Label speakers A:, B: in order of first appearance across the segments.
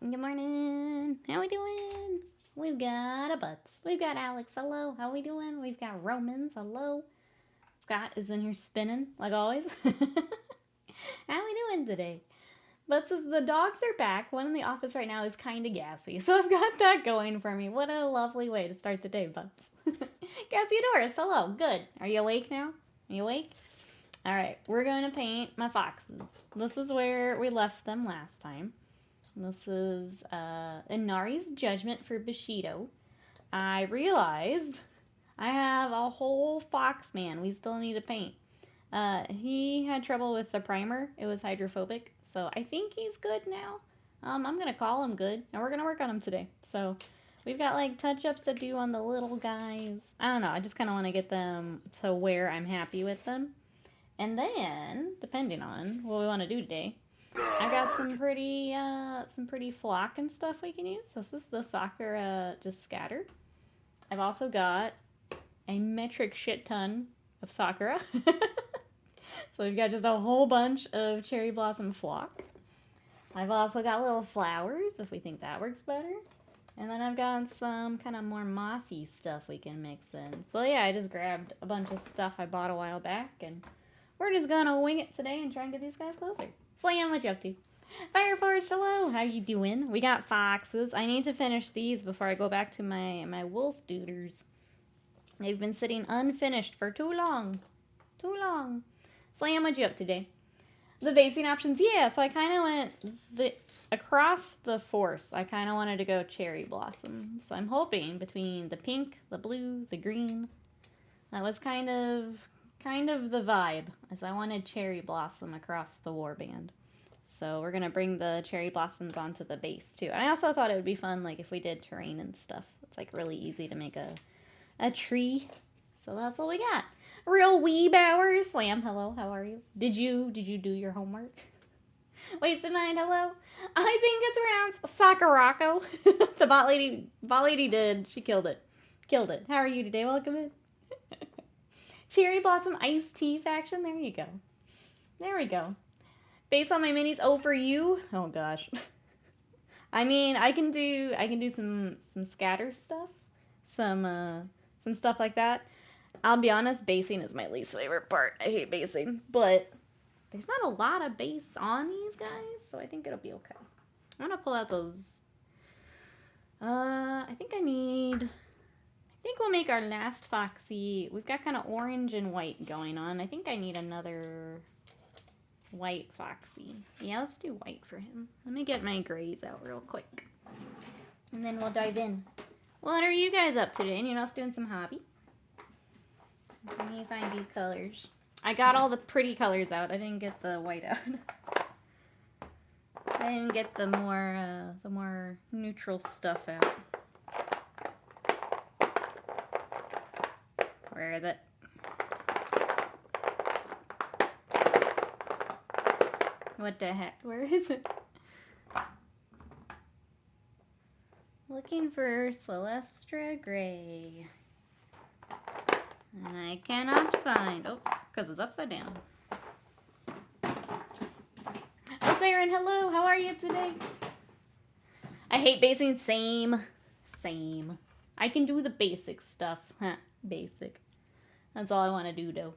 A: Good morning. How we doing? We've got a Butts. We've got Alex. Hello. How we doing? We've got Romans. Hello. Scott is in here spinning, like always. How we doing today? Butts says the dogs are back. One in the office right now is kind of gassy, so I've got that going for me. What a lovely way to start the day, Butts. Cassiodorus, hello. Good. Are you awake now? Are you awake? All right, we're going to paint my foxes. This is where we left them last time. This is Inari's Judgement for Bushido. I realized I have a whole fox man we still need to paint. He had trouble with the primer. It was hydrophobic, so I think he's good now. I'm going to call him good, and we're going to work on him today. So we've got like touch-ups to do on the little guys. I don't know, I just kind of want to get them to where I'm happy with them. And then, depending on what we want to do today, I got some pretty flock and stuff we can use. This is the Sakura just scattered. I've also got a metric shit ton of Sakura. So we've got just a whole bunch of cherry blossom flock. I've also got little flowers, if we think that works better. And then I've got some kind of more mossy stuff we can mix in. So yeah, I just grabbed a bunch of stuff I bought a while back, and we're just gonna wing it today and try and get these guys closer. Slam, what you up to? Fireforge, hello, how you doing? We got foxes. I need to finish these before I go back to my wolf duders. They've been sitting unfinished for too long. Too long. Slam, what you up today? The basing options, yeah, so I kind of went across the force. I kind of wanted to go cherry blossom. So I'm hoping between the pink, the blue, the green, that was kind of the vibe, as I wanted cherry blossom across the warband. So we're gonna bring the cherry blossoms onto the base too. And I also thought it would be fun, like if we did terrain and stuff. It's like really easy to make a tree. So that's what we got. Real wee bowers. Slam, hello, how are you? Did you do your homework? Wasted Mind, hello. I think it's around Sakurako. The bot lady did. She killed it. Killed it. How are you today? Welcome in. Cherry Blossom Iced Tea faction. There you go. There we go. Based on my minis, oh, for you? Oh, gosh. I mean, I can do some scatter stuff. Some stuff like that. I'll be honest, basing is my least favorite part. I hate basing. But there's not a lot of base on these guys, so I think it'll be okay. I'm gonna pull out those. I think we'll make our last foxy. We've got kind of orange and white going on. I think I need another white foxy. Yeah, let's do white for him. Let me get my grays out real quick. And then we'll dive in. What are you guys up to today? Anyone else doing some hobby? Let me find these colors. I got all the pretty colors out. I didn't get the white out. I didn't get the more neutral stuff out. Where is it? What the heck? Where is it? Looking for Celestra Gray. And I cannot find... Oh, because it's upside down. Oh, Saren, hello. How are you today? I hate basing. Same. I can do the basic stuff. Huh, basic. That's all I want to do, though.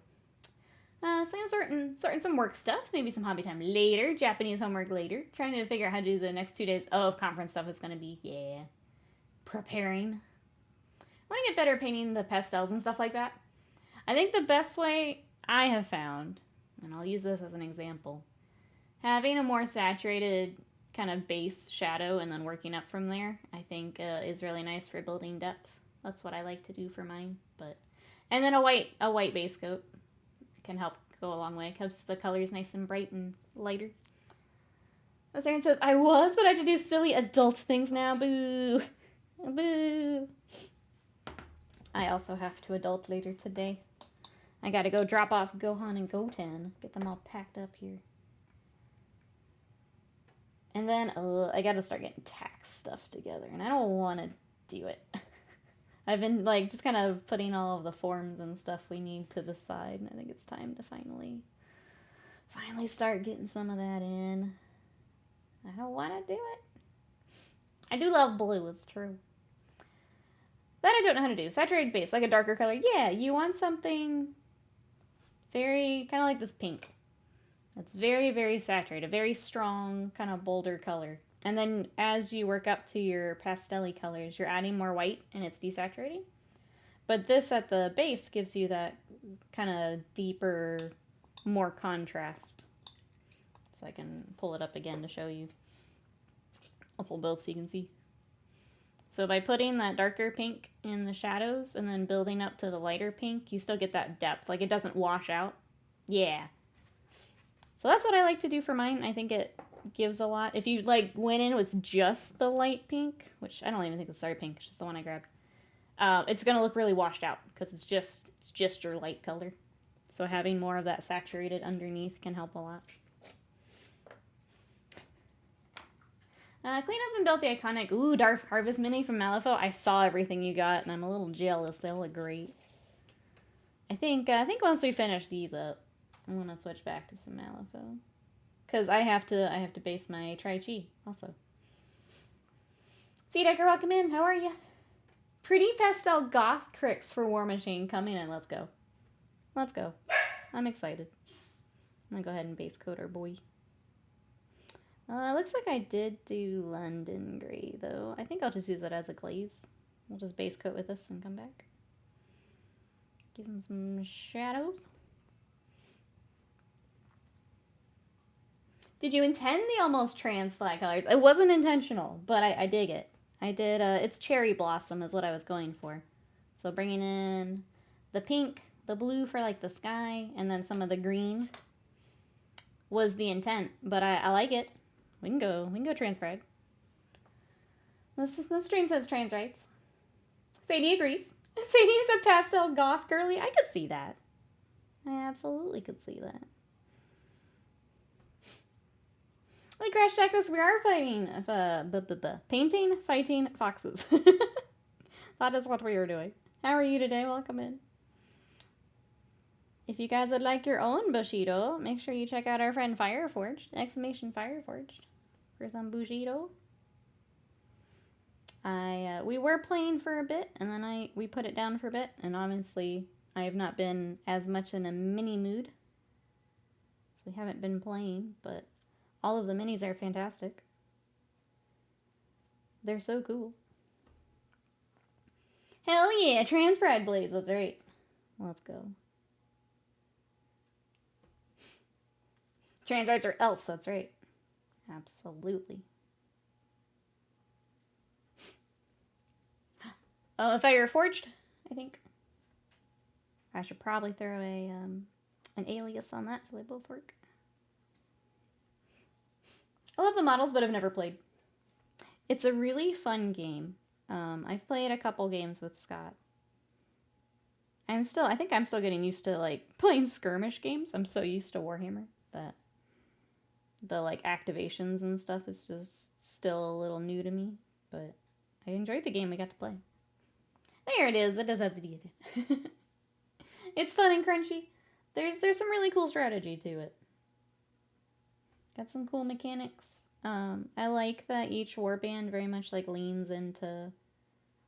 A: So I'm sorting some work stuff. Maybe some hobby time later. Japanese homework later. Trying to figure out how to do the next 2 days of conference stuff is going to be, yeah, preparing. I want to get better at painting the pastels and stuff like that. I think the best way I have found, and I'll use this as an example, having a more saturated kind of base shadow and then working up from there, I think is really nice for building depth. That's what I like to do for mine. And then a white base coat can help go a long way. Keeps the colors nice and bright and lighter. As Aaron says, I was, but I have to do silly adult things now. Boo. Boo. I also have to adult later today. I gotta go drop off Gohan and Goten. Get them all packed up here. And then I gotta start getting tax stuff together. And I don't want to do it. I've been like just kind of putting all of the forms and stuff we need to the side. And I think it's time to finally start getting some of that in. I don't want to do it. I do love blue, it's true. That I don't know how to do. Saturated base, like a darker color. Yeah, you want something very, kind of like this pink. It's very, very saturated, very strong, kind of bolder color. And then as you work up to your pastel-y colors, you're adding more white and it's desaturating. But this at the base gives you that kind of deeper, more contrast. So I can pull it up again to show you. I'll pull both so you can see. So by putting that darker pink in the shadows and then building up to the lighter pink, you still get that depth. Like it doesn't wash out. Yeah. So that's what I like to do for mine. I think it gives a lot. If you like went in with just the light pink, which I don't even think it's sorry pink, it's just the one I grabbed. It's gonna look really washed out because it's just your light color. So having more of that saturated underneath can help a lot. Clean up and built the iconic Dark Harvest mini from Malifaux. I saw everything you got and I'm a little jealous. They look great. I think once we finish these up, I'm gonna switch back to some Malifaux. Cause I have to base my Tri-Chi also. See Decker, welcome in. How are you? Pretty pastel goth cricks for War Machine coming in. Let's go. Let's go. I'm excited. I'm gonna go ahead and base coat our boy. Looks like I did do London Gray though. I think I'll just use it as a glaze. We'll just base coat with this and come back. Give him some shadows. Did you intend the almost trans flag colors? It wasn't intentional, but I dig it. I did, it's Cherry Blossom is what I was going for. So bringing in the pink, the blue for like the sky, and then some of the green was the intent. But I like it. We can go trans pride. This stream says trans rights. Sadie agrees. Sadie is a pastel goth girly. I could see that. I absolutely could see that. Like Crash Tactics, we are fighting, painting, fighting foxes. That is what we are doing. How are you today? Welcome in. If you guys would like your own Bushido, make sure you check out our friend Fireforged, !Fireforged, for some Bushido. We were playing for a bit, and then we put it down for a bit, and obviously I have not been as much in a mini mood, so we haven't been playing, but all of the minis are fantastic. They're so cool. Hell yeah, trans pride blades, that's right. Let's go. Trans rights or else, that's right. Absolutely. Fire Forged, I think. I should probably throw an alias on that so they both work. I love the models, but I've never played. It's a really fun game. I've played a couple games with Scott. I think I'm still getting used to like playing skirmish games. I'm so used to Warhammer that the like activations and stuff is just still a little new to me. But I enjoyed the game we got to play. There it is. It does have the D. It's fun and crunchy. There's some really cool strategy to it. Got some cool mechanics. I like that each warband very much like leans into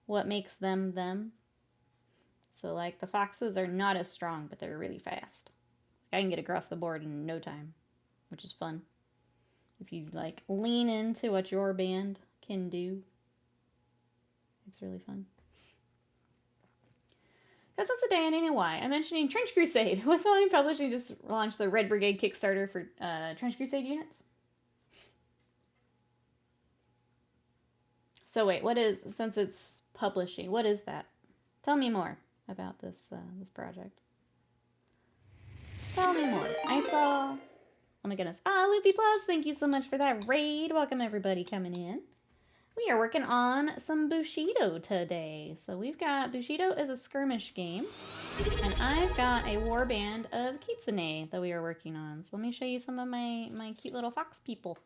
A: what makes them them. So like the foxes are not as strong, but they're really fast. I can get across the board in no time, which is fun. If you like lean into what your band can do, it's really fun. Because it's a day and I know why. I'm mentioning Trench Crusade. West Volume Publishing just launched the Red Brigade Kickstarter for Trench Crusade units. So wait, what is, since it's publishing, what is that? Tell me more about this this project. Tell me more. I saw, oh my goodness. Loopy Plus, thank you so much for that raid. Welcome everybody coming in. We are working on some Bushido today. So we've got, Bushido is a skirmish game, and I've got a warband of Kitsune that we are working on. So let me show you some of my cute little fox people.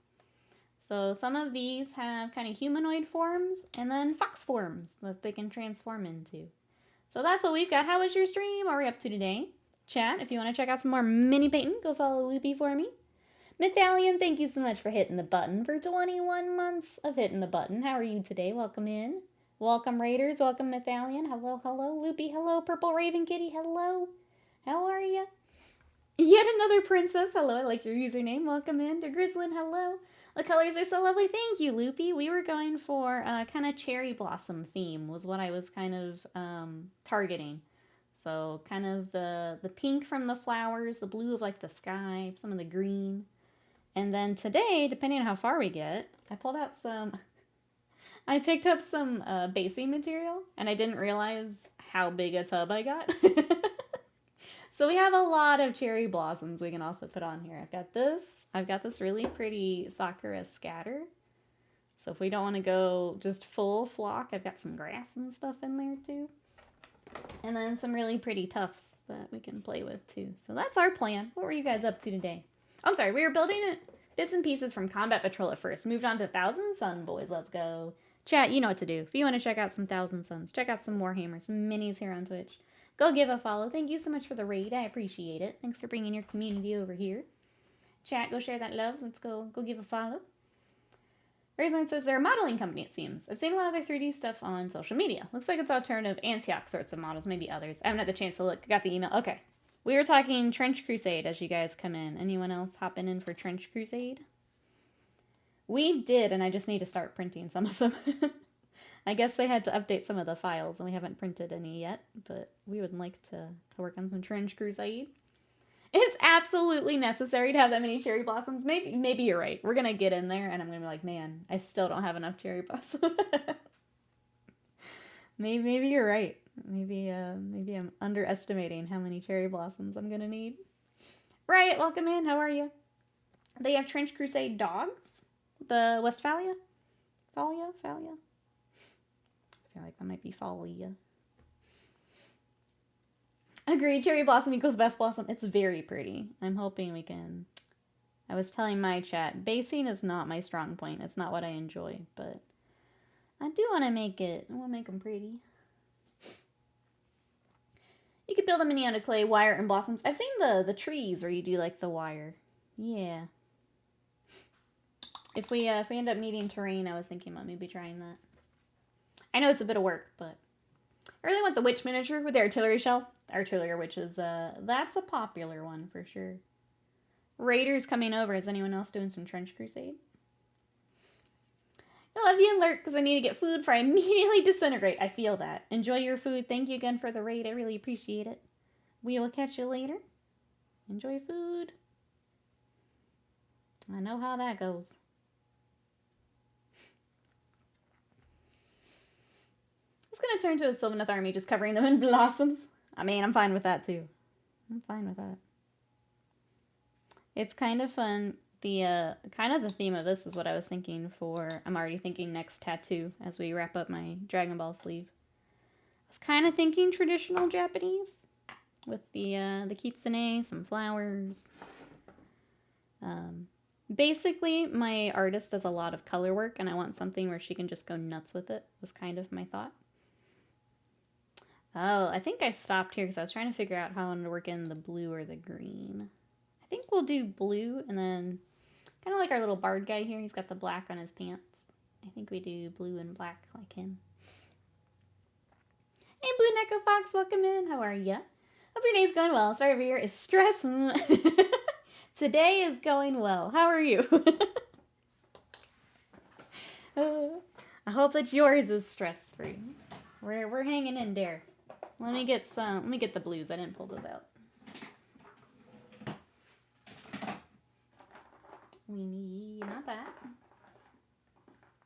A: So some of these have kind of humanoid forms, and then fox forms that they can transform into. So that's what we've got. How was your stream? What are we up to today? Chat, if you want to check out some more mini painting, go follow Loopy for me. Mythalian, thank you so much for hitting the button for 21 months of hitting the button. How are you today? Welcome in. Welcome, Raiders. Welcome, Mythalian. Hello, hello. Loopy, hello. Purple Raven Kitty, hello. How are you? Yet another princess. Hello, I like your username. Welcome in. To Grislin, hello. The colors are so lovely. Thank you, Loopy. We were going for a kind of cherry blossom theme was what I was kind of targeting. So kind of the pink from the flowers, the blue of like the sky, some of the green. And then today, depending on how far we get, I picked up some basing material, and I didn't realize how big a tub I got. So we have a lot of cherry blossoms we can also put on here. I've got this really pretty Sakura scatter. So if we don't want to go just full flock, I've got some grass and stuff in there too. And then some really pretty tufts that we can play with too. So that's our plan. What were you guys up to today? I'm sorry, we were building it bits and pieces from Combat Patrol at first. Moved on to Thousand Sun, boys. Let's go. Chat, you know what to do. If you want to check out some Thousand Suns, check out some Warhammer, some minis here on Twitch. Go give a follow. Thank you so much for the raid. I appreciate it. Thanks for bringing your community over here. Chat, go share that love. Let's go give a follow. Raven says they're a modeling company, it seems. I've seen a lot of their 3D stuff on social media. Looks like it's alternative Antioch sorts of models, maybe others. I haven't had the chance to look. Got the email. Okay. We were talking Trench Crusade as you guys come in. Anyone else hopping in for Trench Crusade? We did, and I just need to start printing some of them. I guess they had to update some of the files, and we haven't printed any yet, but we would like to work on some Trench Crusade. It's absolutely necessary to have that many cherry blossoms. Maybe you're right. We're going to get in there, and I'm going to be like, man, I still don't have enough cherry blossoms. maybe you're right. Maybe I'm underestimating how many cherry blossoms I'm going to need. Riot, welcome in. How are you? They have Trench Crusade dogs. The Westphalia? Phalia? I feel like that might be Phalia. Agreed. Cherry blossom equals best blossom. It's very pretty. I'm hoping we can... I was telling my chat, basing is not my strong point. It's not what I enjoy, but I do want to make it. I want to make them pretty. You could build a mini out of clay, wire, and blossoms. I've seen the trees where you do like the wire. Yeah. If we end up needing terrain, I was thinking about maybe trying that. I know it's a bit of work, but I really want the witch miniature with the artillery shell. Artillery witch is that's a popular one for sure. Raiders coming over. Is anyone else doing some Trench Crusade? I love you and lurk because I need to get food before I immediately disintegrate. I feel that. Enjoy your food. Thank you again for the raid. I really appreciate it. We will catch you later. Enjoy food. I know how that goes. It's going to turn to a Sylvaneth army just covering them in blossoms. I mean, I'm fine with that too. I'm fine with that. It's kind of fun. The kind of the theme of this is what I was thinking for. I'm already thinking next tattoo as we wrap up my Dragon Ball sleeve. I was kind of thinking traditional Japanese with the kitsune, some flowers. Basically, my artist does a lot of color work, and I want something where she can just go nuts with it. Was kind of my thought. Oh, I think I stopped here because I was trying to figure out how I wanted to work in the blue or the green. I think we'll do blue, and then kind of like our little bard guy here. He's got the black on his pants. I think we do blue and black like him. Hey, Blue Neko Fox, welcome in. How are ya? Hope your day's going well. Sorry, over here is stress. Today is going well. How are you? I hope that yours is stress-free. We're hanging in there. Let me get the blues. I didn't pull those out. We need, not that.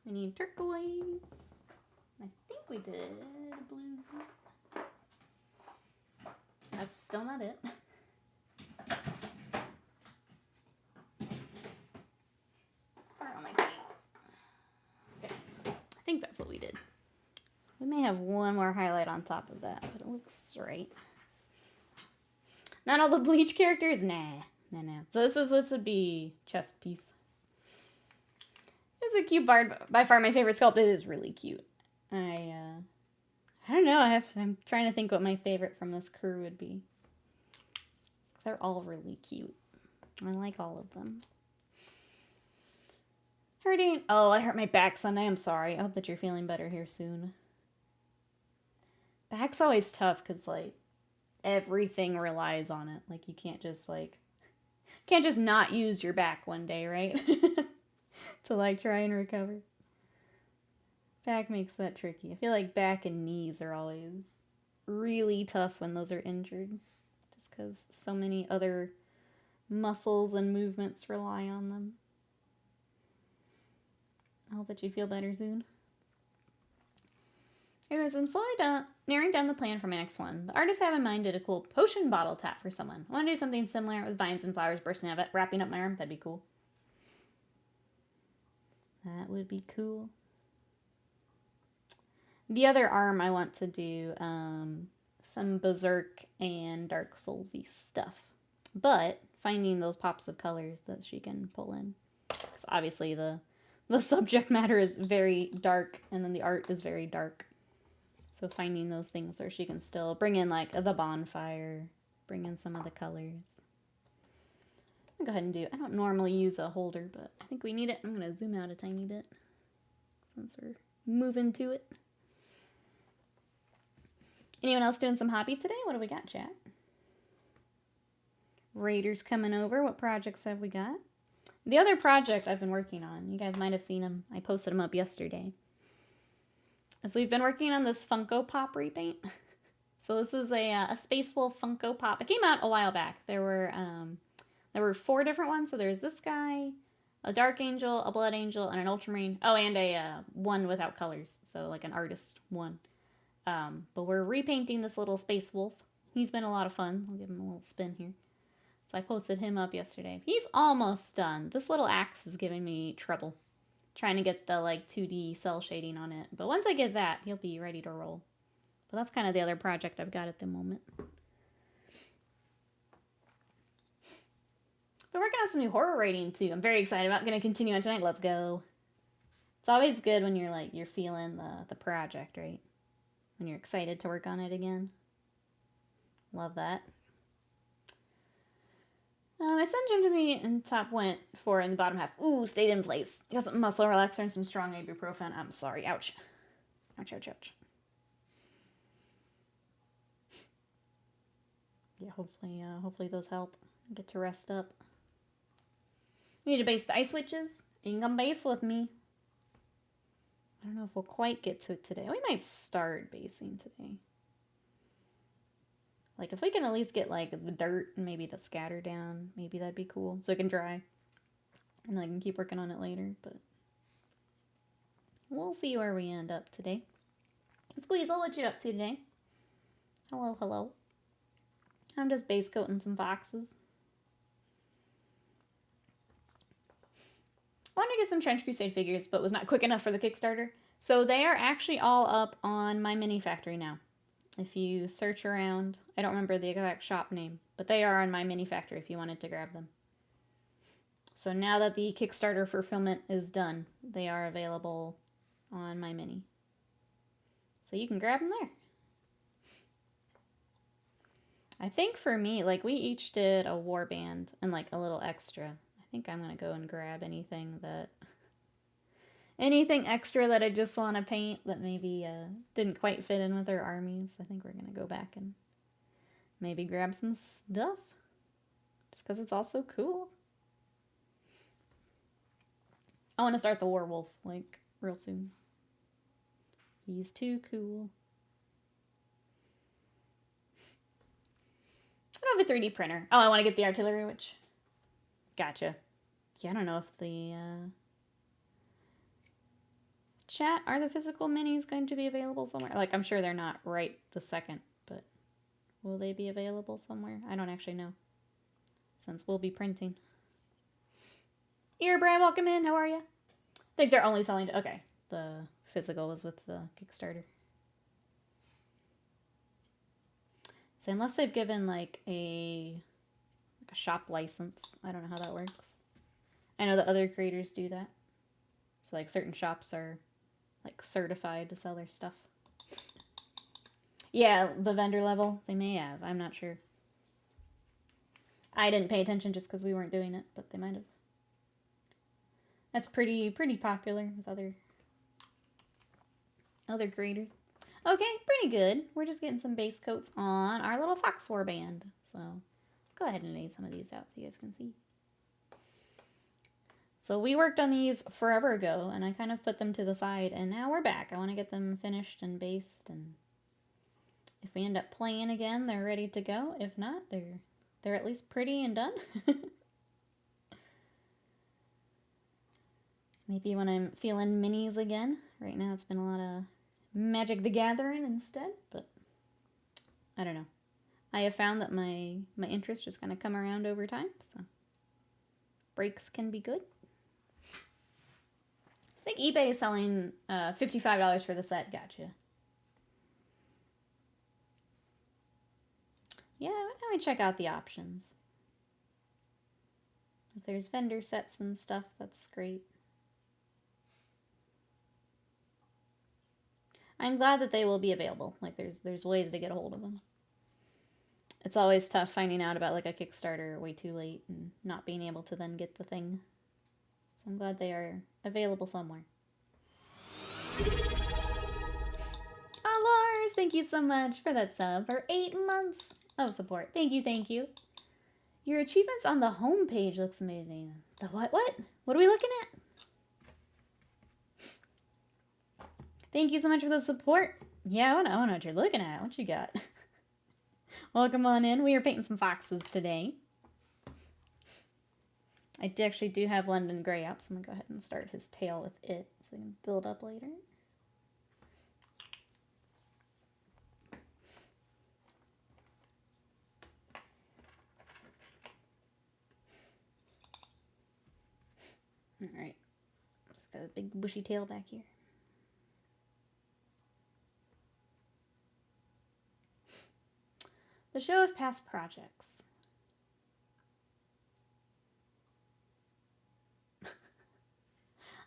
A: We need turquoise. I think we did blue. That's still not it. Where are my paints? Okay. I think that's what we did. We may have one more highlight on top of that, but it looks right. Not all the Bleach characters? Nah. So this would be chest piece. It's a cute bard. By far my favorite sculpt. It is really cute. I don't know. I'm trying to think what my favorite from this crew would be. They're all really cute. I like all of them. Hurting. Oh, I hurt my back Sunday. I'm sorry. I hope that you're feeling better here soon. Back's always tough because, like, everything relies on it. Like, you can't just, not use your back one day, right? To, like, try and recover. Back makes that tricky. I feel like back and knees are always really tough when those are injured. Just because so many other muscles and movements rely on them. I hope that you feel better soon. Anyways, I'm slowly narrowing down the plan for my next one. The artist I have in mind did a cool potion bottle tap for someone. I want to do something similar with vines and flowers bursting out of it, wrapping up my arm. That'd be cool. That would be cool. The other arm I want to do some Berserk and Dark Soulsy stuff. But finding those pops of colors that she can pull in. Because obviously the subject matter is very dark and then the art is very dark. So finding those things where she can still bring in like the bonfire, bring in some of the colors. I'm gonna go ahead and do, I don't normally use a holder, but I think we need it. I'm gonna zoom out a tiny bit since we're moving to it. Anyone else doing some hobby today? What do we got, chat? Raiders coming over. What projects have we got? The other project I've been working on, you guys might have seen them. I posted them up yesterday. So we've been working on this Funko Pop repaint. So this is a Space Wolf Funko Pop. It came out a while back. There were 4 different ones. So there's this guy, a Dark Angel, a Blood Angel, and an Ultramarine. Oh, and a one without colors. So like an artist one. But we're repainting this little Space Wolf. He's been a lot of fun. I'll give him a little spin here. So I posted him up yesterday. He's almost done. This little axe is giving me trouble. Trying to get the like 2D cell shading on it. But once I get that, he'll be ready to roll. But that's kind of the other project I've got at the moment. Been working on some new horror writing too. I'm very excited about. I'm gonna continue on tonight. Let's go. It's always good when you're feeling the project, right? When you're excited to work on it again. Love that. My son jumped to me and top went for in the bottom half. Ooh, stayed in place. Got some muscle relaxer and some strong ibuprofen. I'm sorry. Ouch. Ouch, ouch, ouch. Yeah, hopefully those help. Get to rest up. You need to base the ice witches. You can come base with me. I don't know if we'll quite get to it today. We might start basing today. Like, if we can at least get, like, the dirt and maybe the scatter down, maybe that'd be cool. So it can dry. And I can keep working on it later, but we'll see where we end up today. Squeeze, what you up to today? Hello, hello. I'm just base coating some foxes. I wanted to get some Trench Crusade figures, but was not quick enough for the Kickstarter. So they are actually all up on my mini factory now. If you search around, I don't remember the exact shop name, but they are on my mini factory if you wanted to grab them. So now that the Kickstarter fulfillment is done, they are available on my mini. So you can grab them there. I think for me, like we each did a warband and like a little extra. I think I'm going to go and grab anything extra that I just want to paint that maybe didn't quite fit in with our armies. I think we're going to go back and maybe grab some stuff. Just because it's also cool. I want to start the werewolf, like, real soon. He's too cool. I don't have a 3D printer. Oh, I want to get the artillery witch. Gotcha. Yeah, I don't know if the... Chat, are the physical minis going to be available somewhere? Like, I'm sure they're not right this second, but will they be available somewhere? I don't actually know, since we'll be printing. Here, Brad, welcome in. How are you? I think they're only selling... Okay, the physical was with the Kickstarter. So unless they've given, like a shop license, I don't know how that works. I know that other creators do that. So, like, certain shops are... like certified to sell their stuff. Yeah, the vendor level, they may have. I'm not sure. I didn't pay attention just because we weren't doing it, but they might have. That's pretty popular with other creators. Okay, pretty good. We're just getting some base coats on our little Fox Warband. So go ahead and lay some of these out so you guys can see. So we worked on these forever ago, and I kind of put them to the side, and now we're back. I want to get them finished and based, and if we end up playing again, they're ready to go. If not, they're at least pretty and done. Maybe when I'm feeling minis again. Right now it's been a lot of Magic the Gathering instead, but I don't know. I have found that my interest just kind of come around over time, so breaks can be good. I think eBay is selling $55 for the set. Gotcha. Yeah, why don't we check out the options? If there's vendor sets and stuff, that's great. I'm glad that they will be available. Like, there's ways to get a hold of them. It's always tough finding out about, like, a Kickstarter way too late and not being able to then get the thing. So I'm glad they are available somewhere. Oh, Lars, thank you so much for that sub for 8 months of support. Thank you, thank you. Your achievements on the homepage looks amazing. The what? What are we looking at? Thank you so much for the support. Yeah, I know what you're looking at. What you got? Welcome on in. We are painting some foxes today. I actually do have London Grey out, so I'm going to go ahead and start his tail with it so we can build up later. Alright. Just got a big bushy tail back here. The show of past projects.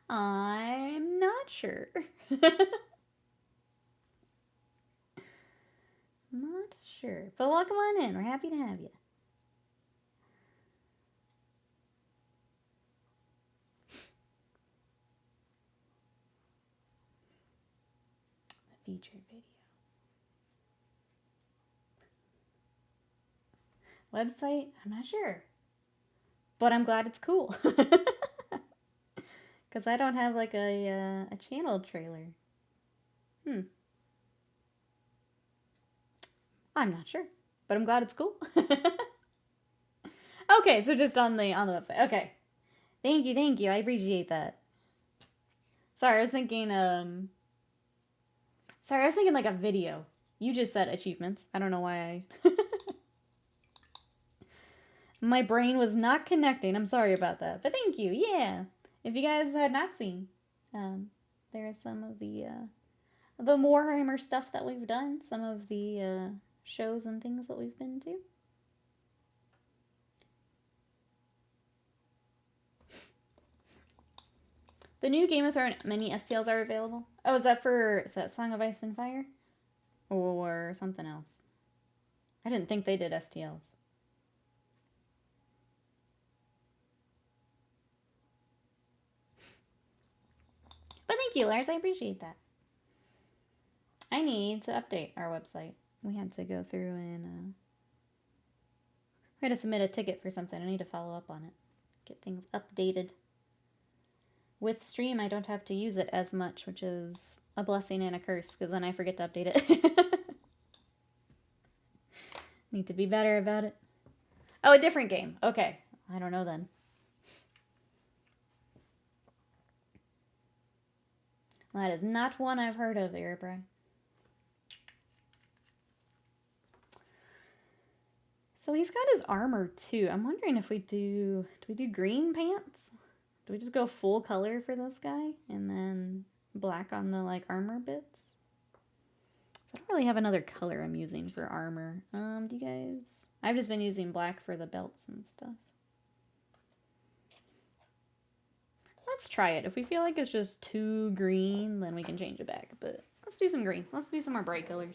A: I'm not sure. Not sure. But welcome on in. We're happy to have you. The feature video. Website? I'm not sure. But I'm glad it's cool. Because I don't have like a channel trailer. I'm not sure. But I'm glad it's cool. Okay, so just on the website. Okay. Thank you. I appreciate that. Sorry, I was thinking like a video. You just said achievements. I don't know why my brain was not connecting. I'm sorry about that. But thank you. Yeah. If you guys had not seen, there is some of the Warhammer stuff that we've done. Some of the shows and things that we've been to. The new Game of Thrones mini STLs are available. Oh, is that Song of Ice and Fire? Or something else? I didn't think they did STLs. But thank you, Lars. I appreciate that. I need to update our website. We had to go through and we had to submit a ticket for something. I need to follow up on it. Get things updated. With Stream, I don't have to use it as much, which is a blessing and a curse, because then I forget to update it. Need to be better about it. Oh, a different game. Okay. I don't know then. Well, that is not one I've heard of, Erebry. So he's got his armor, too. I'm wondering if do we do green pants? Do we just go full color for this guy? And then black on the, like, armor bits? So I don't really have another color I'm using for armor. Do you guys... I've just been using black for the belts and stuff. Let's try it. If we feel like it's just too green, then we can change it back. But let's do some green. Let's do some more bright colors.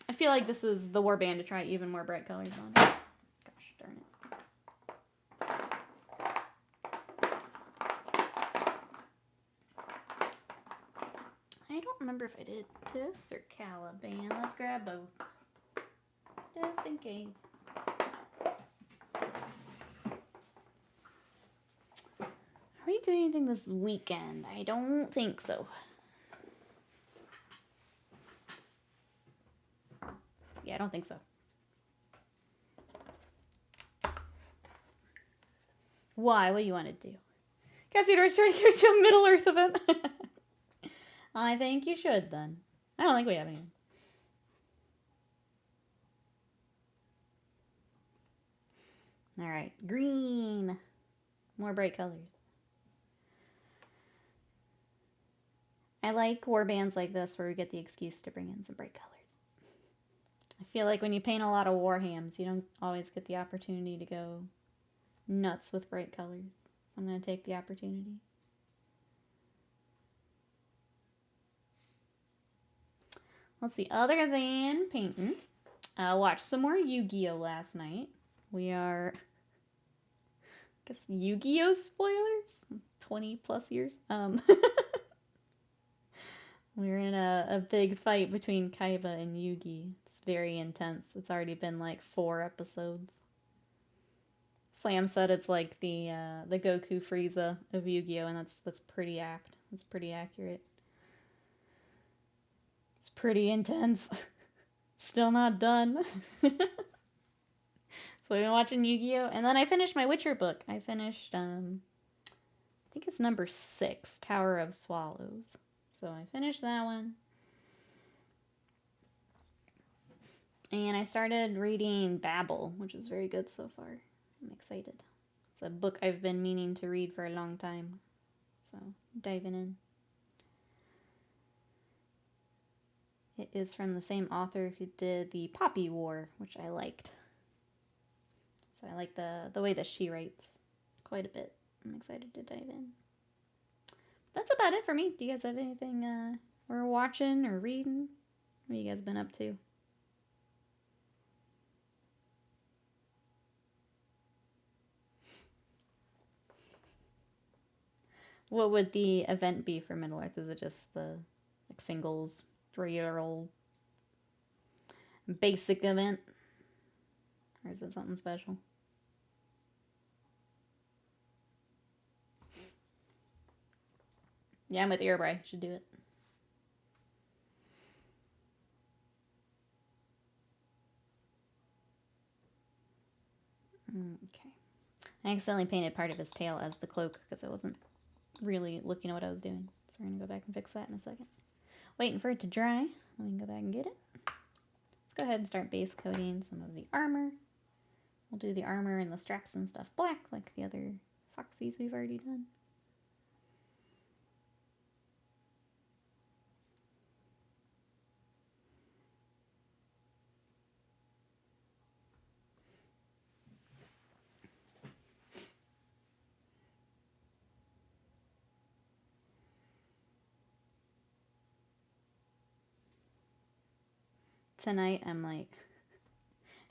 A: I feel like this is the Warband to try even more bright colors on. Gosh darn it. I don't remember if I did this or Caliban. Let's grab both. Just in case. Are we doing anything this weekend? I don't think so. Yeah, I don't think so. Why? What do you want to do? Cassiodor's trying to get to a Middle Earth event. I think you should, then. I don't think we have any. Alright, green. More bright colors. I like warbands like this where we get the excuse to bring in some bright colors. I feel like when you paint a lot of warhams, you don't always get the opportunity to go nuts with bright colors. So I'm going to take the opportunity. Let's see, other than painting, watched some more Yu-Gi-Oh! Last night. We are, I guess, Yu-Gi-Oh! Spoilers? 20 plus years. We're in a big fight between Kaiba and Yugi. It's very intense. It's already been like 4 episodes. Slam said it's like the Goku Frieza of Yu-Gi-Oh! And that's pretty apt. That's pretty accurate. It's pretty intense. Still not done. So we've been watching Yu-Gi-Oh! And then I finished my Witcher book. I finished, I think it's number 6, Tower of Swallows. So I finished that one. And I started reading Babel, which is very good so far. I'm excited. It's a book I've been meaning to read for a long time. So, diving in. It is from the same author who did the Poppy War, which I liked. So I like the way that she writes quite a bit. I'm excited to dive in. That's about it for me. Do you guys have anything we're watching or reading? What have you guys been up to? What would the event be for Middle Earth? Is it just the like singles, 3-year-old basic event? Or is it something special? Yeah, I'm with Earbray. Should do it. Okay. I accidentally painted part of his tail as the cloak because I wasn't really looking at what I was doing. So we're going to go back and fix that in a second. Waiting for it to dry. Then we can go back and get it. Let's go ahead and start base coating some of the armor. We'll do the armor and the straps and stuff black like the other Foxies we've already done. Tonight I'm like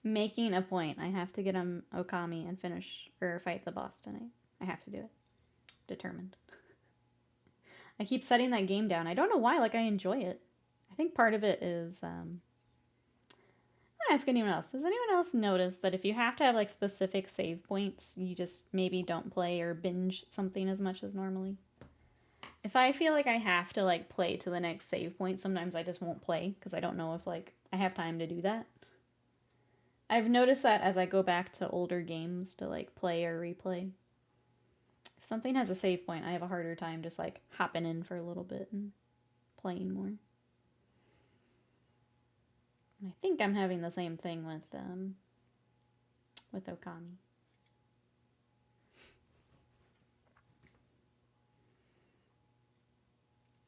A: making a point. I have to get on Okami and finish or fight the boss tonight. I have to do it. Determined. I keep setting that game down. I don't know why. Like, I enjoy it. I think part of it is, I'll ask anyone else. Does anyone else notice that if you have to have, like, specific save points, you just maybe don't play or binge something as much as normally? If I feel like I have to, like, play to the next save point, sometimes I just won't play because I don't know if, like, I have time to do that. I've noticed that as I go back to older games to, like, play or replay. If something has a save point, I have a harder time just, like, hopping in for a little bit and playing more. And I think I'm having the same thing with Okami.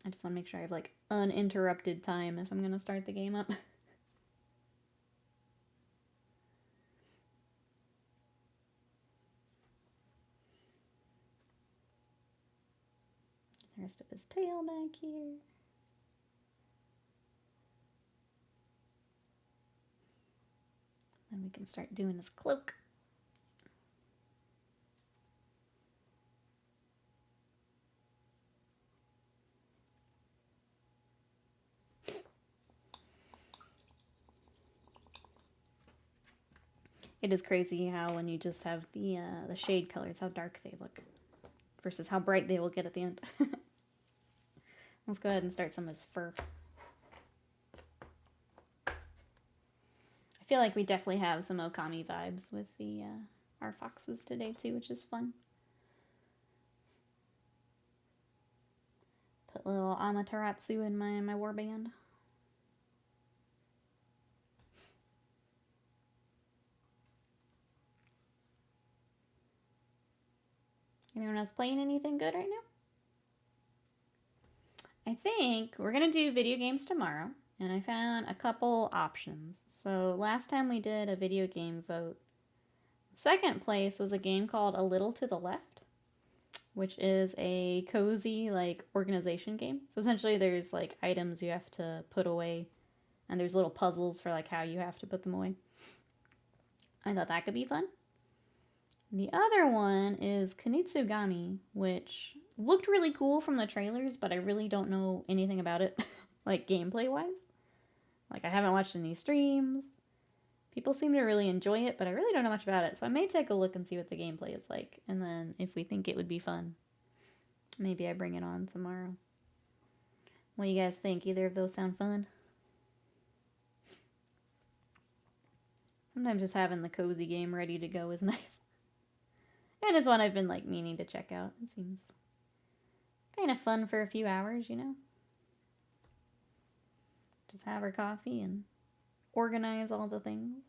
A: I just want to make sure I have, like, uninterrupted time if I'm going to start the game up. The rest of his tail back here. Then we can start doing his cloak. It is crazy how when you just have the shade colors, how dark they look versus how bright they will get at the end. Let's go ahead and start some of this fur. I feel like we definitely have some Okami vibes with the our foxes today too, which is fun. Put little Amaterasu in my warband. Anyone else playing anything good right now? I think we're going to do video games tomorrow, and I found a couple options. So last time we did a video game vote, second place was a game called A Little to the Left, which is a cozy, like, organization game. So essentially there's, like, items you have to put away, and there's little puzzles for, like, how you have to put them away. I thought that could be fun. The other one is Kunitsugami, which looked really cool from the trailers, but I really don't know anything about it, like gameplay-wise. Like, I haven't watched any streams. People seem to really enjoy it, but I really don't know much about it, so I may take a look and see what the gameplay is like, and then if we think it would be fun, maybe I bring it on tomorrow. What do you guys think? Either of those sound fun? Sometimes just having the cozy game ready to go is nice. And it's one I've been, like, meaning to check out. It seems kind of fun for a few hours, you know? Just have our coffee and organize all the things.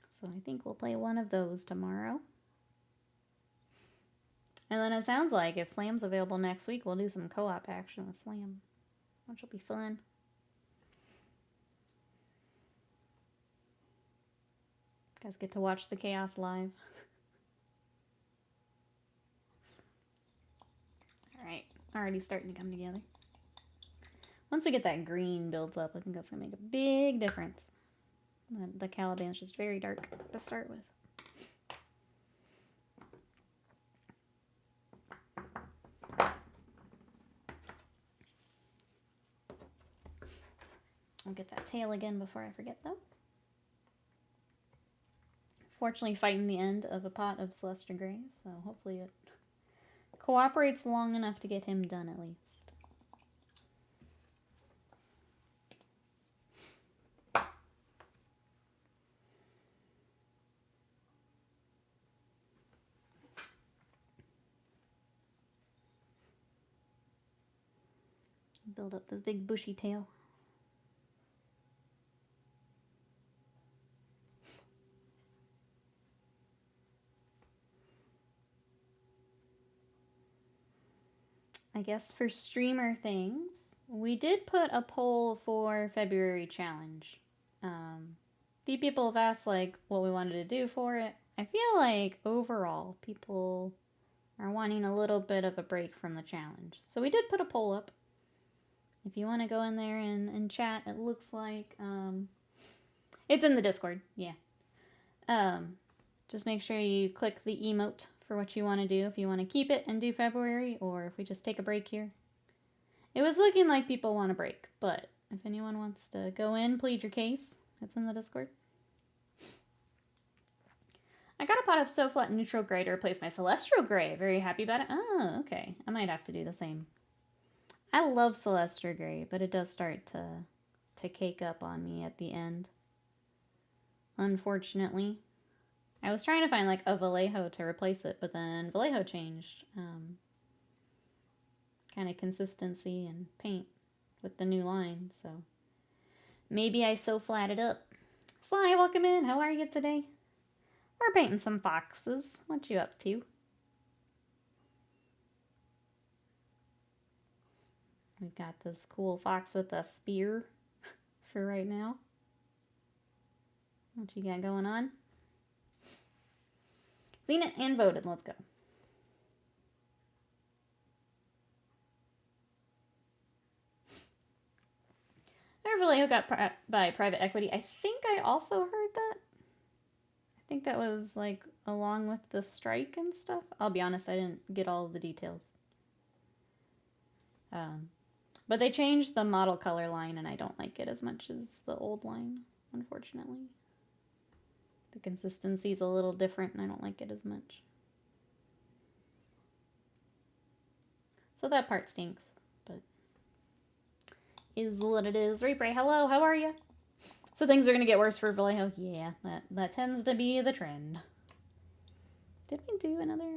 A: So I think we'll play one of those tomorrow. And then it sounds like if Slam's available next week, we'll do some co-op action with Slam, which will be fun. You guys get to watch the chaos live. Alright, already starting to come together. Once we get that green builds up, I think that's going to make a big difference. The Caliban's just very dark to start with. I'll get that tail again before I forget, though. Fortunately, fighting the end of a pot of Celestia Gray, so hopefully it cooperates long enough to get him done at least. Build up this big bushy tail. I guess for streamer things, we did put a poll for February challenge. A few people have asked, like, what we wanted to do for it. I feel like overall people are wanting a little bit of a break from the challenge. So we did put a poll up. If you want to go in there and chat, it looks like it's in the Discord. Yeah. Just make sure you click the emote for what you want to do. If you want to keep it and do February, or if we just take a break here. It was looking like people want a break, but if anyone wants to go in, plead your case. It's in the Discord. I got a pot of So Flat Neutral Gray to replace my Celestial Gray. Very happy about it. Oh, okay. I might have to do the same. I love Celestial Gray, but it does start to cake up on me at the end. Unfortunately. I was trying to find, like, a Vallejo to replace it, but then Vallejo changed kind of consistency and paint with the new line, so maybe I so flatted up. Sly, welcome in. How are you today? We're painting some foxes. What you up to? We've got this cool fox with a spear for right now. What you got going on? Seen it and voted. Let's go. Vallejo got by private equity. I think I also heard that. I think that was, like, along with the strike and stuff. I'll be honest, I didn't get all of the details. But they changed the model color line, and I don't like it as much as the old line, unfortunately. The consistency is a little different, and I don't like it as much. So that part stinks, but is what it is. Reaper, hello, how are you? So things are going to get worse for Vallejo? Yeah, that tends to be the trend. Did we do another...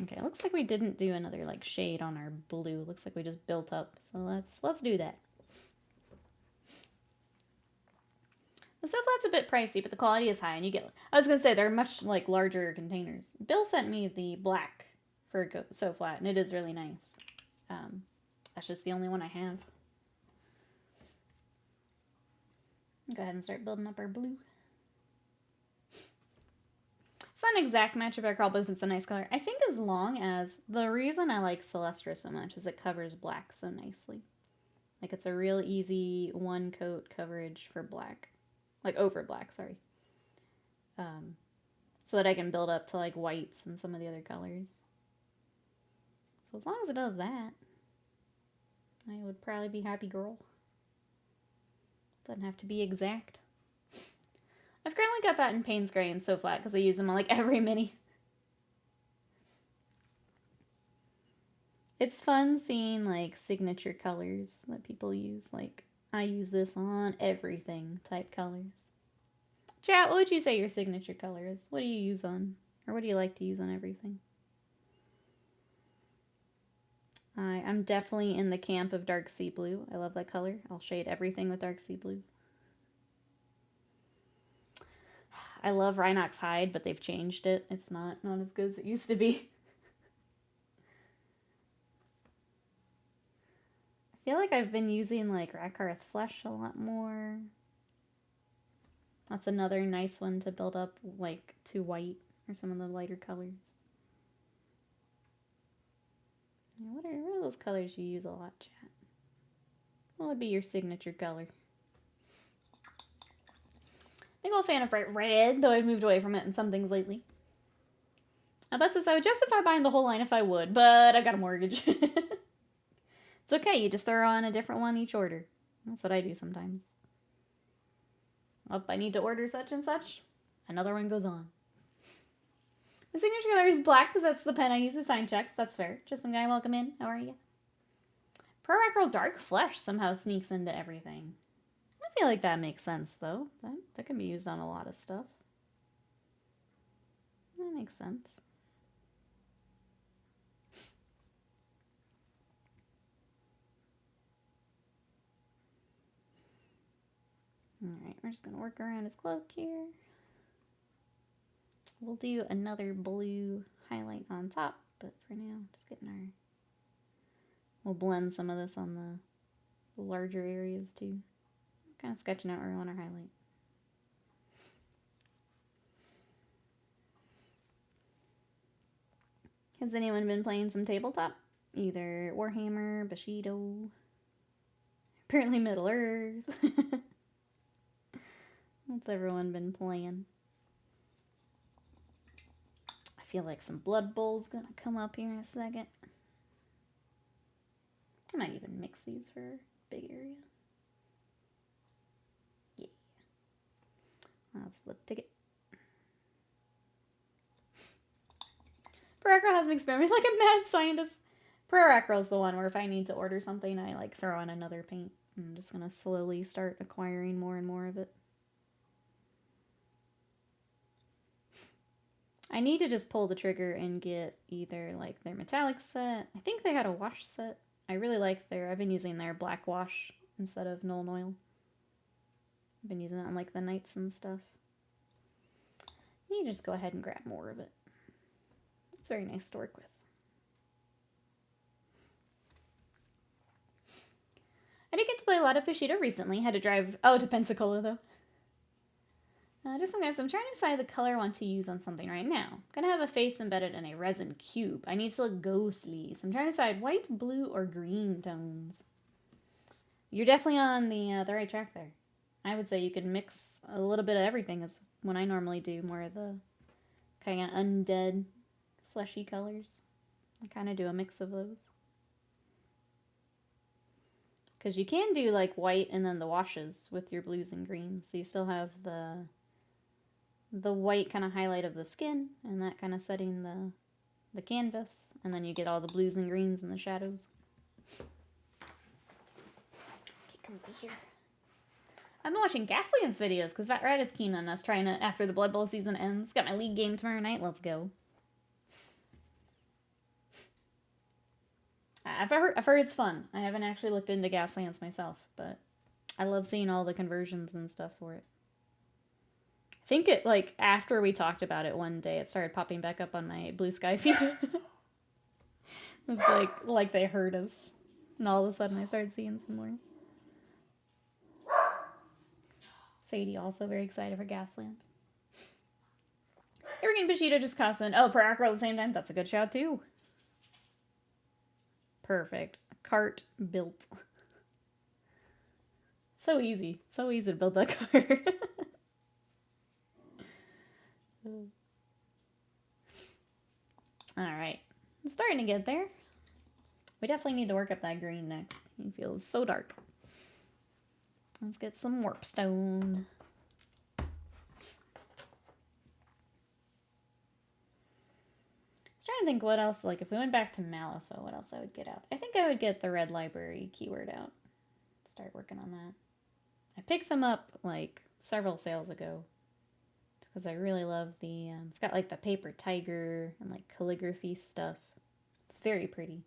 A: Okay, it looks like we didn't do another like shade on our blue. Looks like we just built up. So let's do that. The snow flat's a bit pricey, but the quality is high, and you get... I was going to say, they're much, like, larger containers. Bill sent me the black for so flat, and it is really nice. That's just the only one I have. Go ahead and start building up our blue. It's not an exact match of our crawl, but it's a nice color. I think as long as... The reason I like Celestra so much is it covers black so nicely. Like, it's a real easy one-coat coverage for black. Like, over black, sorry. So that I can build up to, like, whites and some of the other colors. So as long as it does that, I would probably be happy girl. Doesn't have to be exact. I've currently got that in Payne's Gray and So Flat because I use them on, like, every mini. It's fun seeing, like, signature colors that people use, like... I use this on everything type colors. Chat, what would you say your signature color is? What do you use on? Or what do you like to use on everything? I'm definitely in the camp of dark sea blue. I love that color. I'll shade everything with dark sea blue. I love Rhinox Hide, but they've changed it. It's not as good as it used to be. I feel like I've been using like Rakarth Flesh a lot more. That's another nice one to build up like to white or some of the lighter colors. What are those colors you use a lot, chat? What would be your signature color? Big old fan of bright red, though I've moved away from it in some things lately. That says I would justify buying the whole line if I would, but I've got a mortgage. It's okay, you just throw on a different one each order. That's what I do sometimes. Oh, I need to order such and such. Another one goes on. The signature color is black because that's the pen I use to sign checks. That's fair. Just some guy, welcome in. How are you? Pro Rock Dark Flesh somehow sneaks into everything. I feel like that makes sense, though. That can be used on a lot of stuff. That makes sense. Alright, we're just going to work around his cloak here. We'll do another blue highlight on top, but for now, just getting our... We'll blend some of this on the larger areas, too. Kind of sketching out where we want our highlight. Has anyone been playing some tabletop? Either Warhammer, Bushido, apparently Middle Earth. What's everyone been playing? I feel like some Blood Bowl's gonna come up here in a second. I might even mix these for a big area. Yeah. That's the ticket. Pro has me experiment like a mad scientist. Pro is the one where if I need to order something, I like throw on another paint. I'm just gonna slowly start acquiring more and more of it. I need to just pull the trigger and get either like their metallic set. I think they had a wash set. I really like I've been using their black wash instead of Null Oil. I've been using it on like the knights and stuff. You just go ahead and grab more of it. It's very nice to work with. I did get to play a lot of Bushido recently. Had to drive to Pensacola though. Just some guys, I'm trying to decide the color I want to use on something right now. I'm gonna have a face embedded in a resin cube. I need to look ghostly, so I'm trying to decide white, blue, or green tones. You're definitely on the right track there. I would say you could mix a little bit of everything is what I normally do, more of the kind of undead, fleshy colors. I kind of do a mix of those. Because you can do like white and then the washes with your blues and greens. So you still have the white kind of highlight of the skin and that kind of setting the canvas. And then you get all the blues and greens and the shadows. Come over here. I've been watching Gaslian's videos because Fat Rat is keen on us trying to, after the Blood Bowl season ends. Got my league game tomorrow night. Let's go. I've heard it's fun. I haven't actually looked into Gaslands myself, but I love seeing all the conversions and stuff for it. I think it, like, after we talked about it one day, it started popping back up on my Blue Sky feed. It was like they heard us. And all of a sudden I started seeing some more. Sadie also very excited for Gaslands. Evergreen Bushido just cost an, per acro at the same time. That's a good shout too. Perfect. Cart built. So easy. So easy to build that cart. Alright. I'm starting to get there. We definitely need to work up that green next. He feels so dark. Let's get some warpstone. Trying to think what else, like if we went back to Malifaux, what else I would get out. I think I would get the red library keyword out. Start working on that. I picked them up like several sales ago because I really love the, it's got like the paper tiger and like calligraphy stuff. It's very pretty.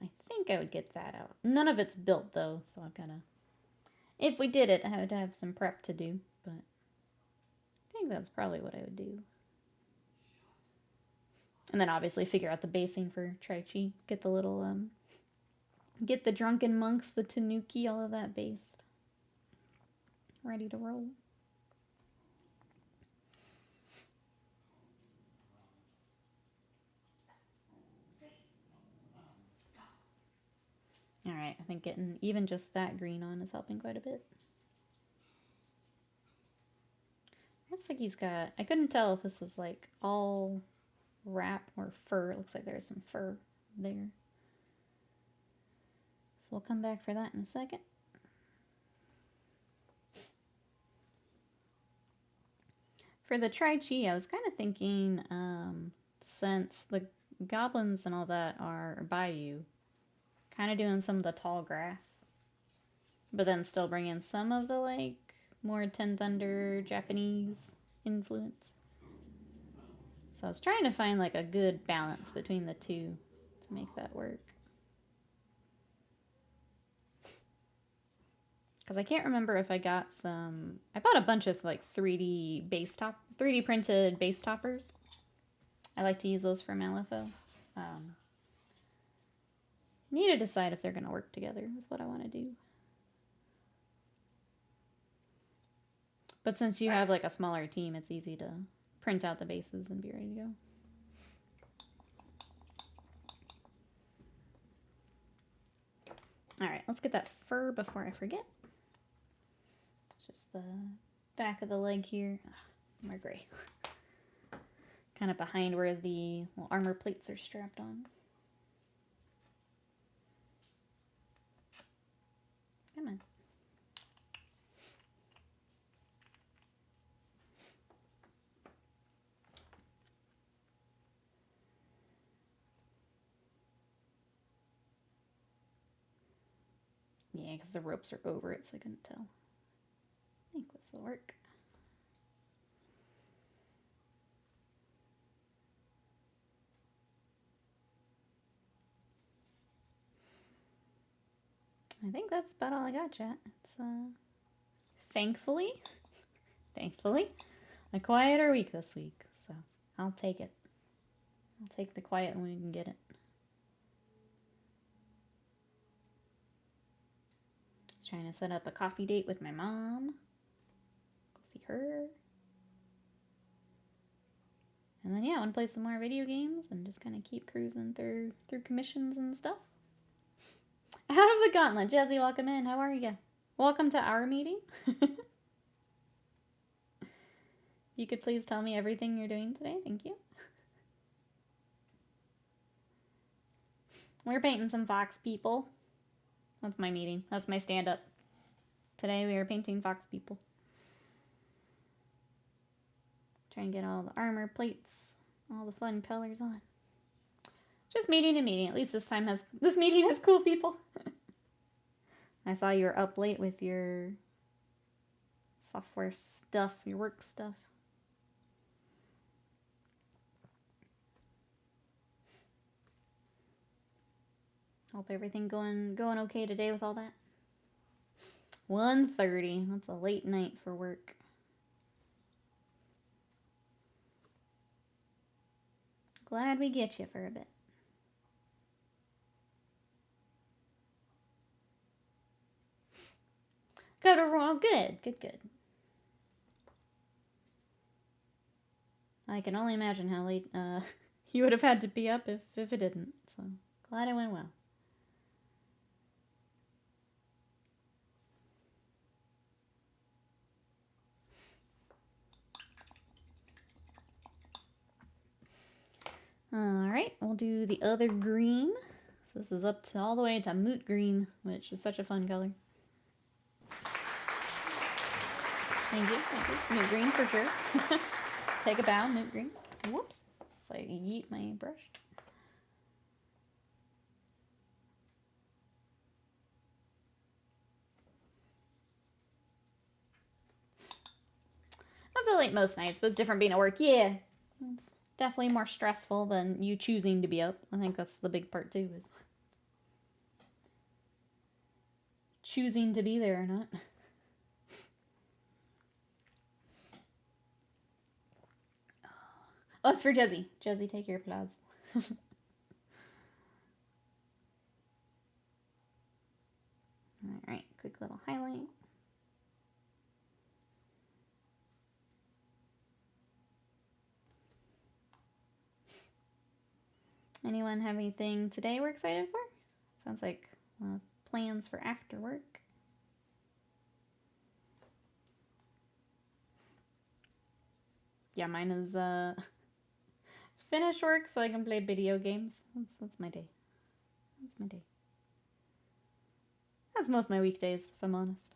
A: I think I would get that out. None of it's built though, so I've gotta, if we did it, I would have some prep to do, but I think that's probably what I would do. And then obviously figure out the basing for Tri-Chi. Get the little, get the Drunken Monks, the Tanuki, all of that based. Ready to roll. Alright, I think getting even just that green on is helping quite a bit. Looks like he's got, I couldn't tell if this was like all wrap or fur. It looks like there's some fur there. So we'll come back for that in a second. For the Tri-Chi, I was kind of thinking, since the goblins and all that are by you, kind of doing some of the tall grass, but then still bringing some of the like more Ten Thunder Japanese influence. So I was trying to find like a good balance between the two to make that work. Because I can't remember if I got some, I bought a bunch of like 3D printed base toppers. I like to use those for Malifaux. Need to decide if they're going to work together with what I want to do. But since you have like a smaller team, it's easy to print out the bases and be ready to go. Alright, let's get that fur before I forget. Just the back of the leg here. More gray. Kind of behind where the little armor plates are strapped on. Come on. Yeah, because the ropes are over it, so I couldn't tell. I think this will work. I think that's about all I got, chat. It's, thankfully, a quieter week this week, so I'll take it. I'll take the quiet when we can get it. Just trying to set up a coffee date with my mom. Go see her. And then, yeah, I want to play some more video games and just kind of keep cruising through commissions and stuff. Out of the gauntlet. Jazzy, welcome in. How are you? Welcome to our meeting. you could please tell me everything you're doing today. Thank you. We're painting some fox people. That's my meeting. That's my stand-up. Today we are painting fox people. Try and get all the armor plates, all the fun colors on. Just meeting to meeting. At least this meeting has cool people. I saw you were up late with your software stuff, your work stuff. Hope everything going okay today with all that. 1:30. That's a late night for work. Glad we get you for a bit. Good overall. Good. I can only imagine how late you would have had to be up if it didn't. So glad it went well. Alright, we'll do the other green. So this is up to all the way to moot green, which is such a fun color. Thank you. Moot green for sure. Take a bow, moot green. Whoops. So I yeet my brush. I feel like most nights, but it's different being at work. Yeah. It's definitely more stressful than you choosing to be up. I think that's the big part too, is choosing to be there or not. Oh, it's for Jezzy. Jezzy, take your applause. Alright, quick little highlight. Anyone have anything today we're excited for? Sounds like plans for after work. Yeah, mine is finish work so I can play video games. That's my day. That's my day. That's most of my weekdays, if I'm honest.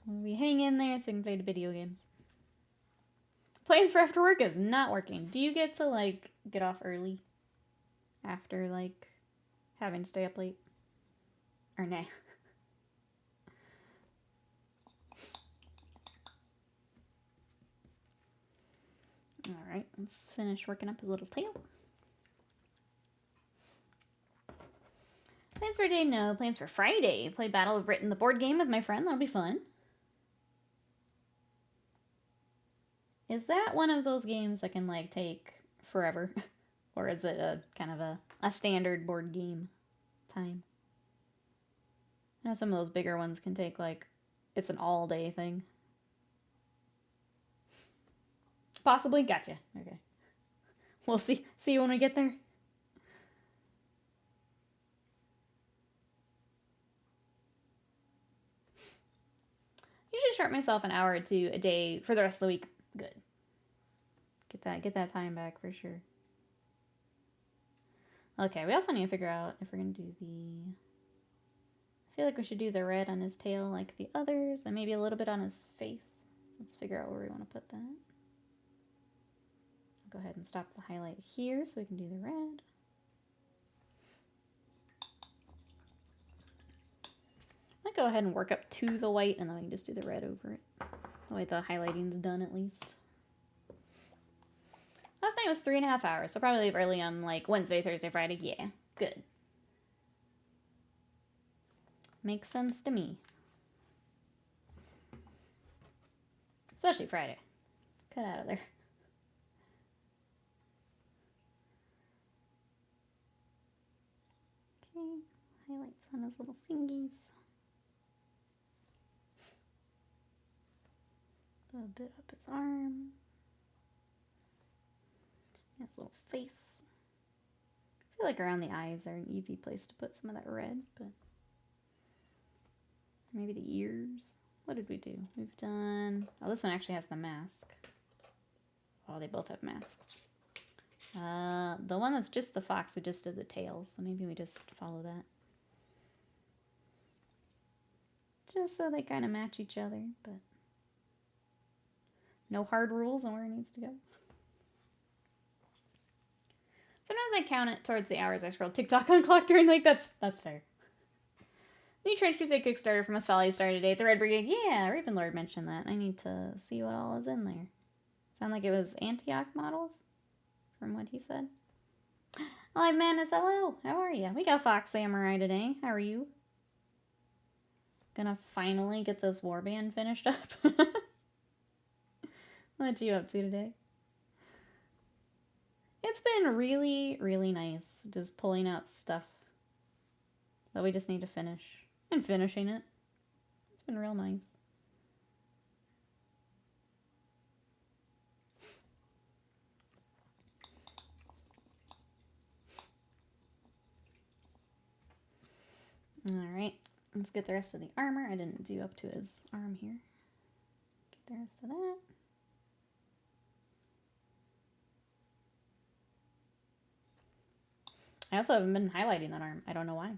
A: We hang in there so we can play the video games. Plans for after work is not working. Do you get to, like, get off early after, like, having to stay up late? Or nah? Alright, let's finish working up his little tail. Plans for today? No. Plans for Friday. Play Battle of Britain, the board game with my friend. That'll be fun. Is that one of those games that can, like, take forever? Or is it a kind of a standard board game time? I know some of those bigger ones can take, like, it's an all-day thing. Possibly? Gotcha. Okay. We'll see you when we get there. Usually start myself an hour or two a day for the rest of the week. Good. Get that time back for sure. Okay, we also need to figure out if we're gonna do the... I feel like we should do the red on his tail like the others, and maybe a little bit on his face. So let's figure out where we want to put that. I'll go ahead and stop the highlight here so we can do the red. I might go ahead and work up to the white, and then we can just do the red over it. That way the highlighting's done at least. Last night was 3.5 hours, so probably leave early on like Wednesday, Thursday, Friday. Yeah, good. Makes sense to me. Especially Friday. Cut out of there. Okay, highlights on his little fingies. A little bit up his arm. His little face. I feel like around the eyes are an easy place to put some of that red, but maybe the ears. what did we do? We've done... Oh, this one actually has the mask. Oh, they both have masks. The one that's just the fox, we just did the tails, so maybe we just follow that. Just so they kind of match each other, but no hard rules on where it needs to go. Sometimes I count it towards the hours I scroll TikTok on clock during, like, that's fair. New Trench Crusade Kickstarter from Asphali started today. The Red Brigade, yeah, Ravenlord mentioned that. I need to see what all is in there. Sound like it was Antioch models, from what he said. Alive Madness, hello, how are you? We got Fox Samurai today, how are you? Gonna finally get this warband finished up. What you up to today? It's been really, really nice just pulling out stuff that we just need to finish and finishing it. It's been real nice. Alright, let's get the rest of the armor. I didn't do up to his arm here. Get the rest of that. I also haven't been highlighting that arm. I don't know why.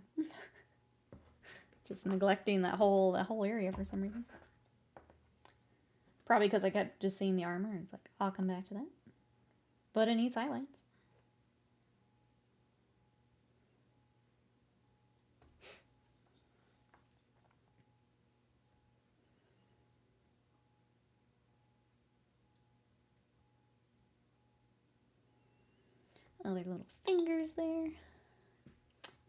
A: Just neglecting that whole area for some reason. Probably because I kept just seeing the armor and it's like, I'll come back to that. But it needs highlights. Other little fingers there.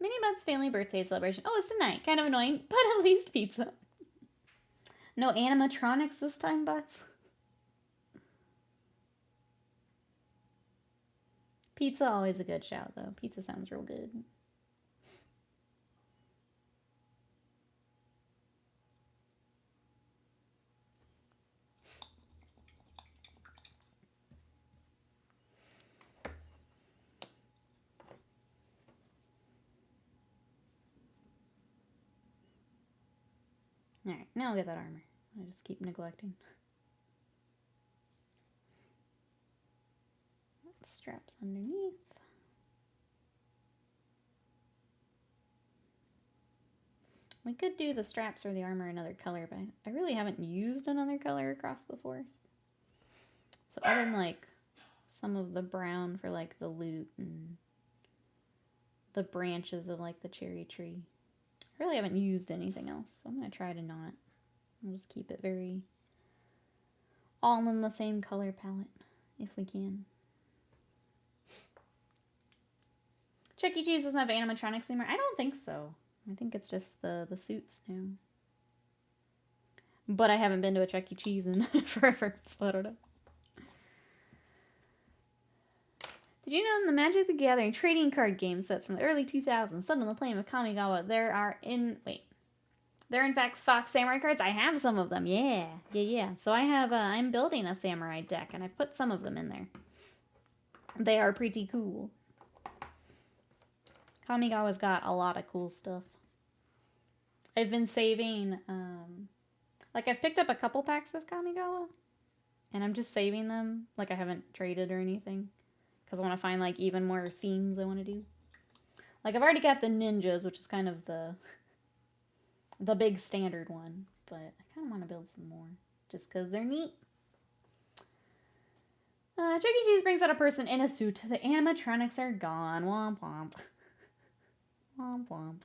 A: Mini But's family birthday celebration. Oh, it's tonight. Kind of annoying, but at least pizza. No animatronics this time, Butts. Pizza, always a good shout, though. Pizza sounds real good. Alright, now I'll get that armor. I just keep neglecting. Straps underneath. We could do the straps or the armor another color, but I really haven't used another color across the force. So other than like some of the brown for like the loot and the branches of like the cherry tree, I really haven't used anything else. So I'm going to try to not. I'll just keep it very all in the same color palette if we can. Chuck E. Cheese doesn't have animatronics anymore? I don't think so. I think it's just the suits now. But I haven't been to a Chuck E. Cheese in forever, so I don't know. Did you know in the Magic the Gathering trading card game sets from the early 2000s, set on the plane of Kamigawa, there are in fact Fox Samurai cards? I have some of them, yeah. So I have, I'm building a Samurai deck, and I've put some of them in there. They are pretty cool. Kamigawa's got a lot of cool stuff. I've been saving, like I've picked up a couple packs of Kamigawa, and I'm just saving them, like I haven't traded or anything, because I want to find like even more themes I want to do. Like I've already got the ninjas, which is kind of the big standard one, but I kind of want to build some more, just because they're neat. Chuck E. Cheese brings out a person in a suit. The animatronics are gone. Womp womp. Womp womp.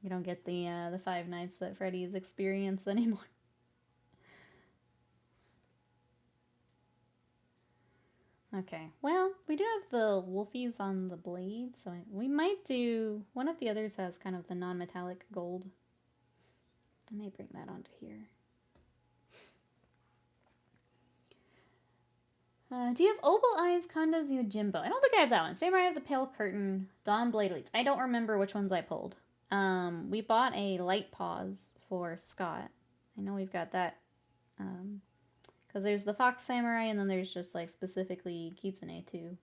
A: You don't get the Five Nights at Freddy's experience anymore. Okay, well, we do have the Wolfies on the blade, so we might do... One of the others has kind of the non-metallic gold. I may bring that onto here. Do you have Opal Eyes, Kondo's Yojimbo? I don't think I have that one. Samurai have the Pale Curtain, Dawn Blade Elites. I don't remember which ones I pulled. We bought a Light Paws for Scott. I know we've got that. Because there's the Fox Samurai, and then there's just, like, specifically Kitsune, too.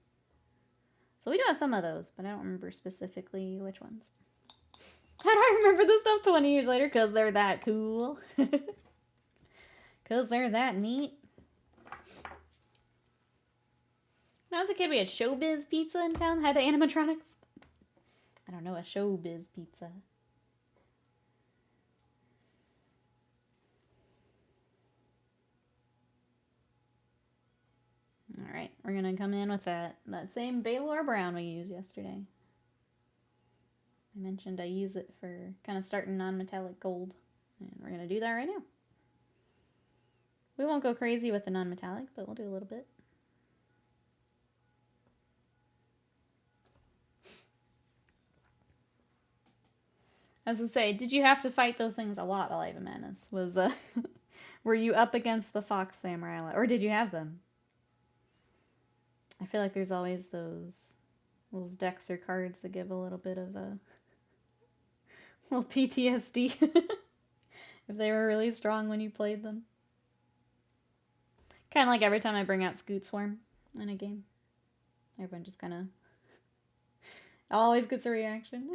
A: So we do have some of those, but I don't remember specifically which ones. How do I remember this stuff 20 years later? Because they're that cool. Because they're that neat. When I was a kid, we had Showbiz Pizza in town. Had the animatronics. I don't know, a Showbiz Pizza. Alright, we're going to come in with that same Baylor Brown we used yesterday. I mentioned I use it for kind of starting non-metallic gold. And we're going to do that right now. We won't go crazy with the non-metallic, but we'll do a little bit. I was going to say, did you have to fight those things a lot, Alive and Madness? Were you up against the Fox Samurai? Or did you have them? I feel like there's always those decks or cards that give a little bit of a little PTSD if they were really strong when you played them. Kind of like every time I bring out Scoot Swarm in a game. Everyone just kind of always gets a reaction.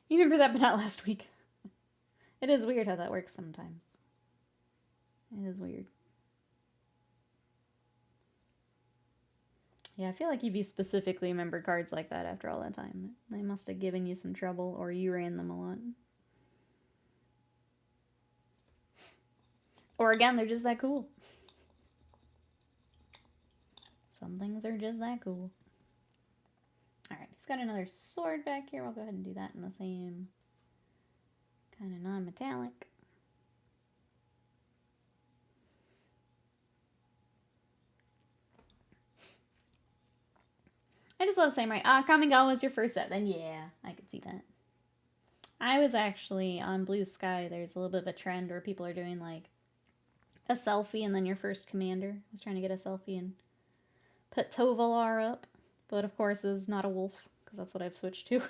A: You remember that, but not last week. It is weird how that works sometimes. It is weird. Yeah, I feel like if you specifically remember cards like that after all that time, they must have given you some trouble, or you ran them a lot. Or again, they're just that cool. Some things are just that cool. Alright, he's got another sword back here. We'll go ahead and do that in the same kind of non-metallic. I just love Samurai. Kamigawa was your first set. Then yeah, I could see that. I was actually on Blue Sky. There's a little bit of a trend where people are doing like a selfie and then your first commander. I was trying to get a selfie and put Tovalar up. But of course is not a wolf, because that's what I've switched to.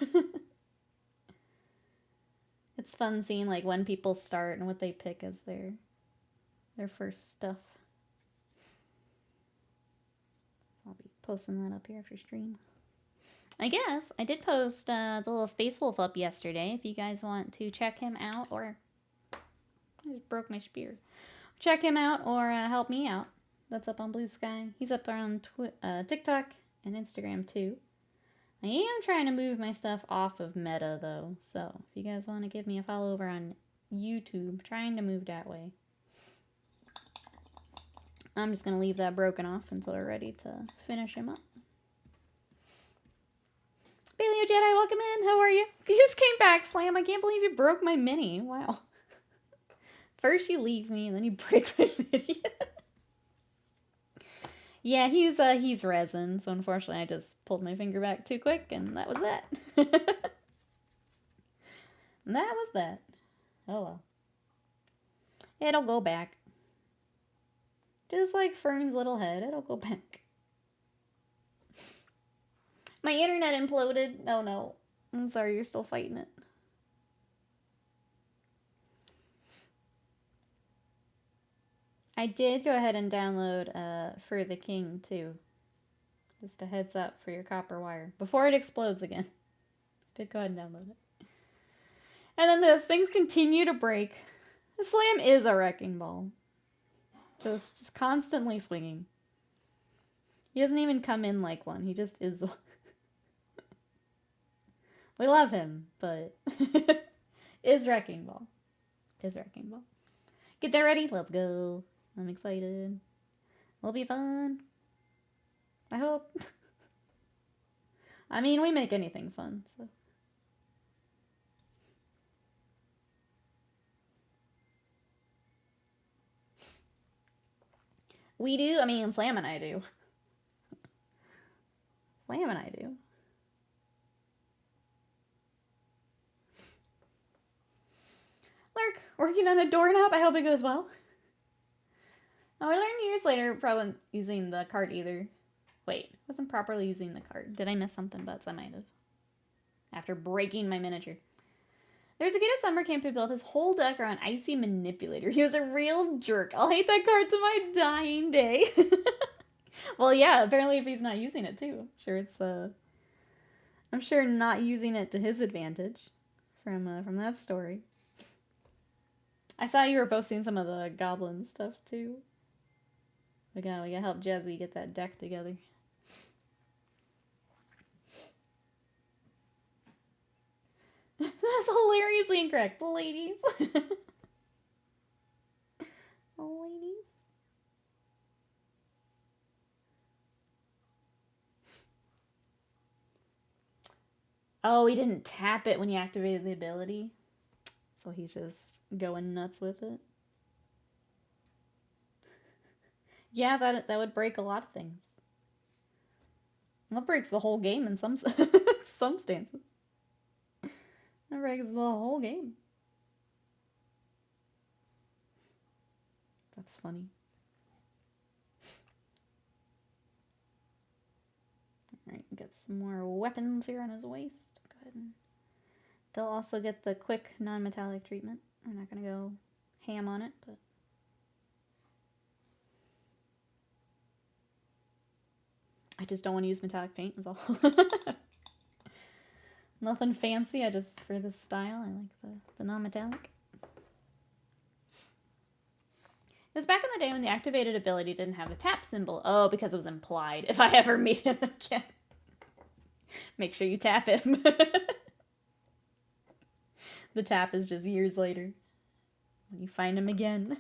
A: It's fun seeing like when people start and what they pick as their first stuff. So I'll be posting that up here after stream. I guess I did post the little Space Wolf up yesterday. If you guys want to check him out, or I just broke my spear. Check him out or help me out. That's up on Blue Sky. He's up on TikTok and Instagram too. I am trying to move my stuff off of Meta though, so if you guys want to give me a follow over on YouTube, trying to move that way. I'm just going to leave that broken off until we're ready to finish him up. Paleo Jedi, welcome in. How are you? You just came back, Slam. I can't believe you broke my mini. Wow. First you leave me, and then you break my mini. Yeah, he's resin, so unfortunately I just pulled my finger back too quick, and that was that. And that was that. Oh well. It'll go back. Just like Fern's little head, it'll go back. My internet imploded. Oh no. I'm sorry, you're still fighting it. I did go ahead and download For the King too. Just a heads up for your copper wire. Before it explodes again. I did go ahead and download it. And then those things continue to break. The Slam is a wrecking ball. Just constantly swinging. He doesn't even come in like one. He just is. We love him, but is wrecking ball. Is wrecking ball. Get that ready. Let's go. I'm excited. It'll be fun. I hope. I mean, we make anything fun, so. We do? I mean, Slam and I do. Slam and I do. Lurk, Working on a doorknob. I hope it goes well. Oh, I learned years later probably wasn't using the card either. Wait, wasn't properly using the card. Did I miss something, Butts? I might have. After breaking my miniature. There's a kid at summer camp who built his whole deck around Icy Manipulator. He was a real jerk. I'll hate that card to my dying day. Well, yeah, apparently if he's not using it too. I'm sure not using it to his advantage from that story. I saw you were posting some of the goblin stuff too. We gotta help Jazzy get that deck together. That's hilariously incorrect, ladies. Oh, ladies. Oh, he didn't tap it when he activated the ability. So he's just going nuts with it. Yeah, that would break a lot of things. That breaks the whole game in some stances. That breaks the whole game. That's funny. Alright, get some more weapons here on his waist. Go ahead and... They'll also get the quick non-metallic treatment. I'm not going to go ham on it, but... I just don't want to use metallic paint, is all. Nothing fancy, for this style, I like the non-metallic. It was back in the day when the activated ability didn't have the tap symbol. Oh, because it was implied. If I ever meet him again, make sure you tap him. The tap is just years later. When you find him again.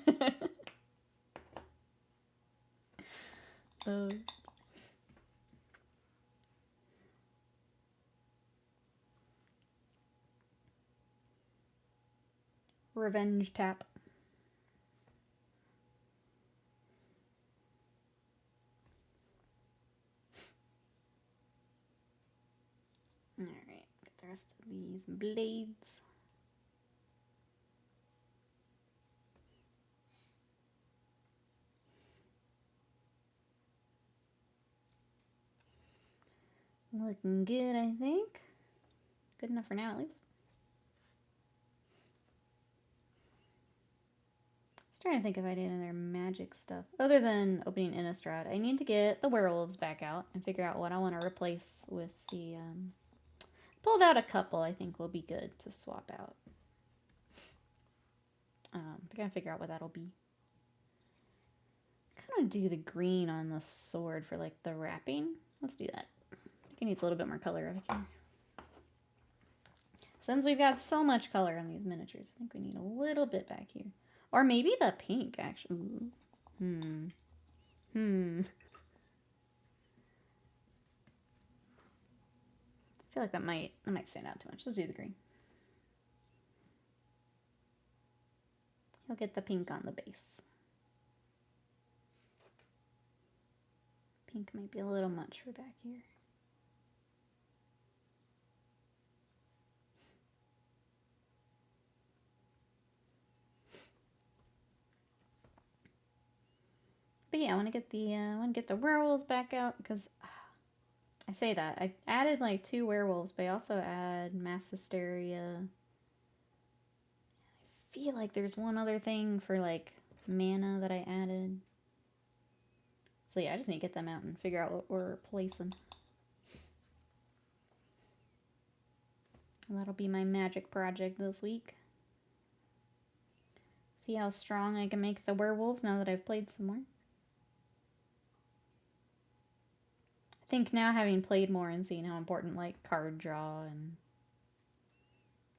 A: Revenge tap. Alright, get the rest of these blades. Looking good, I think. Good enough for now, at least. I was trying to think if I did any other magic stuff. Other than opening Innistrad, I need to get the werewolves back out and figure out what I want to replace with the... Pulled out a couple I think will be good to swap out. I gotta figure out what that'll be. I kind of do the green on the sword for like the wrapping. Let's do that. I think it needs a little bit more color over here. Since we've got so much color on these miniatures, I think we need a little bit back here. Or maybe the pink, actually. Ooh. I feel like that might stand out too much. Let's do the green. He'll get the pink on the base. Pink might be a little much for back here. But yeah, I want to get the werewolves back out because I say that I added like 2 werewolves, but I also add mass hysteria. I feel like there's one other thing for like mana that I added. So yeah, I just need to get them out and figure out what we're replacing. And that'll be my magic project this week. See how strong I can make the werewolves now that I've played some more. I think now having played more and seeing how important like card draw and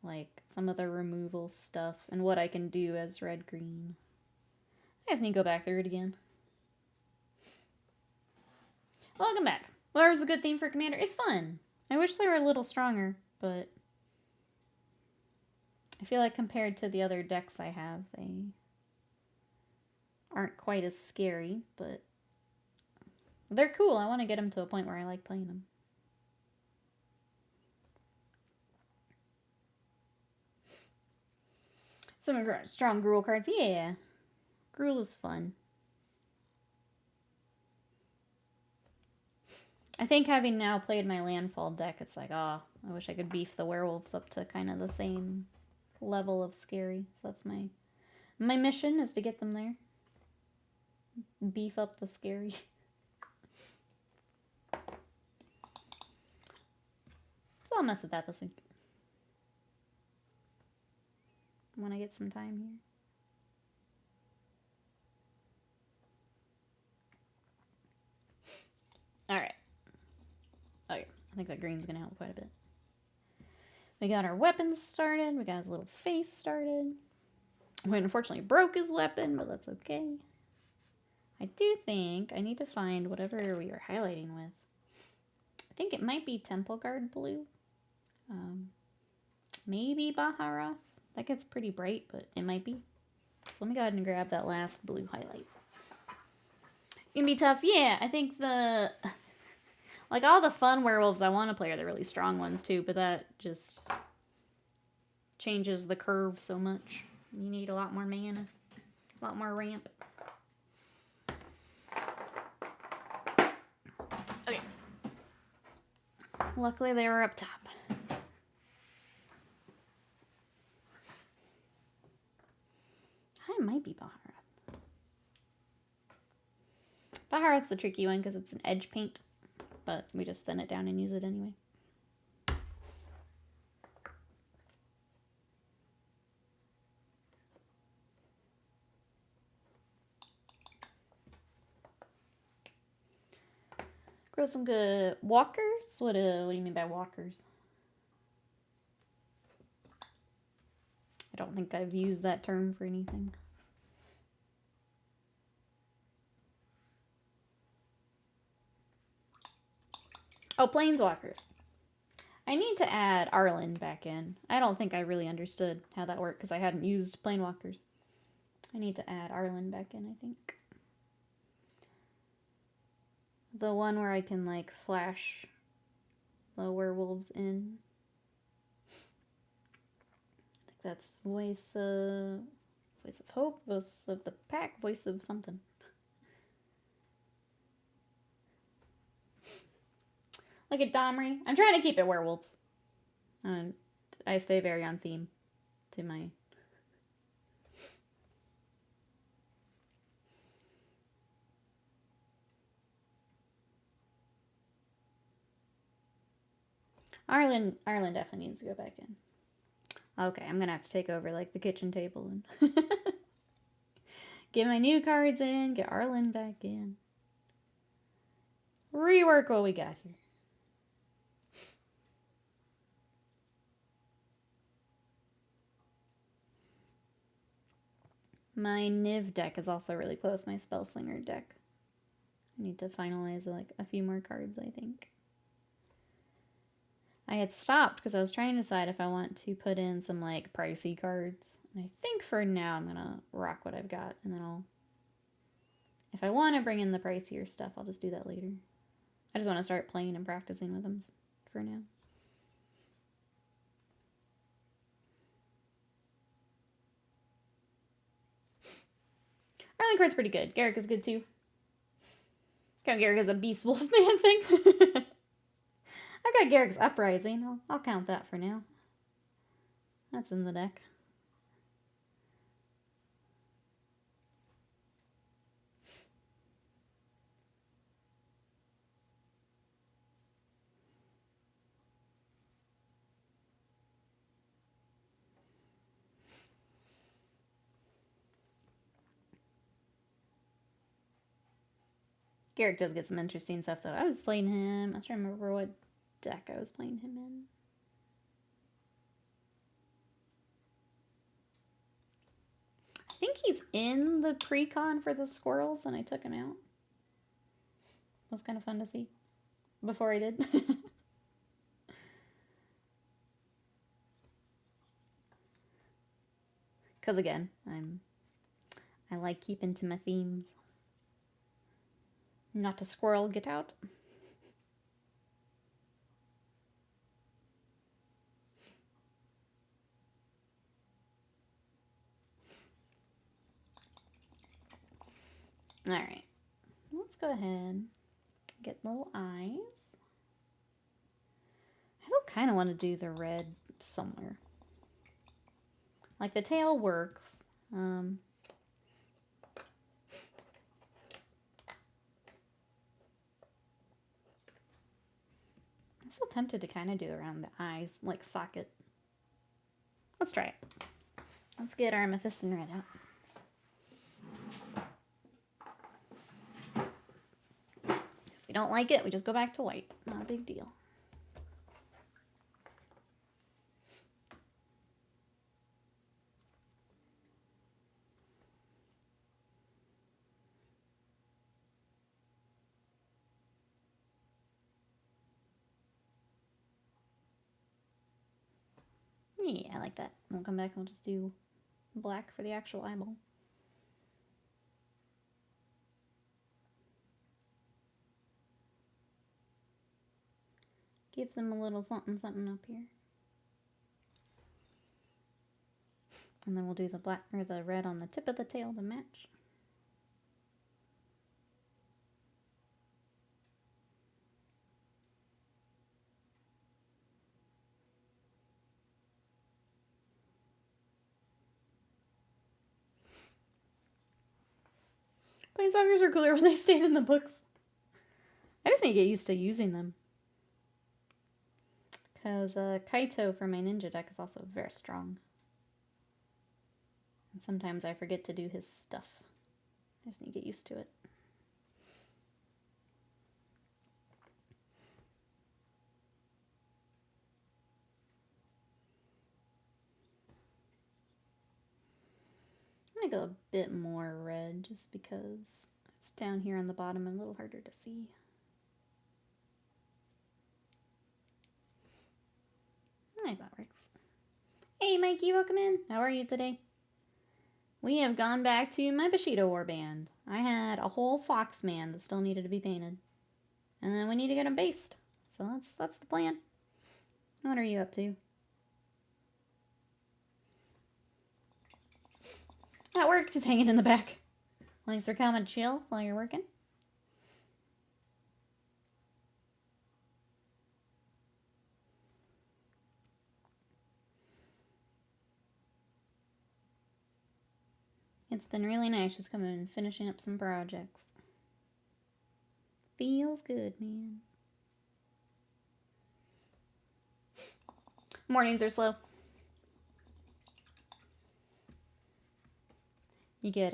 A: like some of the removal stuff and what I can do as red-green. I just need to go back through it again. Welcome back. Well, there's a good theme for Commander. It's fun. I wish they were a little stronger, but I feel like compared to the other decks I have, they aren't quite as scary, but they're cool. I want to get them to a point where I like playing them. Some strong Gruul cards. Yeah. Gruul is fun. I think having now played my landfall deck, it's like, oh, I wish I could beef the werewolves up to kind of the same level of scary. So that's my mission, is to get them there. Beef up the scary. So I'll mess with that this week. When I get some time here. Alright. Okay, I think that green's gonna help quite a bit. We got our weapons started. We got his little face started. We unfortunately broke his weapon, but that's okay. I do think I need to find whatever we were highlighting with. I think it might be Temple Guard blue. Maybe Baharoth. That gets pretty bright, but it might be. So let me go ahead and grab that last blue highlight. Gonna be tough. Yeah, I think like all the fun werewolves I want to play are the really strong ones too, but that just changes the curve so much. You need a lot more mana, a lot more ramp. Okay. Luckily they were up top. I might be Baharoth. Baharoth's a tricky one because it's an edge paint, but we just thin it down and use it anyway. Grow some good walkers? What do you mean by walkers? I don't think I've used that term for anything. Oh, planeswalkers. I need to add Arlen back in. I don't think I really understood how that worked because I hadn't used planewalkers. I need to add Arlen back in, I think. The one where I can, like, flash the werewolves in. I think that's voice of hope, voice of the pack, voice of something. Look at Domri. I'm trying to keep it werewolves. I stay very on theme to my... Arlen definitely needs to go back in. Okay, I'm gonna have to take over, like, the kitchen table and get my new cards in, get Arlen back in. Rework what we got here. My Niv deck is also really close, my Spellslinger deck. I need to finalize, like, a few more cards, I think. I had stopped because I was trying to decide if I want to put in some, like, pricey cards. And I think for now I'm gonna rock what I've got, and then I'll... If I want to bring in the pricier stuff, I'll just do that later. I just want to start playing and practicing with them for now. Arlen card's pretty good. Garrick is good too. Count Garrick as a Beast Wolf Man thing. I've got Garrick's Uprising. I'll count that for now. That's in the deck. Garrick does get some interesting stuff, though. I was playing him... I was trying to remember what deck I was playing him in. I think he's in the pre-con for the squirrels, and I took him out. It was kind of fun to see. Before I did. Because, again, I like keeping to my themes. Not a squirrel, get out. Alright. Let's go ahead. Get little eyes. I still kind of want to do the red somewhere. Like, the tail works. I'm still tempted to kind of do around the eyes, like socket. Let's try it. Let's get our amethyst and red out. If we don't like it, we just go back to white. Not a big deal. Yeah, I like that. We'll come back and we'll just do black for the actual eyeball. Gives them a little something something up here. And then we'll do the black or the red on the tip of the tail to match. Planeswalkers are cooler when they stayed in the books. I just need to get used to using them. Because Kaito for my ninja deck is also very strong. And sometimes I forget to do his stuff. I just need to get used to it. I'm going to go a bit more red just because it's down here on the bottom and a little harder to see. I think that works. Hey Mikey, welcome in. How are you today? We have gone back to my Bushido Warband. I had a whole Foxman that still needed to be painted. And then we need to get him based. So that's the plan. What are you up to? At work, just hanging in the back. Thanks for coming, chill while you're working. It's been really nice just coming and finishing up some projects. Feels good, man. Mornings are slow. You get, it's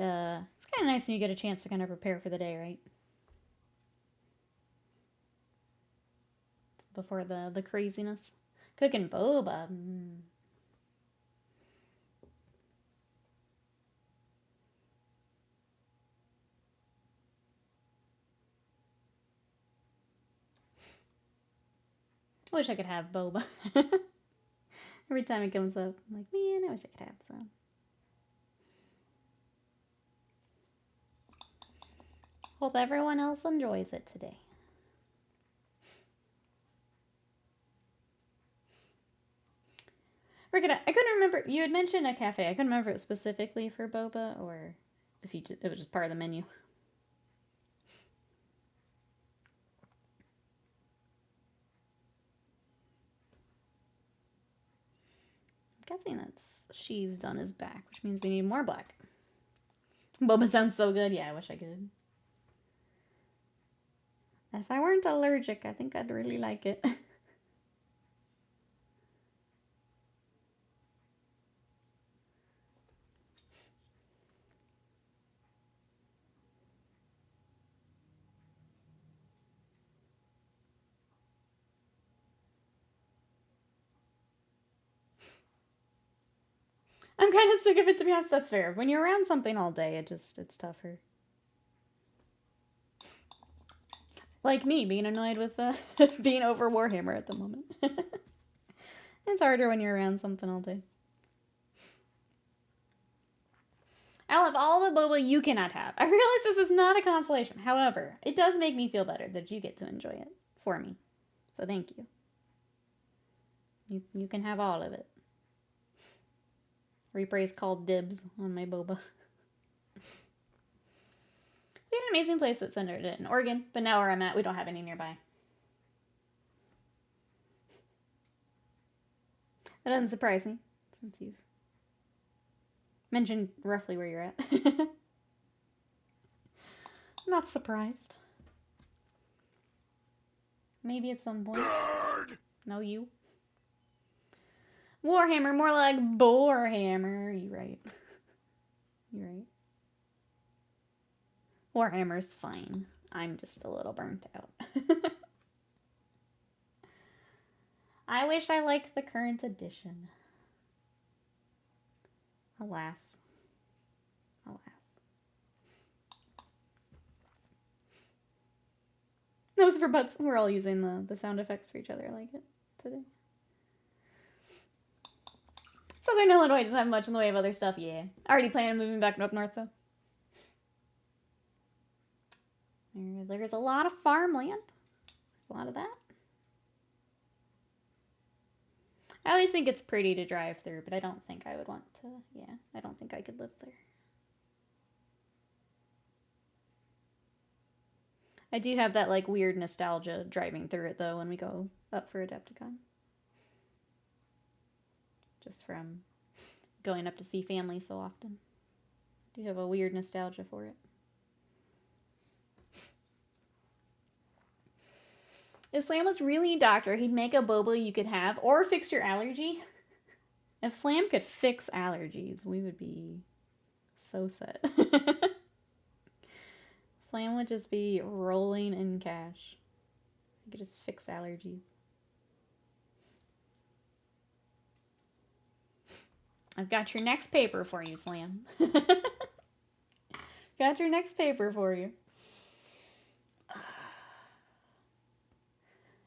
A: kind of nice when you get a chance to kind of prepare for the day, right? Before the craziness. Cooking boba. I wish I could have boba. Every time it comes up, I'm like, man, I wish I could have some. Hope everyone else enjoys it today. I couldn't remember. You had mentioned a cafe. I couldn't remember if it was specifically for boba or if it was just part of the menu. I'm guessing that's sheathed on his back, which means we need more black. Boba sounds so good. Yeah, I wish I could. If I weren't allergic, I think I'd really like it. I'm kind of sick of it, to be honest. That's fair. When you're around something all day, it's tougher. Like me, being annoyed with being over Warhammer at the moment. It's harder when you're around something all day. I'll have all the boba you cannot have. I realize this is not a consolation. However, it does make me feel better that you get to enjoy it for me. So thank you. You can have all of it. Repray's called dibs on my boba. We had an amazing place that centered it in Oregon, but now where I'm at, we don't have any nearby. That doesn't surprise me, since you've mentioned roughly where you're at. Not surprised. Maybe at some point. Nerd. No, you. Warhammer, more like Borehammer. You're right. You're right. Warhammer's fine. I'm just a little burnt out. I wish I liked the current edition. Alas. Alas. Those for butts. We're all using the sound effects for each other. I like it today. Southern Illinois doesn't have much in the way of other stuff. Yeah. Already planning on moving back up north, though. There's a lot of farmland. There's a lot of that. I always think it's pretty to drive through, but I don't think I would want to. Yeah, I don't think I could live there. I do have that, like, weird nostalgia driving through it, though, when we go up for Adepticon. Just from going up to see family so often. I do have a weird nostalgia for it. If Slam was really a doctor, he'd make a boba you could have or fix your allergy. If Slam could fix allergies, we would be so set. Slam would just be rolling in cash. He could just fix allergies. I've got your next paper for you, Slam. Got your next paper for you.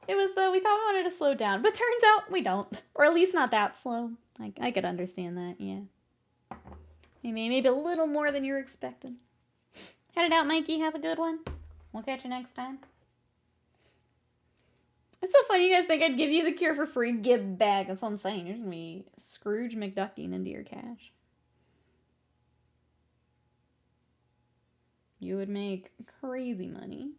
A: It was though, we thought we wanted to slow down, but turns out we don't. Or at least not that slow. I could understand that, yeah. Maybe a little more than you're expecting. Head it out, Mikey. Have a good one. We'll catch you next time. It's so funny you guys think I'd give you the cure for free. Give back. That's what I'm saying. You're just going to be Scrooge McDucking into your cash. You would make crazy money.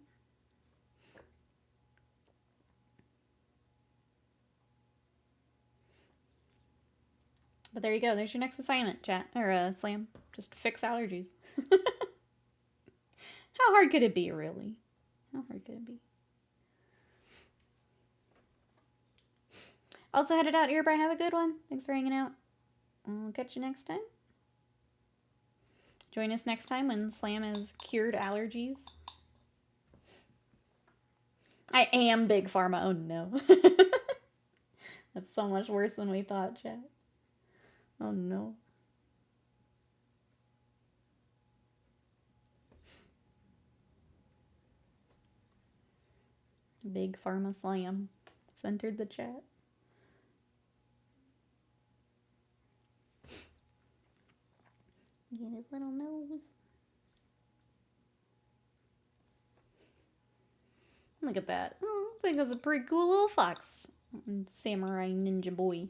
A: But there you go. There's your next assignment, chat. Or, Slam. Just fix allergies. How hard could it be, really? How hard could it be? Also headed out here, but have a good one. Thanks for hanging out. I'll catch you next time. Join us next time when Slam has cured allergies. I am Big Pharma. Oh, no. That's so much worse than we thought, chat. Oh, no. Big Pharma Slam centered the chat. Get his little nose. Look at that. Oh, I think that's a pretty cool little fox. Samurai ninja boy.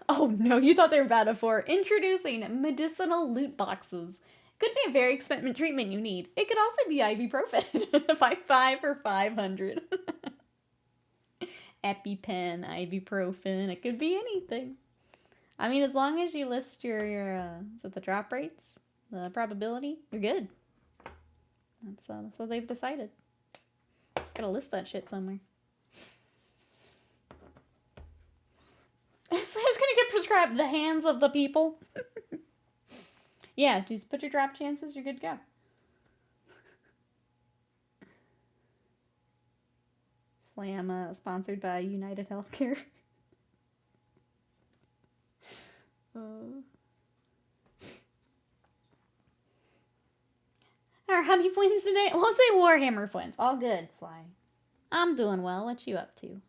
A: Oh no, you thought they were bad before. Introducing medicinal loot boxes. Could be a very expensive treatment you need. It could also be ibuprofen. Buy 5 for 500. EpiPen, ibuprofen. It could be anything. I mean, as long as you list your is it the drop rates? The probability? You're good. That's what they've decided. Just gotta list that shit somewhere. So I was gonna get prescribed the hands of the people. Yeah, just put your drop chances, you're good to go. Slam, sponsored by United Healthcare. Our hobby wins today. Well, let's say Warhammer wins. All good, Sly. I'm doing well. What you up to?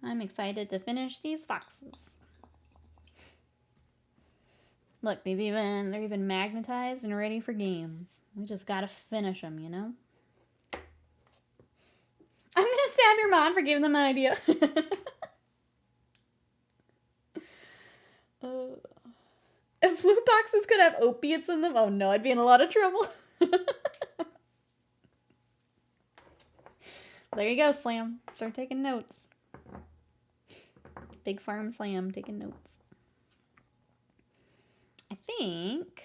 A: I'm excited to finish these foxes. Look, they're even magnetized and ready for games. We just gotta finish them, you know? I'm gonna stab your mom for giving them an idea. If loot boxes could have opiates in them, oh no, I'd be in a lot of trouble. There you go, Slam. Start taking notes. Big Farm Slam taking notes. I think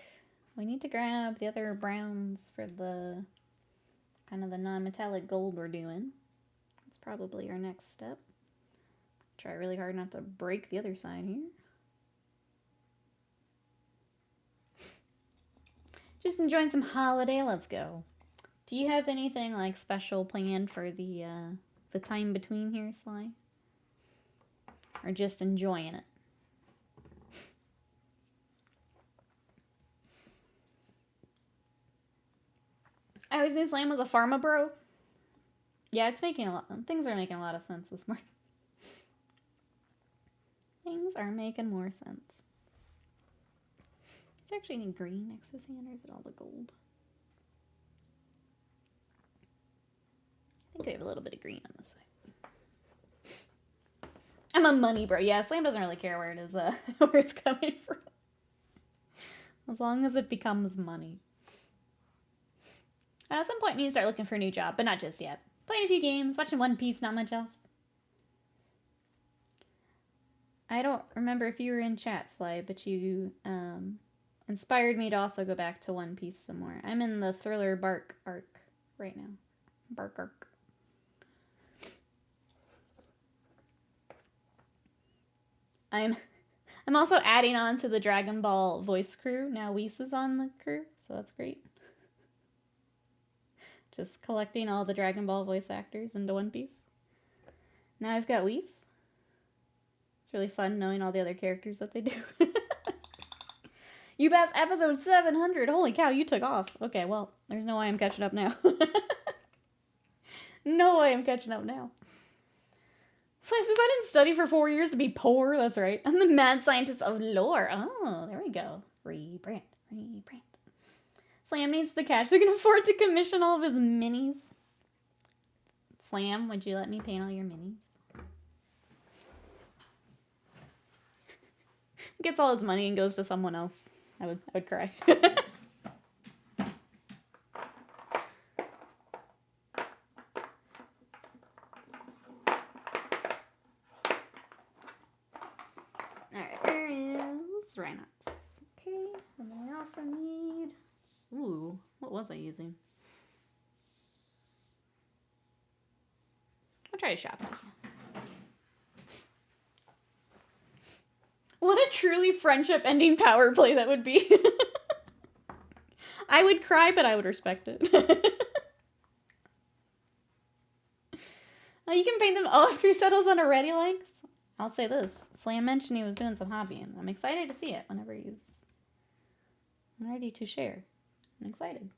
A: we need to grab the other browns for the kind of the non-metallic gold we're doing. That's probably our next step. Try really hard not to break the other side here. Just enjoying some holiday. Let's go. Do you have anything like special planned for the time between here, Sly? Or just enjoying it? I always knew Slam was a pharma bro. Yeah, it's making a lot. Things are making a lot of sense this morning. Things are making more sense. Is there actually any green next to his hand, or is it all the gold? I think we have a little bit of green on this side. I'm a money bro. Yeah, Slam doesn't really care where it is, where it's coming from. As long as it becomes money. At some point, we need to start looking for a new job, but not just yet. Playing a few games, watching One Piece, not much else. I don't remember if you were in chat, Sly, but you inspired me to also go back to One Piece some more. I'm in the Thriller Bark arc right now. Bark arc. I'm also adding on to the Dragon Ball voice crew. Now Whis is on the crew, so that's great. Just collecting all the Dragon Ball voice actors into one piece. Now I've got Whis. It's really fun knowing all the other characters that they do. You passed episode 700. Holy cow, you took off. Okay, well, there's no way I'm catching up now. No way I'm catching up now. Slice says, I didn't study for 4 years to be poor. That's right. I'm the mad scientist of lore. Oh, there we go. Rebrand. Slam needs the cash. They can afford to commission all of his minis. Slam, would you let me paint all your minis? Gets all his money and goes to someone else. I would cry. Alright, where is Rhinox? Okay, and then we also need... Ooh, what was I using? I'll try to shop it again. What a truly friendship-ending power play that would be. I would cry, but I would respect it. Oh, you can paint them after he settles on a Ready Legs. I'll say this. Slam mentioned he was doing some hobbying. I'm excited to see it whenever he's ready to share. I'm excited.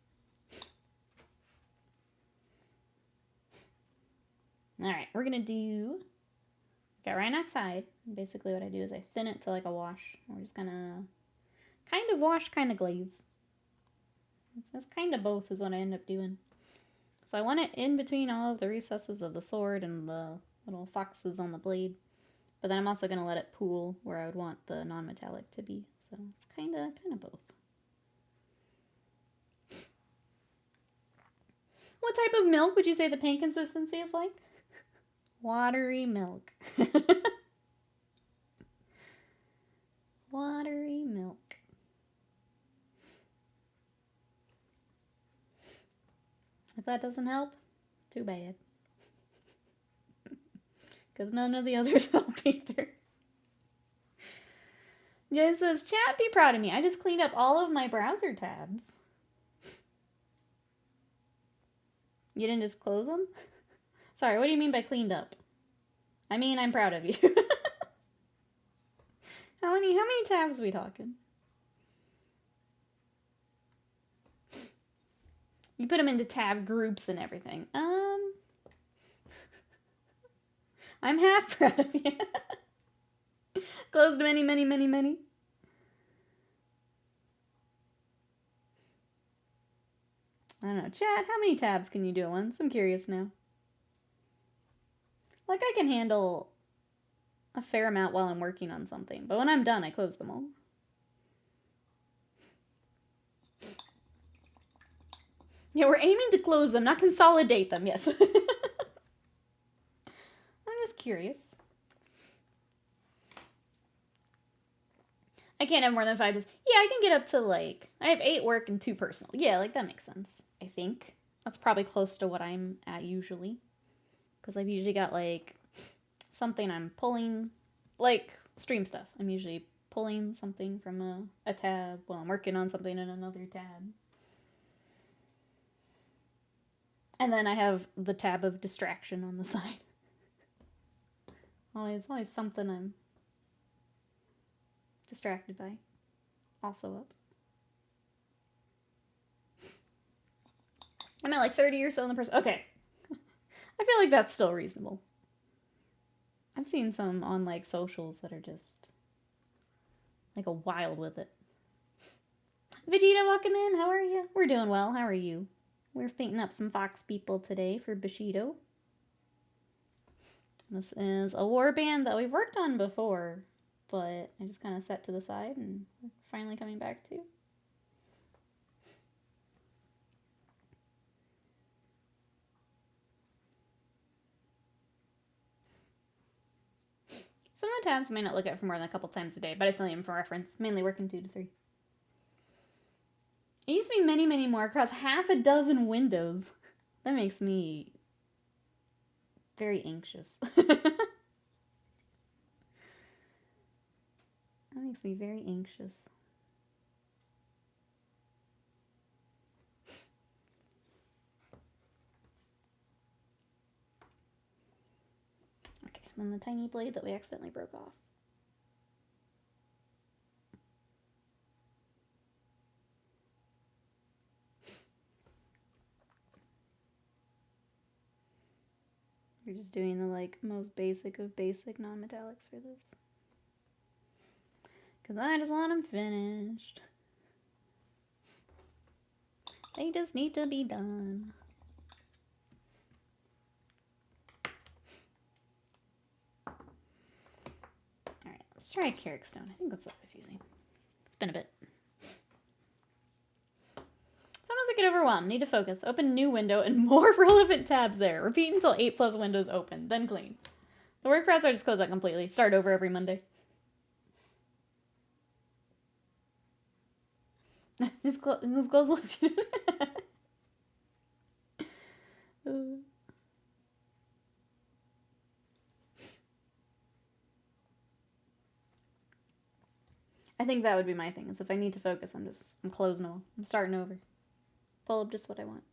A: Alright, we're going to do... Got Rhinox hide. Basically what I do is I thin it to like a wash. We're just going to kind of wash, kind of glaze. That's kind of both is what I end up doing. So I want it in between all of the recesses of the sword and the little foxes on the blade. But then I'm also going to let it pool where I would want the non-metallic to be. So it's kind of both. What type of milk would you say the paint consistency is like? Watery milk. Watery milk. If that doesn't help, too bad. Because none of the others help either. Jay says, chat, be proud of me. I just cleaned up all of my browser tabs. You didn't just close them? Sorry, what do you mean by cleaned up? I mean, I'm proud of you. How many tabs are we talking? You put them into tab groups and everything. I'm half proud of you. Closed many. I don't know. Chat, how many tabs can you do at once? I'm curious now. Like, I can handle a fair amount while I'm working on something. But when I'm done, I close them all. Yeah, we're aiming to close them, not consolidate them, yes. I'm just curious. I can't have more than 5 days. Yeah, I can get up to, like, I have 8 work and 2 personal. Yeah, like, that makes sense, I think. That's probably close to what I'm at usually. Because I've usually got, like, something I'm pulling, like, stream stuff. I'm usually pulling something from a tab while I'm working on something in another tab. And then I have the tab of distraction on the side. Always something I'm distracted by. Also up. I'm at like 30 or so in the person. Okay. I feel like that's still reasonable. I've seen some on like socials that are just like a wild with it. Vegeta, welcome in. How are you? We're doing well. How are you? We're painting up some fox people today for Bushido. This is a warband that we've worked on before, but I just kind of set to the side and we're finally coming back to. Some of the tabs I may not look at for more than a couple times a day, but I still need them for reference. Mainly working 2 to 3. It used to be many, many more across half a dozen windows. That makes me very anxious. That makes me very anxious. Okay, and then the tiny blade that we accidentally broke off. We're just doing the like most basic of basic non-metallics for this. Because I just want them finished. They just need to be done. Alright, let's try a Carrick Stone. I think that's what I was using. It's been a bit. Sometimes I get overwhelmed. Need to focus. Open new window and more relevant tabs there. Repeat until 8+ windows open. Then clean. The WordPress I just close that completely. Start over every Monday. Just close I think that would be my thing, is if I need to focus, I'm closing all. I'm starting over. Pull up just what I want.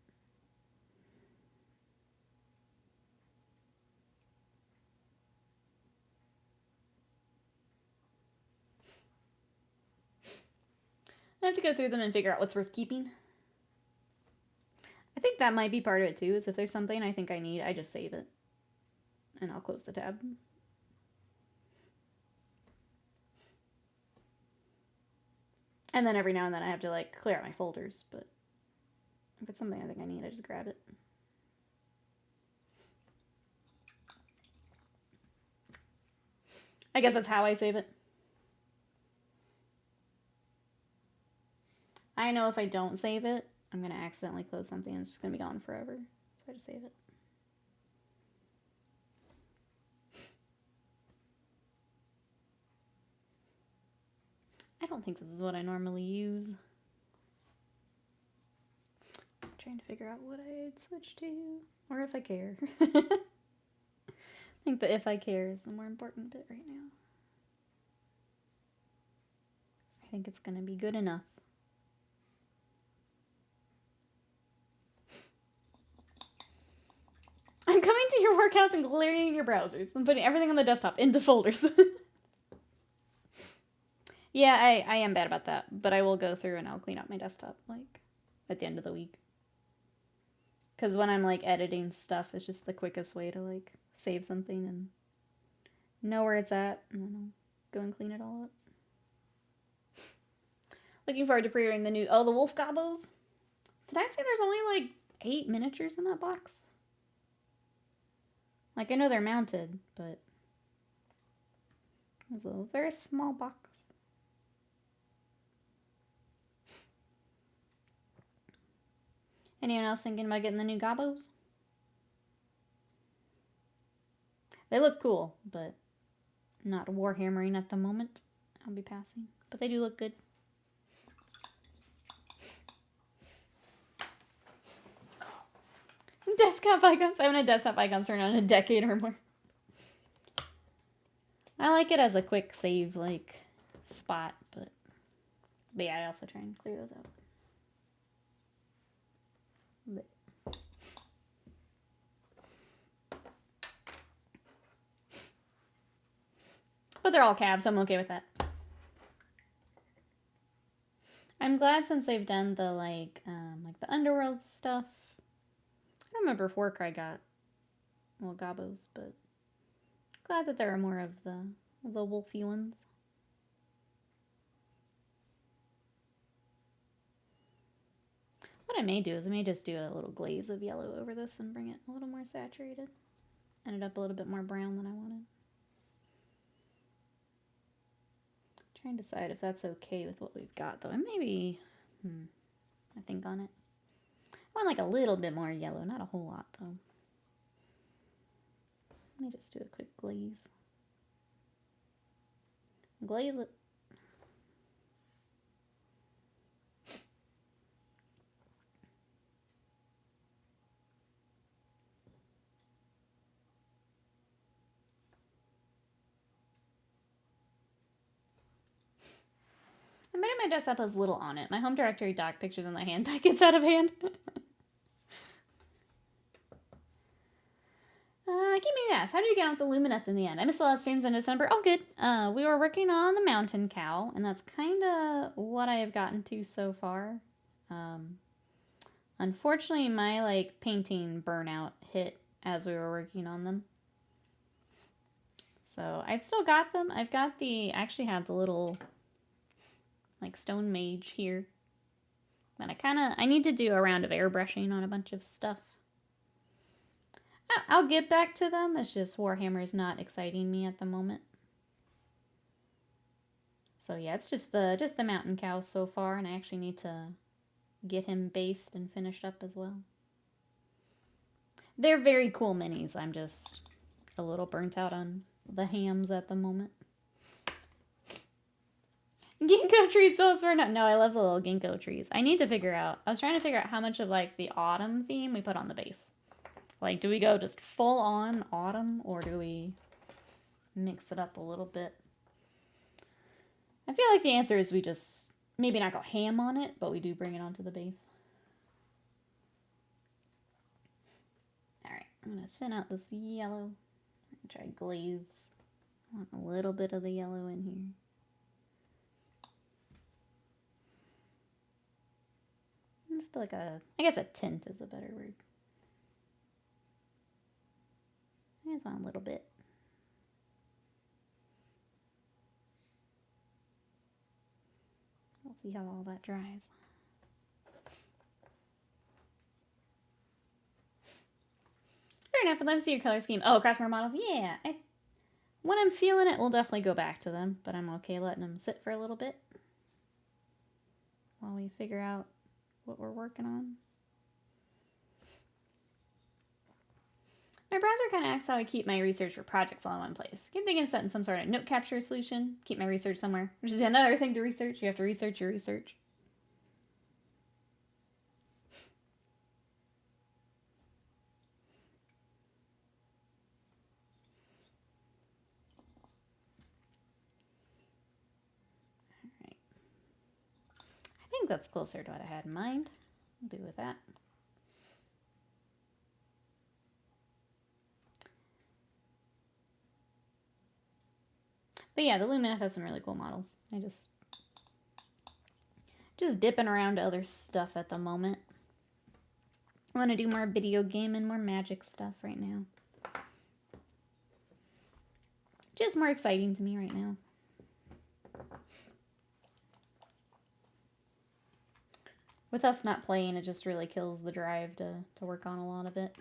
A: I have to go through them and figure out what's worth keeping. I think that might be part of it too, is if there's something I think I need, I just save it. And I'll close the tab. And then every now and then I have to like clear out my folders, but if it's something I think I need, I just grab it. I guess that's how I save it. I know if I don't save it, I'm going to accidentally close something and it's just going to be gone forever. So I just save it. I don't think this is what I normally use. I'm trying to figure out what I'd switch to, or if I care. I think the if I care is the more important bit right now. I think it's going to be good enough. I'm coming to your workhouse and clearing your browsers. I'm putting everything on the desktop into folders. Yeah, I am bad about that, but I will go through and I'll clean up my desktop, like, at the end of the week. Because when I'm, like, editing stuff, it's just the quickest way to, like, save something and know where it's at, and then I'll go and clean it all up. Looking forward to pre-ordering the new... Oh, the Wolf Gobbos? Did I say there's only, like, 8 miniatures in that box? Like, I know they're mounted, but... It's a very small box. Anyone else thinking about getting the new Gobos? They look cool, but not warhammering at the moment. I'll be passing. But they do look good. Desktop icons. I haven't had desktop icons for around a decade or more. I like it as a quick save, like, spot, but yeah, I also try and clear those out. But they're all cabs, so I'm okay with that. I'm glad since they've done the, like the Underworld stuff. I don't remember if Warcry got, well, Gobos, but glad that there are more of the wolfy ones. What I may do is I may just do a little glaze of yellow over this and bring it a little more saturated. Ended up a little bit more brown than I wanted. Trying to decide if that's okay with what we've got, though. And maybe, I think on it. I want like a little bit more yellow, not a whole lot, though. Let me just do a quick glaze. Glaze it. I made my desktop has little on it. My home directory doc pictures in my hand. That gets out of hand. Keep me ask, how did you get on with the Lumineth in the end? I missed the last streams in December. Oh, good. We were working on the Mountain Cow, and that's kind of what I have gotten to so far. Unfortunately, my, like, painting burnout hit as we were working on them. So, I've still got them. I've got I actually have the little, like, stone mage here. But I need to do a round of airbrushing on a bunch of stuff. I'll get back to them. It's just Warhammer is not exciting me at the moment. So yeah, it's just the Mountain Cow so far, and I actually need to get him based and finished up as well. They're very cool minis. I'm just a little burnt out on the hams at the moment. Ginkgo trees supposed for no. I love the little ginkgo trees. I need to figure out. I was trying to figure out how much of like the autumn theme we put on the base. Like, do we go just full on autumn, or do we mix it up a little bit? I feel like the answer is we just maybe not go ham on it, but we do bring it onto the base. All right, I'm gonna thin out this yellow. Try glaze. I want a little bit of the yellow in here. Just like I guess a tint is a better word. I just want a little bit. We'll see how all that dries. Fair enough. I'd love to see your color scheme. Oh, across more models? Yeah. When I'm feeling it, we'll definitely go back to them, but I'm okay letting them sit for a little bit while we figure out what we're working on. My browser kind of asks how I keep my research for projects all in one place. Keep thinking of setting some sort of note capture solution. Keep my research somewhere, which is another thing to research. You have to research your research. All right. I think that's closer to what I had in mind. I'll do with that. But yeah, the Lumineth has some really cool models. I just dipping around to other stuff at the moment. I want to do more video game and more magic stuff right now. Just more exciting to me right now. With us not playing, it just really kills the drive to work on a lot of it.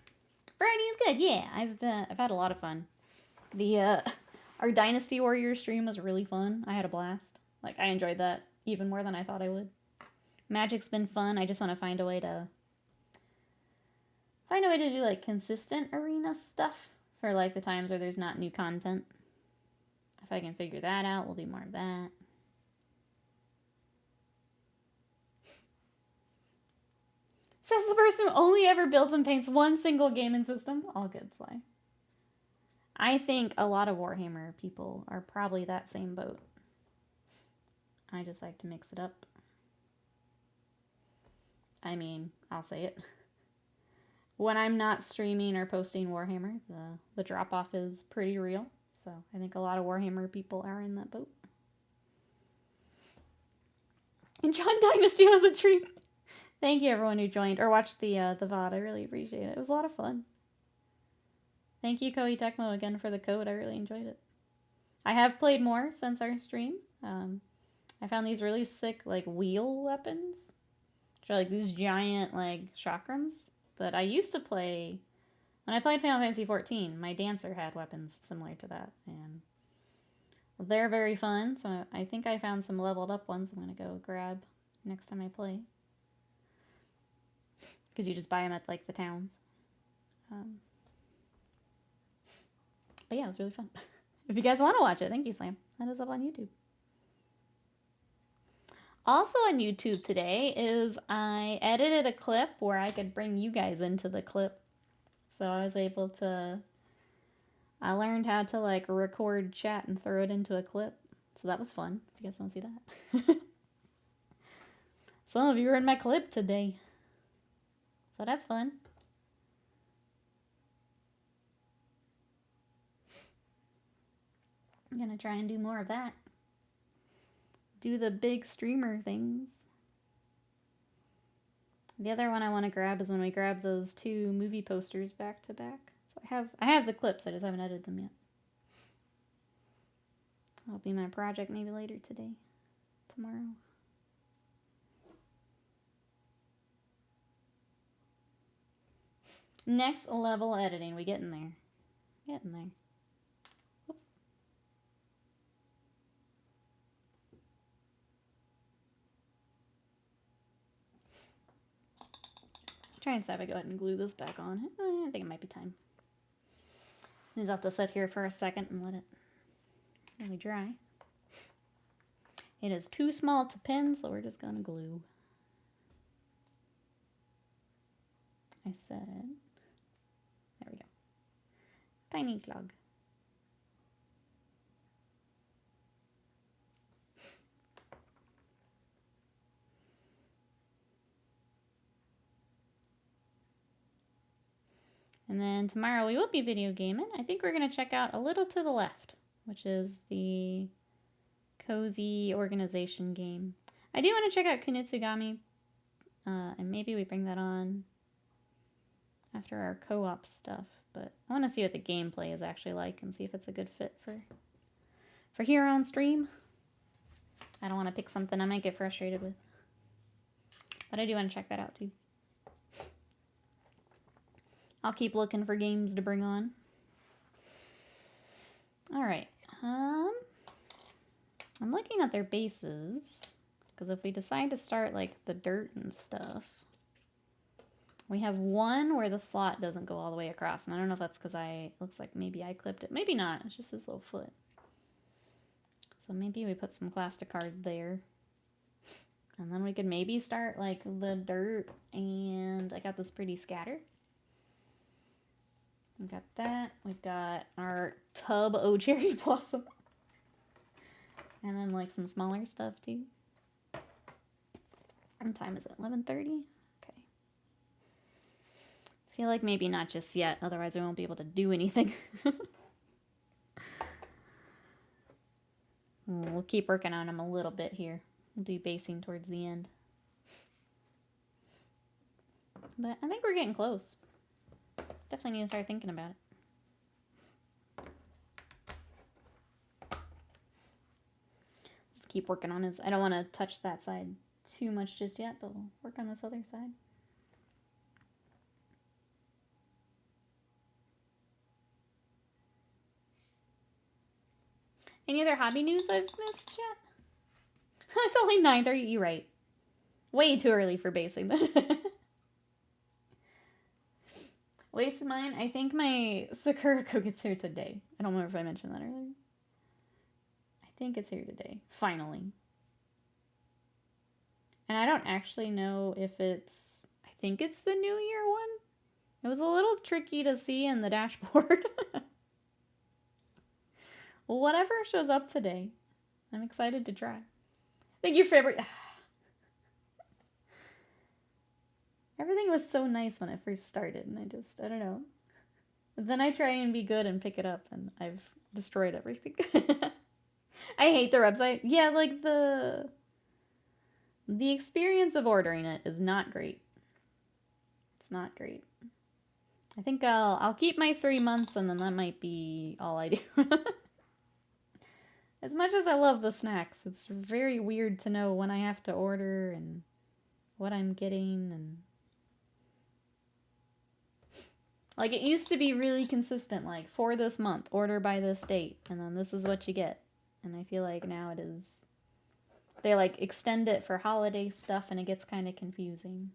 A: Variety is good, yeah. I've had a lot of fun. Our Dynasty Warriors stream was really fun. I had a blast. Like, I enjoyed that even more than I thought I would. Magic's been fun. I just want to find a way to Find a way to do like consistent arena stuff for like the times where there's not new content. If I can figure that out, we'll do more of that. Says the person who only ever builds and paints one single gaming system. All good, Sly. I think a lot of Warhammer people are probably that same boat. I just like to mix it up. I mean, I'll say it. When I'm not streaming or posting Warhammer, the drop-off is pretty real. So I think a lot of Warhammer people are in that boat. And John Dynasty was a treat. Thank you everyone who joined or watched the VOD. I really appreciate it. It was a lot of fun. Thank you, Koei Tecmo, again for the code. I really enjoyed it. I have played more since our stream. I found these really sick, like, wheel weapons. Which are, like, these giant, like, chakrams that I used to play. When I played Final Fantasy XIV, my dancer had weapons similar to that. And they're very fun. So I think I found some leveled up ones I'm going to go grab next time I play. Because you just buy them at, like, the towns. But yeah, it was really fun. If you guys want to watch it, thank you, Slam. That is up on YouTube. Also on YouTube today is I edited a clip where I could bring you guys into the clip. So I was able to... I learned how to, like, record chat and throw it into a clip. So that was fun, if you guys want to see that. Some of you were in my clip today. So that's fun. I'm gonna try and do more of that. Do the big streamer things. The other one I want to grab is when we grab those 2 movie posters back to back. So I have the clips, I just haven't edited them yet. That'll be my project maybe later today. Tomorrow. Next level editing. We getting there. Getting there. Oops. Try and see if I go ahead and glue this back on. I think it might be time. These have to sit here for a second and let it really dry. It is too small to pin, so we're just gonna glue. I said, there we go. Tiny clog. And then tomorrow we will be video gaming. I think we're going to check out A Little to the Left, which is the cozy organization game. I do want to check out Kunitsugami, and maybe we bring that on after our co-op stuff. But I want to see what the gameplay is actually like and see if it's a good fit for here on stream. I don't want to pick something I might get frustrated with. But I do want to check that out too. I'll keep looking for games to bring on. Alright. I'm looking at their bases. Because if we decide to start, like, the dirt and stuff, we have one where the slot doesn't go all the way across. And I don't know if that's because looks like maybe I clipped it. Maybe not. It's just his little foot. So maybe we put some plasticard there. And then we could maybe start, like, the dirt. And I got this pretty scatter. We got that. We've got our tub O cherry blossom. And then like some smaller stuff too. What time is it? 11:30? Okay. I feel like maybe not just yet, otherwise we won't be able to do anything. We'll keep working on them a little bit here. We'll do basing towards the end. But I think we're getting close. Definitely need to start thinking about it. Just keep working on it. I don't want to touch that side too much just yet, but we'll work on this other side. Any other hobby news I've missed yet? It's only 9:30. You're right. Way too early for basing. Waste of mine. I think my Sakurako gets here today. I don't remember if I mentioned that earlier. I think it's here today. Finally. And I don't actually know if it's... I think it's the New Year one. It was a little tricky to see in the dashboard. Well, whatever shows up today. I'm excited to try. Thank you for everything was so nice when it first started, and I don't know. Then I try and be good and pick it up, and I've destroyed everything. I hate their website. Yeah, like the experience of ordering it is not great. It's not great. I think I'll keep my 3 months, and then that might be all I do. As much as I love the snacks, it's very weird to know when I have to order and what I'm getting, and like it used to be really consistent, like for this month, order by this date, and then this is what you get. And I feel like now it is, they like extend it for holiday stuff, and it gets kind of confusing.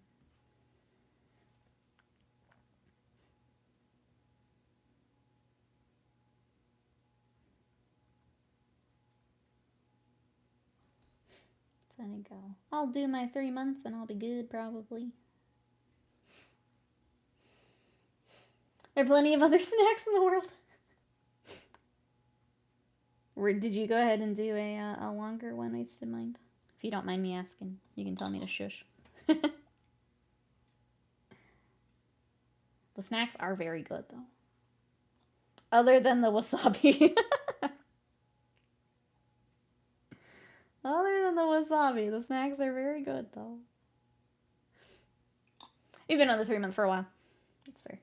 A: So I think I'll do my 3 months and I'll be good, probably. There are plenty of other snacks in the world. Did you go ahead and do a longer one, Wasted Mind? If you don't mind me asking, you can tell me to shush. The snacks are very good, though. Other than the wasabi. Other than the wasabi, the snacks are very good, though. You've been on the 3 month for a while. That's fair.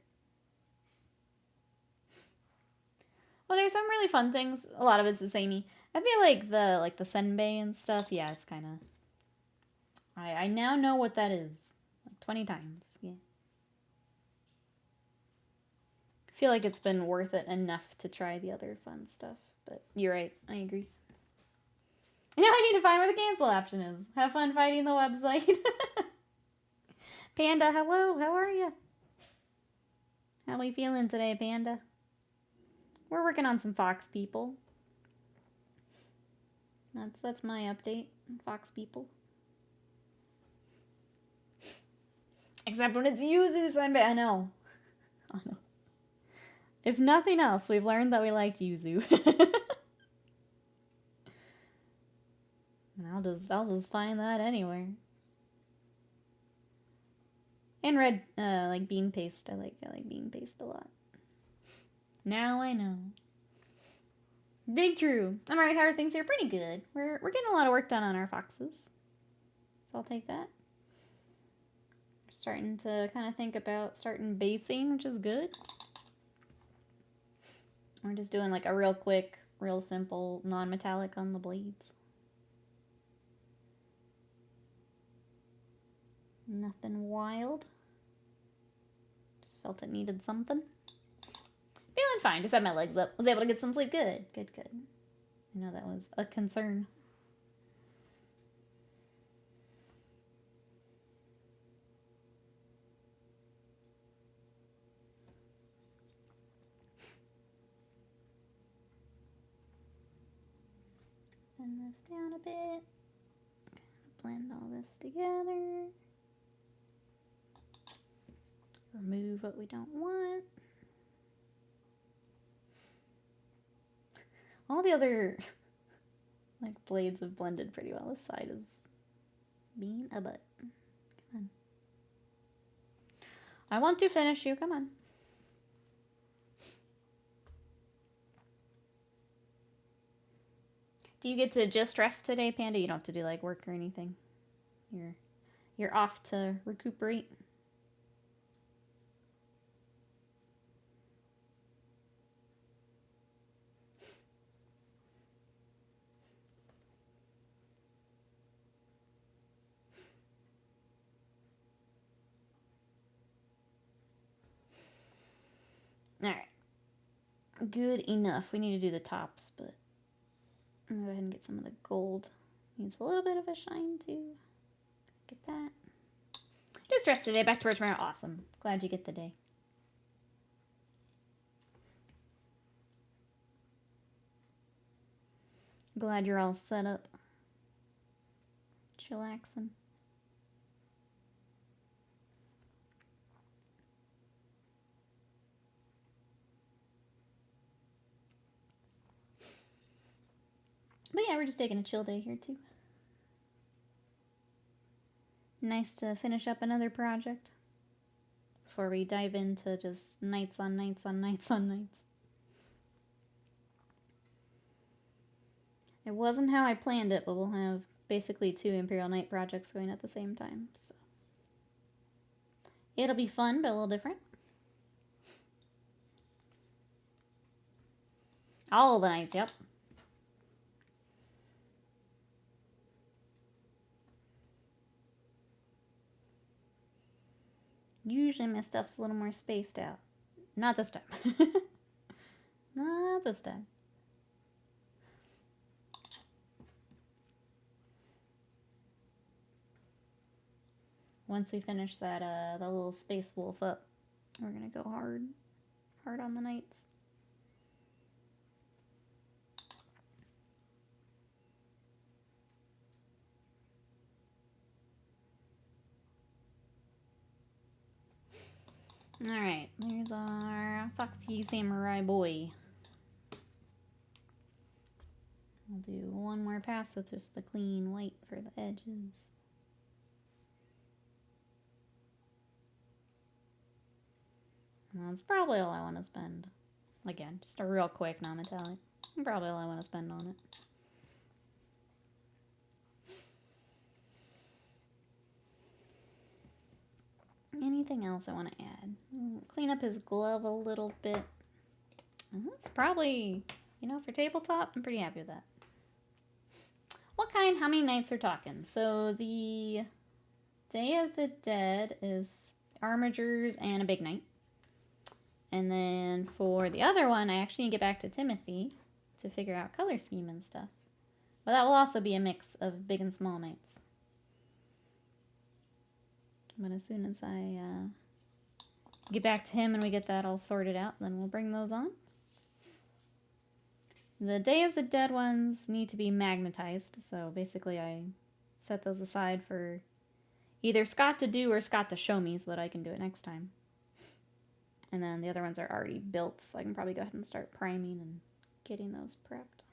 A: Well, there's some really fun things. A lot of it's the samey. I feel like the senbei and stuff, yeah, it's kind of... I now know what that is. Like 20 times, yeah. I feel like it's been worth it enough to try the other fun stuff. But you're right, I agree. Now I need to find where the cancel option is. Have fun fighting the website. Panda, hello, how are you? How we feeling today, Panda? We're working on some Fox people. That's my update, Fox people. Except when it's Yuzu Senbei. I know. If nothing else, we've learned that we like Yuzu. And I'll just find that anywhere. And red, like bean paste. I like bean paste a lot. Now I know. Big True. I'm alright, how are things here? Pretty good. We're getting a lot of work done on our foxes. So I'll take that. We're starting to kind of think about starting basing, which is good. We're just doing like a real quick, real simple, non-metallic on the blades. Nothing wild. Just felt it needed something. Feeling fine. Just had my legs up. Was able to get some sleep. Good. Good, good. I know that was a concern. Bend this down a bit. Blend all this together. Remove what we don't want. All the other like blades have blended pretty well. This side is being a butt. Come on. I want to finish you. Come on. Do you get to just rest today, Panda? You don't have to do like work or anything. You're off to recuperate. Alright. Good enough. We need to do the tops, but I'm gonna go ahead and get some of the gold. Needs a little bit of a shine too. Get that. Just rest today, back to work tomorrow. Awesome. Glad you get the day. Glad you're all set up. Chillaxing. But yeah, we're just taking a chill day here too. Nice to finish up another project before we dive into just nights on nights on nights on nights. It wasn't how I planned it, but we'll have basically 2 Imperial Night projects going at the same time, so it'll be fun, but a little different. All the nights, yep. Usually my stuff's a little more spaced out. Not this time. Not this time. Once we finish that, the little space wolf up, we're gonna go hard on the nights. Alright, there's our foxy samurai boy. We'll do one more pass with just the clean white for the edges. And that's probably all I want to spend. Again, just a real quick non-metallic. Probably all I want to spend on it. Anything else I want to add? Clean up his glove a little bit. And that's probably, you know, for tabletop, I'm pretty happy with that. What kind? How many nights are talking? So the Day of the Dead is Armigers and a big night. And then for the other one, I actually need to get back to Timothy to figure out color scheme and stuff. But that will also be a mix of big and small nights. But as soon as I get back to him and we get that all sorted out, then we'll bring those on. The Day of the Dead ones need to be magnetized, so basically I set those aside for either Scott to do or Scott to show me so that I can do it next time. And then the other ones are already built, so I can probably go ahead and start priming and getting those prepped.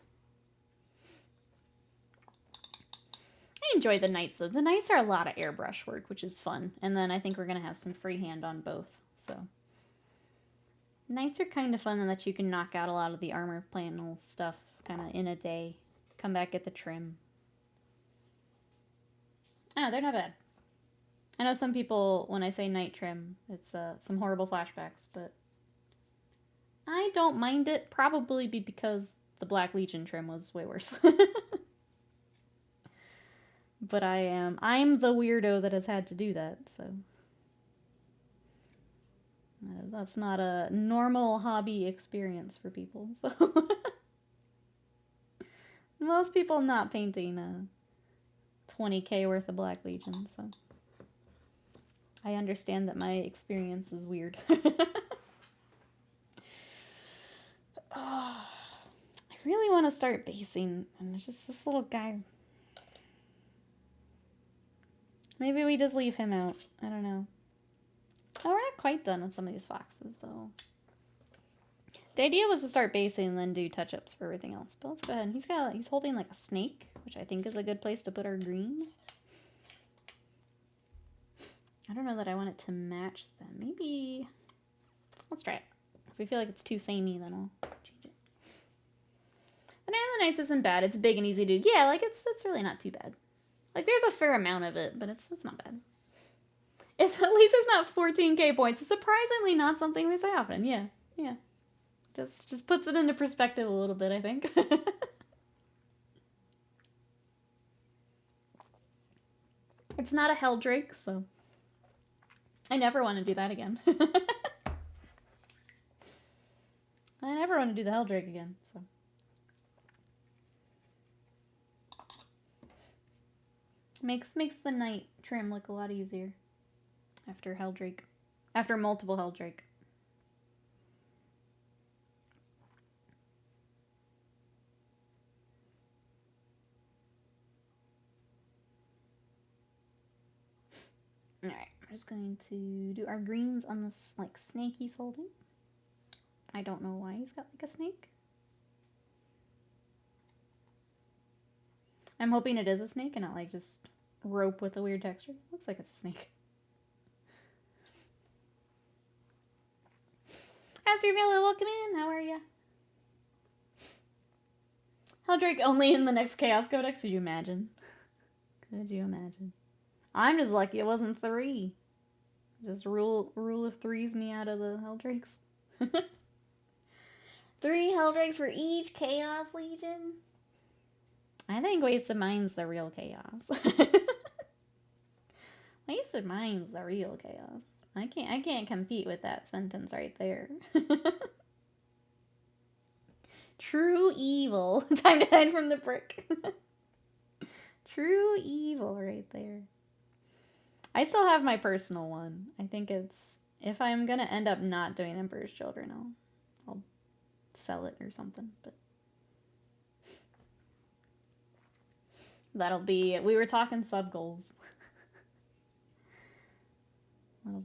A: I enjoy the nights, though. The nights are a lot of airbrush work, which is fun. And then I think we're going to have some freehand on both, so. Nights are kind of fun in that you can knock out a lot of the armor panel stuff kind of in a day. Come back, get the trim. Ah, they're not bad. I know some people, when I say night trim, it's some horrible flashbacks, but I don't mind it. Probably because the Black Legion trim was way worse. But I'm the weirdo that has had to do that, so. That's not a normal hobby experience for people, so. Most people not painting 20K worth of Black Legion, so. I understand that my experience is weird. Oh, I really want to start basing, and it's just this little guy. Maybe we just leave him out. I don't know. Oh, we're not quite done with some of these foxes, though. The idea was to start basing and then do touch-ups for everything else. But let's go ahead. He's holding like a snake, which I think is a good place to put our green. I don't know that I want it to match them. Maybe... Let's try it. If we feel like it's too samey, then I'll change it. The Night of the Nights isn't bad. It's big and easy to do. Yeah, like, it's really not too bad. Like, there's a fair amount of it, but it's not bad. At least it's not 14K points. It's surprisingly not something we say often. Yeah. Just puts it into perspective a little bit, I think. It's not a Helldrake, so... I never want to do that again. I never want to do the Helldrake again, so... Makes the night trim look a lot easier. After Helldrake. After multiple Helldrake. just going to do our greens on this, like, snake he's holding. I don't know why he's got, like, a snake. I'm hoping it is a snake and not, like, just rope with a weird texture. Looks like it's a snake. Astrid Villa, welcome in. How are ya? Heldrake only in the next Chaos Codex? Could you imagine? Could you imagine? I'm just lucky it wasn't 3. Just rule of threes me out of the Heldrakes. 3 Heldrakes for each Chaos Legion? I think Wasted Mind's the real chaos. Wasted Mind's the real chaos. I can't compete with that sentence right there. True evil. Time to hide from the brick. True evil right there. I still have my personal one. I think it's, if I'm gonna end up not doing Emperor's Children, I'll sell it or something. But that'll be, we were talking sub goals. That'll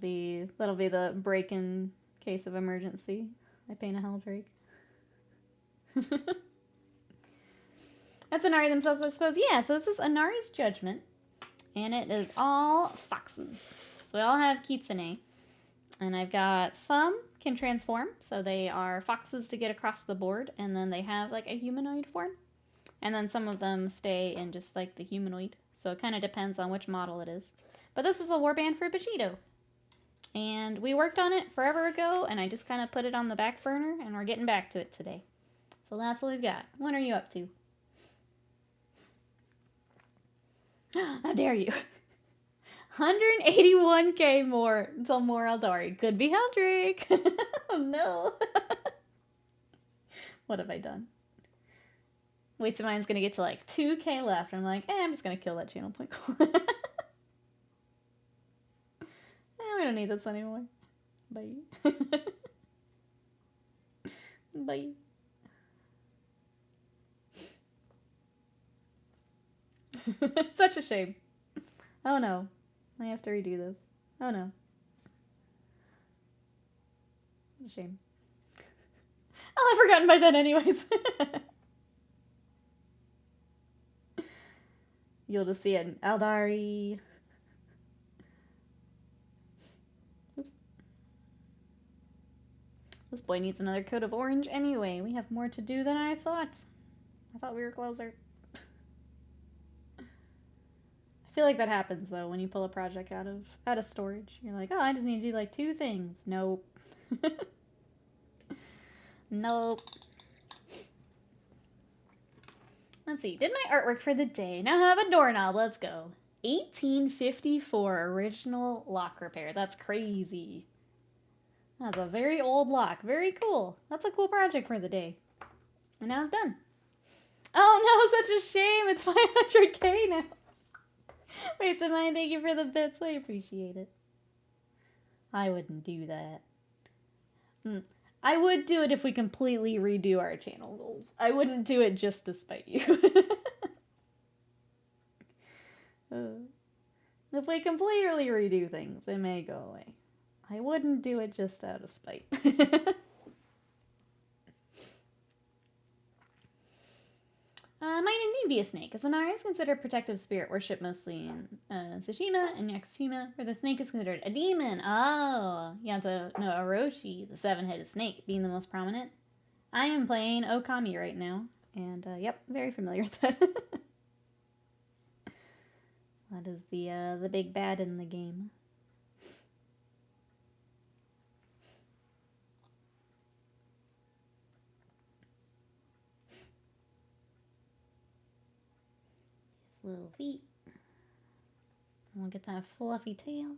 A: be the break in case of emergency. I paint a Heldrake. That's Inari themselves, I suppose. Yeah, so this is Inari's Judgment. And it is all foxes. So we all have Kitsune. And I've got some can transform. So they are foxes to get across the board. And then they have like a humanoid form. And then some of them stay in just like the humanoid. So it kind of depends on which model it is. But this is a warband for Bushido. And we worked on it forever ago. And I just kind of put it on the back burner. And we're getting back to it today. So that's what we've got. What are you up to? How dare you? 181k more until more Eldari. Could be Heldrake. Oh no. What have I done? Wait, so mine's gonna get to like 2k left. I'm like, I'm just gonna kill that channel point goal. We don't need this anymore. Bye. Bye. Such a shame. Oh no. I have to redo this. Oh no. What a shame. I'll have forgotten by then anyways. You'll just see an Eldari. Oops. This boy needs another coat of orange anyway. We have more to do than I thought. I thought we were closer. I feel like that happens though when you pull a project out of storage. You're like, oh, I just need to do like 2 things. Nope. Nope. Let's see. Did my artwork for the day. Now have a doorknob. Let's go. 1854 original lock repair. That's crazy. That's a very old lock. Very cool. That's a cool project for the day. And now it's done. Oh no, such a shame. It's 500k now. Wait, so mine, thank you for the bits. I appreciate it. I wouldn't do that. I would do it if we completely redo our channel goals. I wouldn't do it just to spite you. If we completely redo things, it may go away. I wouldn't do it just out of spite. Might indeed be a snake, as Inari is considered protective spirit worship mostly in Tsushima and Yakushima, where the snake is considered a demon. Oh, Yanto no Orochi, the 7-headed snake, being the most prominent. I am playing Okami right now, and yep, very familiar with that. That is the big bad in the game. Little feet. We'll get that fluffy tail.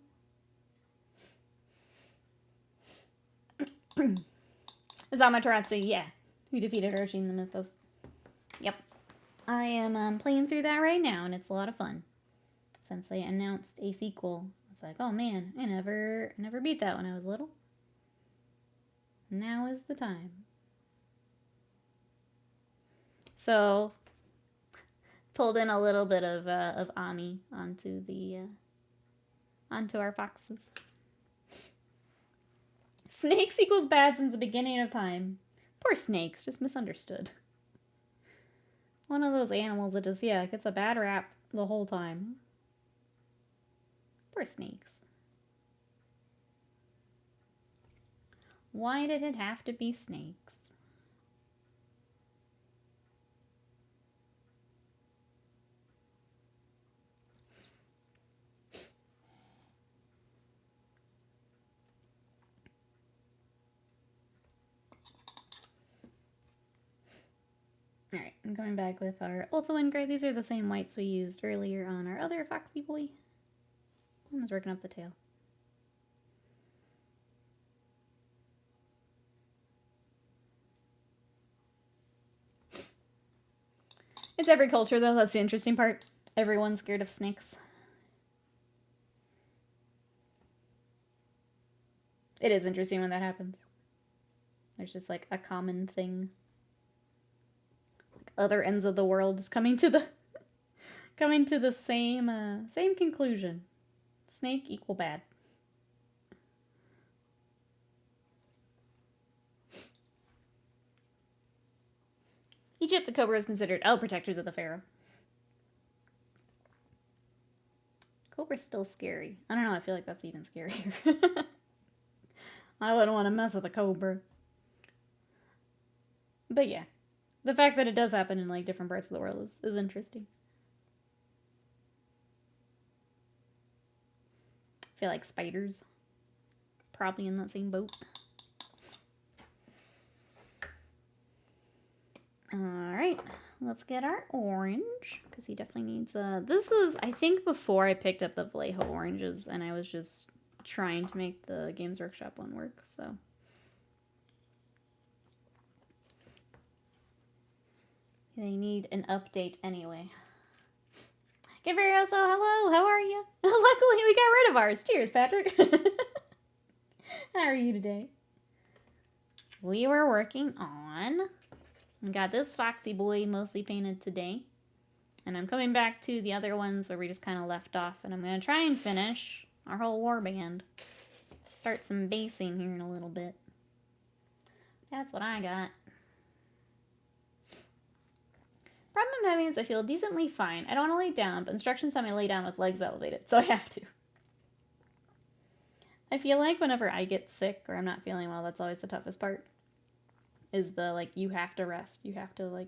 A: Zamateratsu, yeah. Who defeated Orochi in the Mythos. Yep. I am playing through that right now, and it's a lot of fun. Since they announced a sequel, I was like, oh man, I never beat that when I was little. Now is the time. So pulled in a little bit of Ami onto the onto our foxes. Snakes equals bad since the beginning of time. Poor snakes, just misunderstood. One of those animals that just, yeah, gets a bad rap the whole time. Poor snakes. Why did it have to be snakes? Alright, I'm going back with our Ulthuan Gray. These are the same whites we used earlier on our other Foxy Boy. I was working up the tail. It's every culture, though. That's the interesting part. Everyone's scared of snakes. It is interesting when that happens. There's just, like, a common thing. Like other ends of the world just coming to the same conclusion. Snake equal bad. Egypt, the cobra is considered protectors of the pharaoh. Cobra's still scary. I don't know, I feel like that's even scarier. I wouldn't want to mess with a cobra. But yeah, the fact that it does happen in like different parts of the world is interesting. I feel like spiders. Probably in that same boat. Alright, let's get our orange, because he definitely needs this is, I think, before I picked up the Vallejo oranges, and I was just trying to make the Games Workshop one work, so. They need an update anyway. Gavarioso, hello, how are you? Luckily, we got rid of ours. Cheers, Patrick. How are you today? We were working on... We got this Foxy Boy mostly painted today. And I'm coming back to the other ones where we just kind of left off. And I'm going to try and finish our whole Warband. Start some basing here in a little bit. That's what I got. Problem I'm having is I feel decently fine. I don't want to lay down, but instructions tell me to lay down with legs elevated, so I have to. I feel like whenever I get sick or I'm not feeling well, that's always the toughest part. Is the, like, you have to rest. You have to lay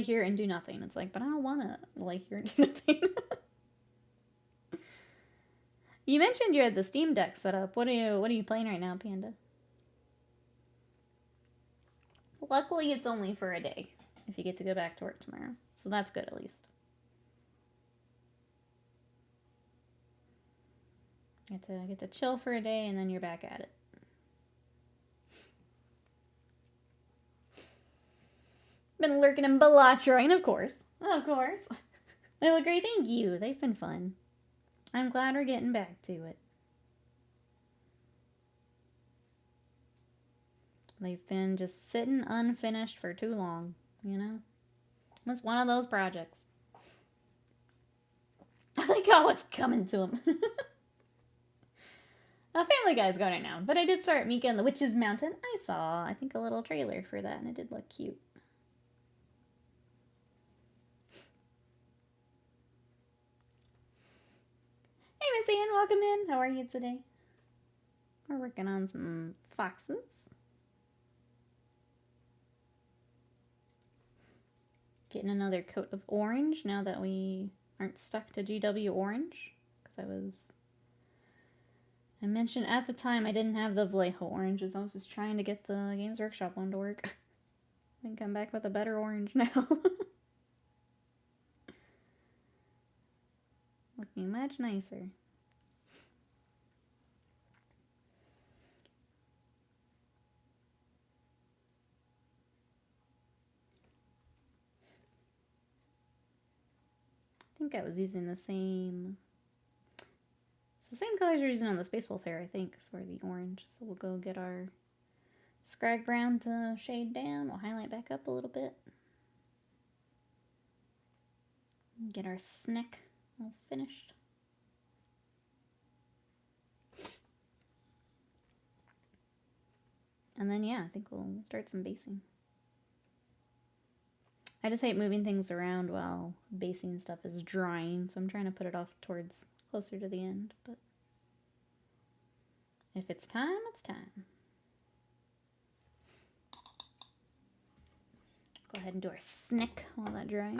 A: here and do nothing. It's like, but I don't want to lay here and do nothing. You mentioned you had the Steam Deck set up. What are you playing right now, Panda? Luckily, it's only for a day. If you get to go back to work tomorrow. So that's good, at least. Get to chill for a day, and then you're back at it. Been lurking in Bellatroin, of course. Of course. They look great, thank you. They've been fun. I'm glad we're getting back to it. They've been just sitting unfinished for too long, you know? It's one of those projects. I like how it's coming to them. Family Guy's going right now, but I did start Mika and the Witch's Mountain. I saw, I think, a little trailer for that, and it did look cute. Hey, Miss Ann, welcome in. How are you today? We're working on some foxes. Getting another coat of orange now that we aren't stuck to GW orange. Because I mentioned at the time I didn't have the Vallejo oranges. I was just trying to get the Games Workshop one to work. I think I'm back with a better orange now. Looking much nicer. I think I was using the same... It's the same colors you're using on the Space Fair, I think, for the orange. So we'll go get our Scrag Brown to shade down. We'll highlight back up a little bit. Get our Snick all finished. And then, yeah, I think we'll start some basing. I just hate moving things around while basing stuff is drying, so I'm trying to put it off towards closer to the end, but if it's time, it's time. Go ahead and do our snick while that dries.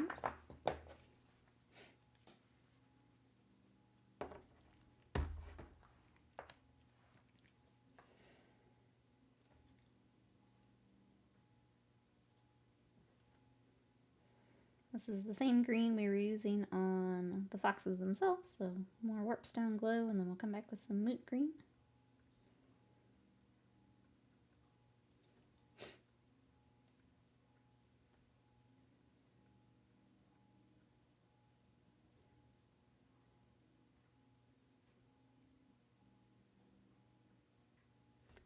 A: This is the same green we were using on the foxes themselves, so more warpstone glow, and then we'll come back with some moot green.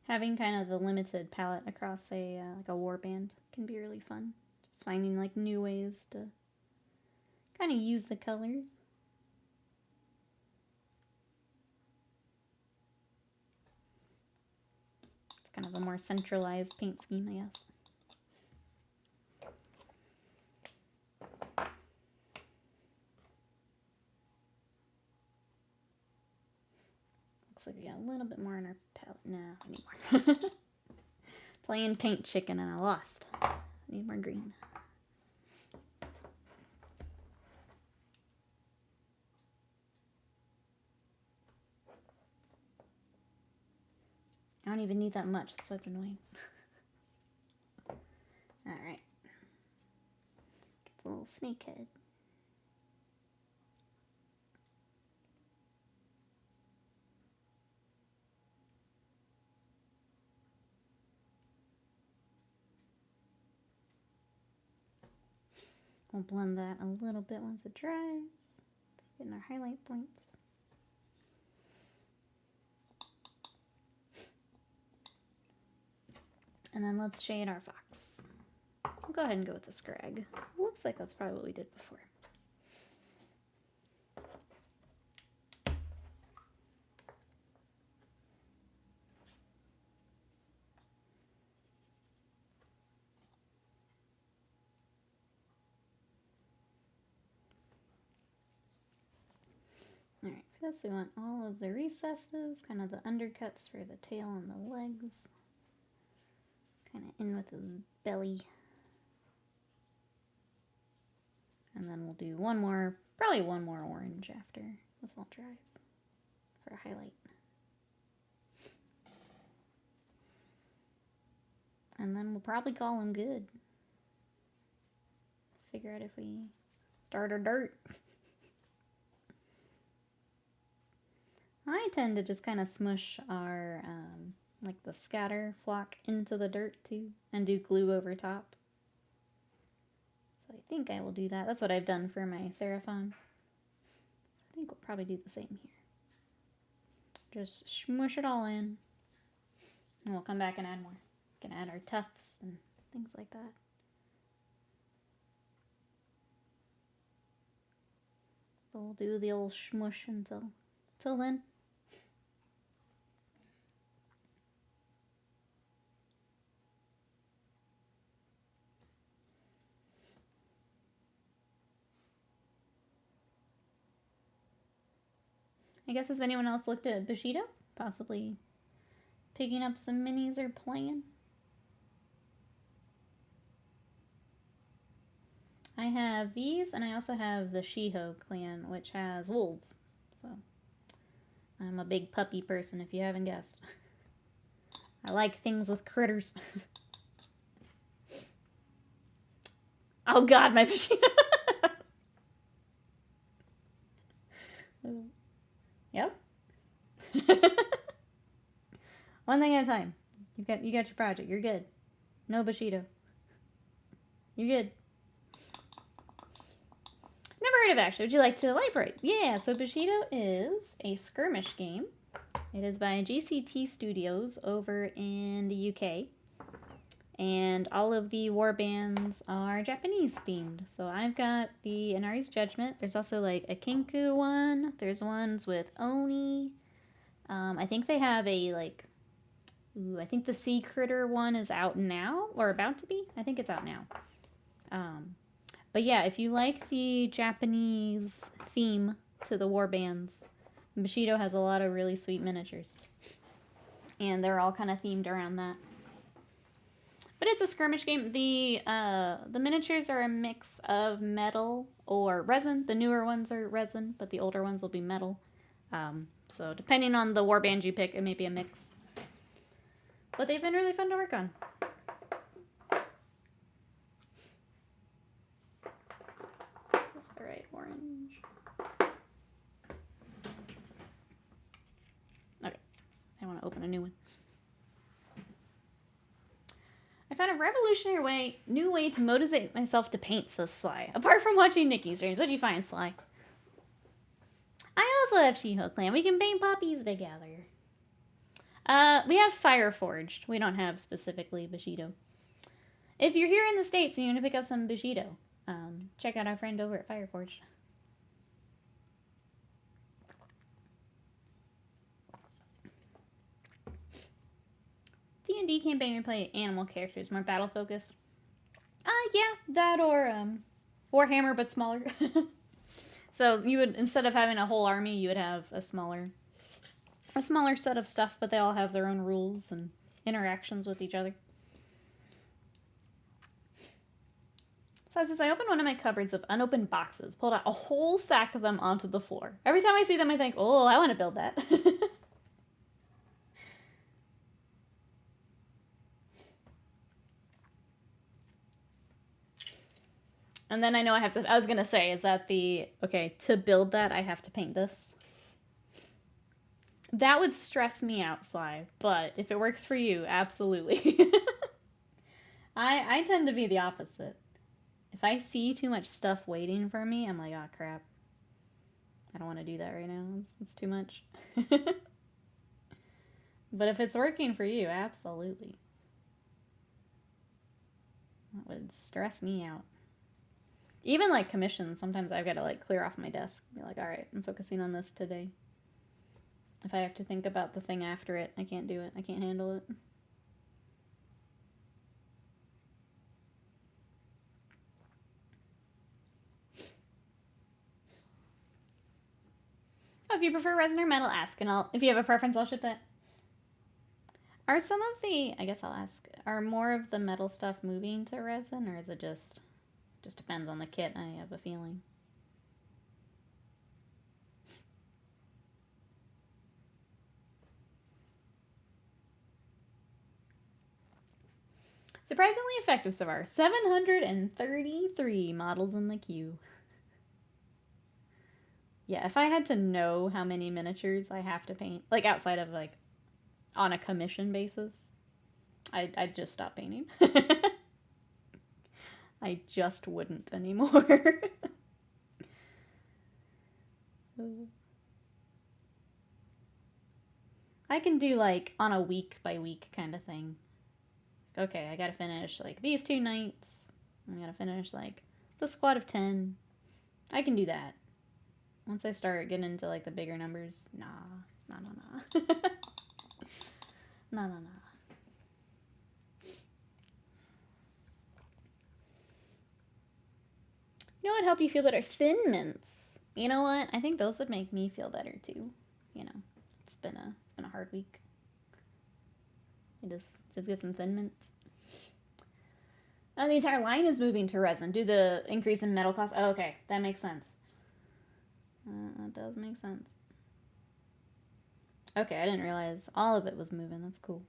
A: Having kind of the limited palette across a like a warband can be really fun. Just finding like new ways to kind of use the colors. It's kind of a more centralized paint scheme, I guess. Looks like we got a little bit more in our palette. No, I need more. Playing paint chicken and I lost. I need more green. I don't even need that much, that's why it's annoying. Alright. Get the little snake head. We'll blend that a little bit once it dries. Just getting our highlight points. And then let's shade our fox. We'll go ahead and go with the scrag. Looks like that's probably what we did before. Alright, for this we want all of the recesses, kind of the undercuts for the tail and the legs. Kind of in with his belly. And then we'll do one more, probably one more orange after this all dries for a highlight. And then we'll probably call him good. Figure out if we start our dirt. I tend to just kind of smush our, like the scatter flock into the dirt too, and do glue over top. So I think I will do that. That's what I've done for my Seraphon. I think we'll probably do the same here. Just smush it all in, and we'll come back and add more. We can add our tufts and things like that. But we'll do the old smush until then. I guess, has anyone else looked at Bushido? Possibly picking up some minis or playing? I have these, and I also have the Shiho clan, which has wolves. So, I'm a big puppy person, if you haven't guessed. I like things with critters. Oh god, my Bushido! Yep. One thing at a time. You got your project. You're good. No Bushido. You're good. Never heard of, actually. Would you like to elaborate? Yeah, so Bushido is a skirmish game. It is by GCT Studios over in the UK. And all of the warbands are Japanese themed. So I've got the Inari's Judgement. There's also like a Kinku one. There's ones with Oni. I think they have a like Ooh, I think the Sea Critter one is out now, or about to be. I think it's out now. But yeah, if you like the Japanese theme to the warbands, Bushido has a lot of really sweet miniatures. And they're all kind of themed around that. But it's a skirmish game. The miniatures are a mix of metal or resin. The newer ones are resin, but the older ones will be metal. So depending on the warband you pick, it may be a mix. But they've been really fun to work on. Is this the right orange? Okay. I want to open a new one. I found a revolutionary new way to motivate myself to paint, says Sly. Apart from watching Nikki's streams, what do you find, Sly? I also have She-Hulk Clan. We can paint puppies together. We have Fireforged. We don't have specifically Bushido. If you're here in the States and you want to pick up some Bushido, check out our friend over at Fireforged. D&D campaign we play animal characters, more battle focused. Yeah, that or Warhammer but smaller. So you would, instead of having a whole army, you would have a smaller set of stuff, but they all have their own rules and interactions with each other. So as I opened one of my cupboards of unopened boxes, pulled out a whole stack of them onto the floor. Every time I see them, I think, oh, I want to build that. And then I know I was going to say, is that okay, to build that, I have to paint this. That would stress me out, Sly, but if it works for you, absolutely. I tend to be the opposite. If I see too much stuff waiting for me, I'm like, oh, crap. I don't want to do that right now. It's too much. But if it's working for you, absolutely. That would stress me out. Even like commissions, sometimes I've got to like clear off my desk. Be like, all right, I'm focusing on this today. If I have to think about the thing after it, I can't do it. I can't handle it. Oh, if you prefer resin or metal, ask, and if you have a preference, I'll ship that. Are some of I guess I'll ask, are more of the metal stuff moving to resin, or is it just depends on the kit, I have a feeling. Surprisingly effective so far. 733 models in the queue. Yeah, if I had to know how many miniatures I have to paint, like outside of like on a commission basis, I'd just stop painting. I just wouldn't anymore. I can do like on a week by week kind of thing. Okay, I gotta finish like these 2 nights. I gotta finish like the squad of 10. I can do that. Once I start getting into like the bigger numbers, nah. Nah. You know what would help you feel better? Thin Mints. You know what? I think those would make me feel better too. You know, it's been a hard week. I just get some Thin Mints. The entire line is moving to resin due to the increase in metal cost. Oh, okay, that makes sense. That does make sense. Okay, I didn't realize all of it was moving. That's cool.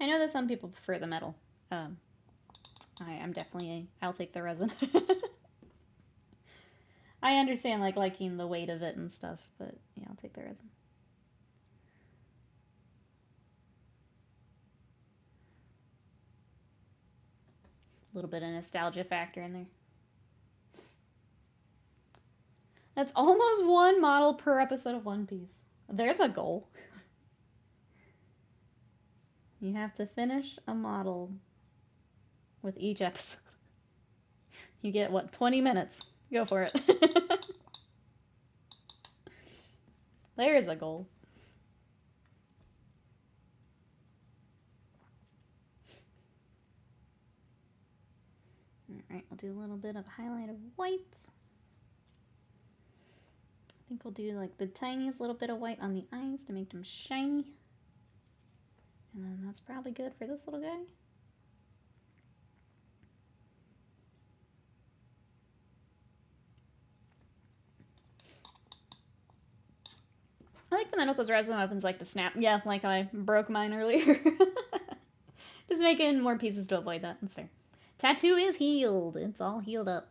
A: I know that some people prefer the metal. I'm definitely I'll take the resin. I understand like liking the weight of it and stuff, but yeah, I'll take the resin. A little bit of nostalgia factor in there. That's almost 1 model per episode of One Piece. There's a goal. You have to finish a model with each episode. You get, what, 20 minutes? Go for it. There's a goal. Alright, we'll do a little bit of highlight of white. I think we'll do like the tiniest little bit of white on the eyes to make them shiny. And then that's probably good for this little guy. I like the Medical's resin weapons like to snap. Yeah, like how I broke mine earlier. Just making more pieces to avoid that. That's fair. Tattoo is healed. It's all healed up.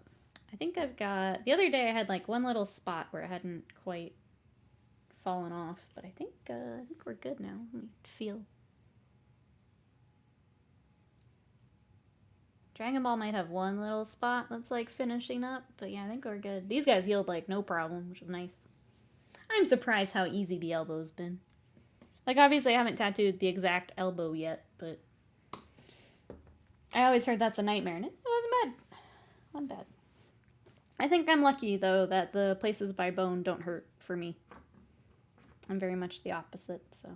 A: I think I've got... The other day I had like one little spot where it hadn't quite fallen off. But I think we're good now. Let me feel. Dragon Ball might have one little spot that's like finishing up. But yeah, I think we're good. These guys healed like no problem, which was nice. I'm surprised how easy the elbow's been. Like, obviously I haven't tattooed the exact elbow yet, but I always heard that's a nightmare, and it wasn't bad. Wasn't bad. I think I'm lucky, though, that the places by bone don't hurt for me. I'm very much the opposite, so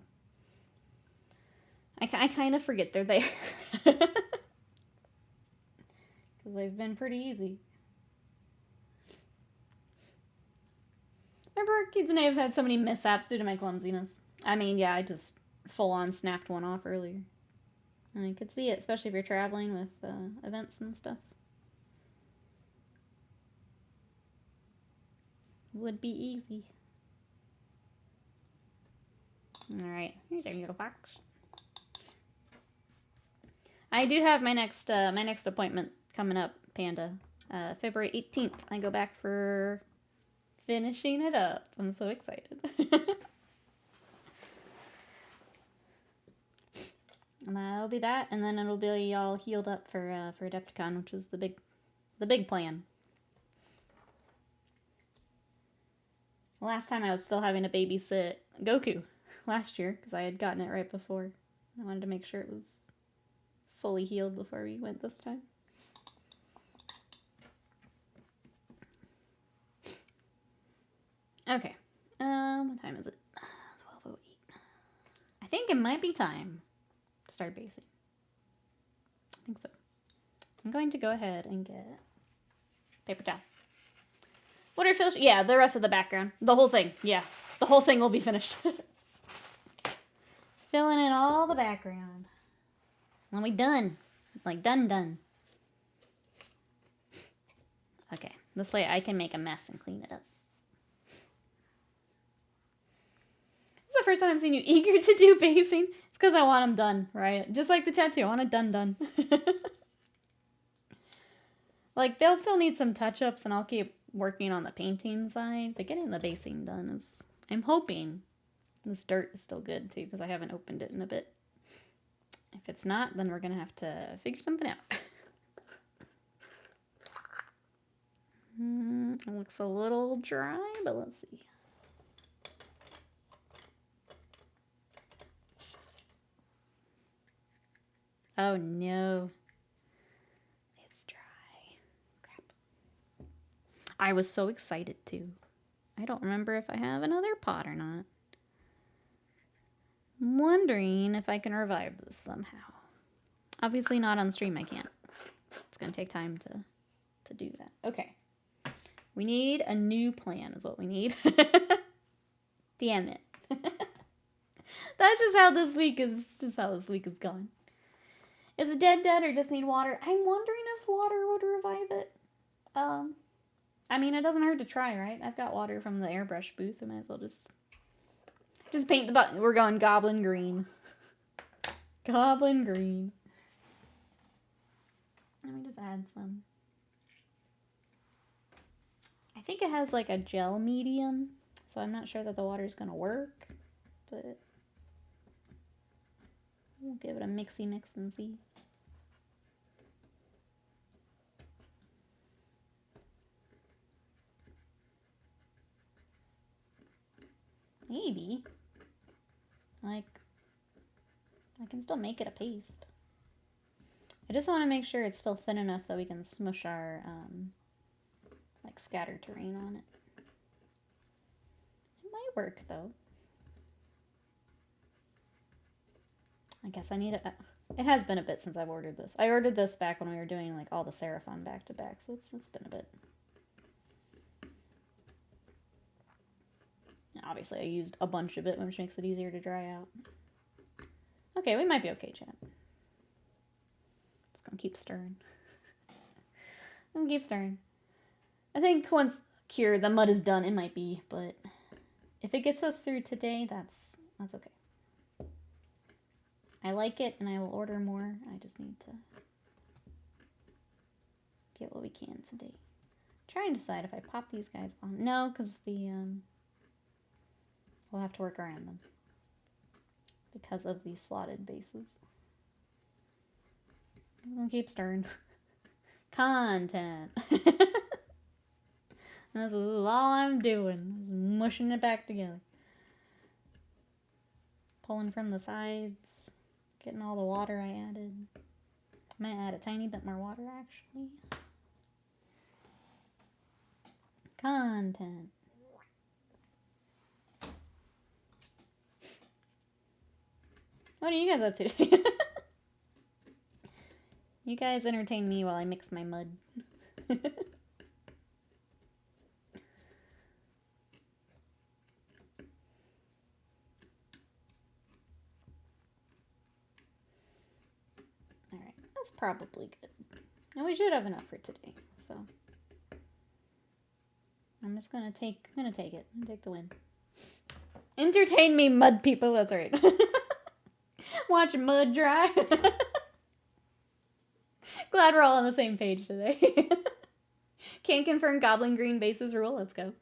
A: I kind of forget they're there. Because they've been pretty easy. Remember, Kids and I have had so many mishaps due to my clumsiness. I mean, yeah, I just full-on snapped one off earlier. And I could see it, especially if you're traveling with events and stuff. Would be easy. Alright, here's our little fox. I do have my next appointment coming up, Panda. February 18th. I go back for finishing it up. I'm so excited. And that'll be that, and then it'll be all healed up for Adepticon, which was the big plan. Last time I was still having to babysit Goku last year, because I had gotten it right before. I wanted to make sure it was fully healed before we went this time. Okay. What time is it? 12:08. I think it might be time to start basing. I think so. I'm going to go ahead and get paper towel. What are finished? Yeah, the rest of the background. The whole thing. Yeah, the whole thing will be finished. Filling in all the background. When we done. Like, done. Okay, this way I can make a mess and clean it up. This is the first time I've seen you eager to do basing. It's because I want them done, right? Just like the tattoo, I want it done. Like, they'll still need some touch-ups, and I'll keep working on the painting side. But getting the basing done is... I'm hoping this dirt is still good, too, because I haven't opened it in a bit. If it's not, then we're going to have to figure something out. It looks a little dry, but let's see. Oh, no. It's dry. Crap. I was so excited, too. I don't remember if I have another pot or not. I'm wondering if I can revive this somehow. Obviously not on stream, I can't. It's going to take time to do that. Okay. We need a new plan is what we need. Damn it. That's just how this week is going. Is it dead or just need water? I'm wondering if water would revive it. I mean, it doesn't hurt to try, right? I've got water from the airbrush booth. I might as well just paint the button. We're going goblin green. Goblin green. Let me just add some. I think it has like a gel medium, so I'm not sure that the water's going to work, but we'll give it a mixy mix and see. Maybe. Like, I can still make it a paste. I just want to make sure it's still thin enough that we can smush our, like, scatter terrain on it. It might work, though. I guess I need it. It has been a bit since I've ordered this. I ordered this back when we were doing, like, all the Seraphon back-to-back, so it's been a bit. Obviously, I used a bunch of it, which makes it easier to dry out. Okay, we might be okay, chat. Just gonna keep stirring. I'm gonna keep stirring. I think once the mud is done, it might be, but if it gets us through today, that's okay. I like it, and I will order more. I just need to get what we can today. Try and decide if I pop these guys on. No, because we'll have to work around them because of these slotted bases. I'm gonna keep stirring. Content. This is all I'm doing. Is mushing it back together. Pulling from the sides. Getting all the water I added. I might add a tiny bit more water, actually. Content. What are you guys up to? You guys entertain me while I mix my mud. Alright, that's probably good. And we should have enough for today, so. I'm just gonna take it. I'm gonna take the win. Entertain me, mud people, that's right. Watch mud dry. Glad we're all on the same page today. Can't confirm goblin green bases rule. Let's go.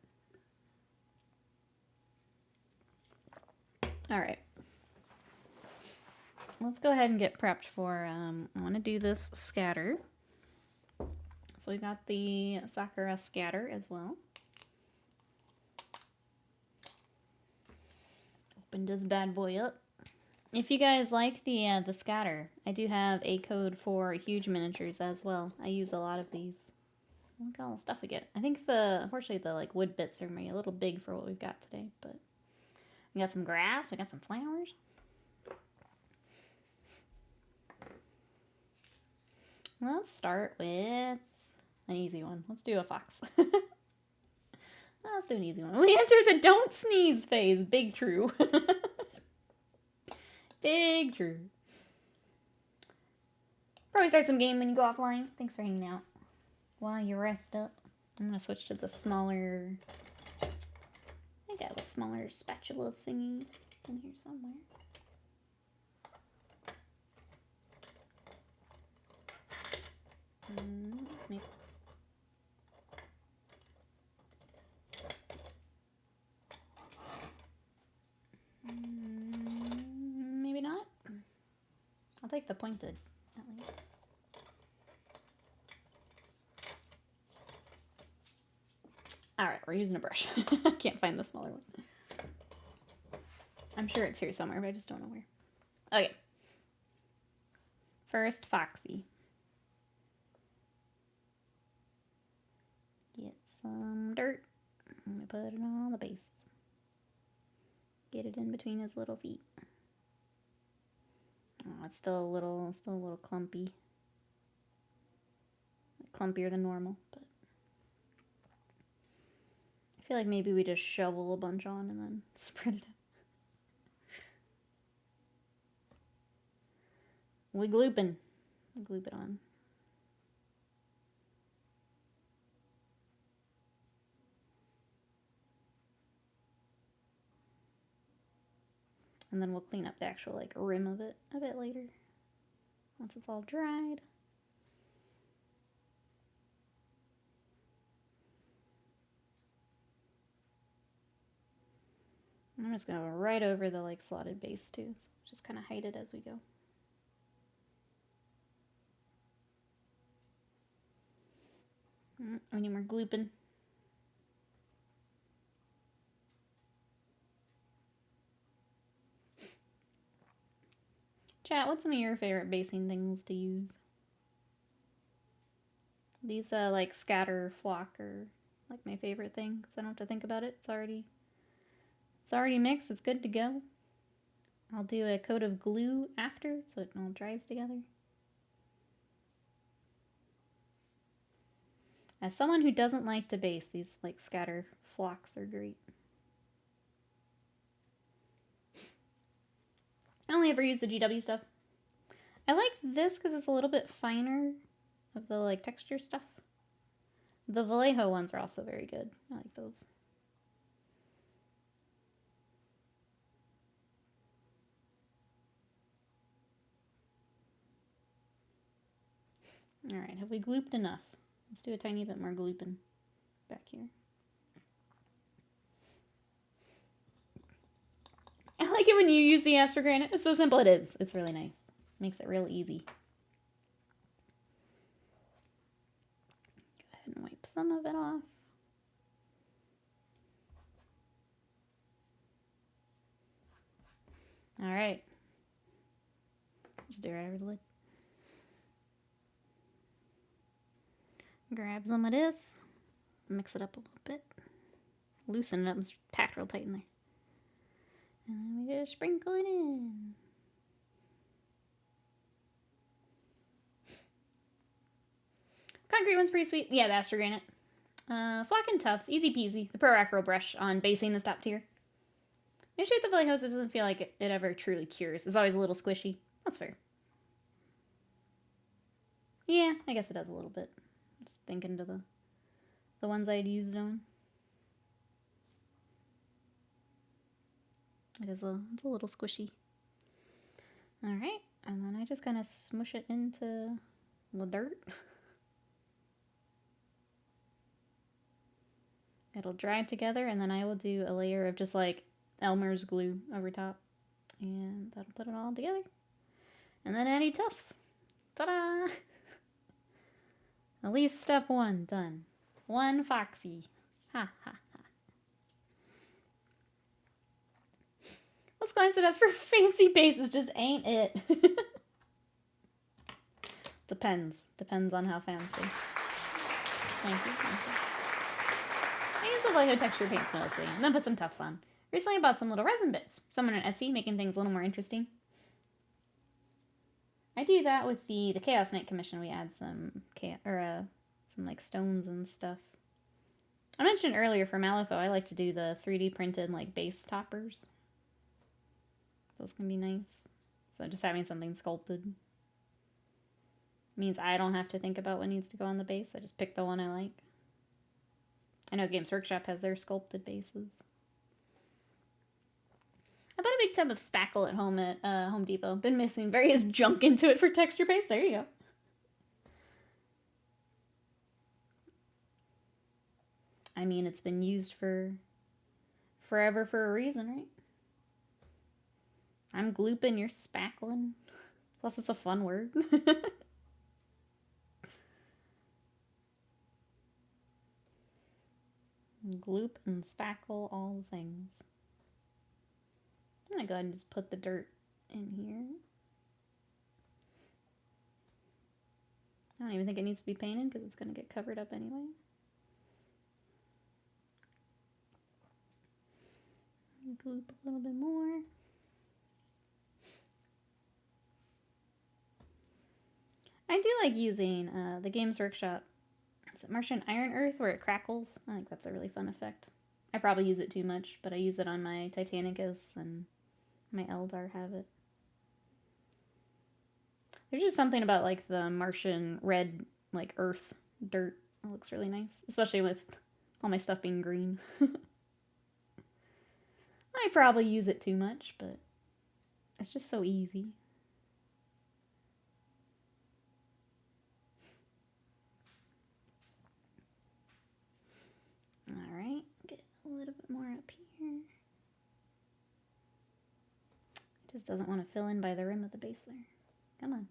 A: Alright. Let's go ahead and get prepped for, I want to do this scatter. So we've got the Sakura scatter as well. Open this bad boy up. If you guys like the scatter, I do have a code for huge miniatures as well. I use a lot of these. Look at all the stuff we get. I think unfortunately the like wood bits are maybe a little big for what we've got today, but we got some grass, we got some flowers. Let's start with an easy one. Let's do a fox. Let's do an easy one. We enter the don't sneeze phase. Big true. Big true. Probably start some game when you go offline. Thanks for hanging out. While you rest up. I'm going to switch to the smaller... I think I have a smaller spatula thingy in here somewhere. Maybe. Maybe not. I'll take the pointed at least. Alright, we're using a brush. I can't find the smaller one. I'm sure it's here somewhere, but I just don't know where. Okay. First, Foxy. Get some dirt. I'm gonna put it on the base. Get it in between his little feet. Oh, it's still a little clumpy. Clumpier than normal, but I feel like maybe we just shovel a bunch on and then spread it out. We glooping. We gloop it on. And then we'll clean up the actual like rim of it a bit later. Once it's all dried. I'm just gonna go right over the like slotted base too, so just kind of hide it as we go. We need more glooping. Chat, what's some of your favorite basing things to use? These like scatter flock are like my favorite thing because I don't have to think about it. It's already mixed. It's good to go. I'll do a coat of glue after so it all dries together. As someone who doesn't like to base, these like scatter flocks are great. I only ever use the GW stuff. I like this because it's a little bit finer of the like texture stuff. The Vallejo ones are also very good. I like those. All right, have we glooped enough? Let's do a tiny bit more glooping back here. I like it when you use the Astrogranite. It's so simple. It is. It's really nice. Makes it real easy. Go ahead and wipe some of it off. All right. Just do it right over the lid. Grab some of this. Mix it up a little bit. Loosen it up. It's packed real tight in there. And then we just sprinkle it in. Concrete one's pretty sweet. Yeah, the Astrogranite. Flock and Tufts, easy peasy. The Pro Acro brush on basing is top tier. Make sure the Vallejo doesn't feel like it ever truly cures. It's always a little squishy. That's fair. Yeah, I guess it does a little bit. Just thinking to the ones I'd used on. It's a little squishy. Alright, and then I just kind of smush it into the dirt. It'll dry together, and then I will do a layer of just like Elmer's glue over top. And that'll put it all together. And then any Tufts. Ta-da! At least step one done. One Foxy. Ha ha ha. Those clients that ask for fancy bases just ain't it. Depends. Depends on how fancy. Thank you. Thank you. I use the Vallejo texture paints mostly, and then put some Tufts on. Recently I bought some little resin bits. Someone on Etsy making things a little more interesting. I do that with the Chaos Knight commission. We add some like stones and stuff. I mentioned earlier for Malifaux, I like to do the 3D printed like base toppers. Those can be nice. So just having something sculpted means I don't have to think about what needs to go on the base. I just pick the one I like. I know Games Workshop has their sculpted bases. I bought a big tub of spackle at home at Home Depot. Been mixing various junk into it for texture paste. There you go. I mean, it's been used for forever for a reason, right? I'm glooping, you're spackling. Plus, it's a fun word. Gloop and spackle, all the things. I'm gonna go ahead and just put the dirt in here. I don't even think it needs to be painted because it's gonna get covered up anyway. Gloop a little bit more. I do like using the Games Workshop. Is it Martian Iron Earth where it crackles? I think that's a really fun effect. I probably use it too much, but I use it on my Titanicus and my Eldar have it. There's just something about like the Martian red like earth dirt. It looks really nice, especially with all my stuff being green. I probably use it too much, but it's just so easy. Alright, get a little bit more up here. It just doesn't want to fill in by the rim of the base there. Come on.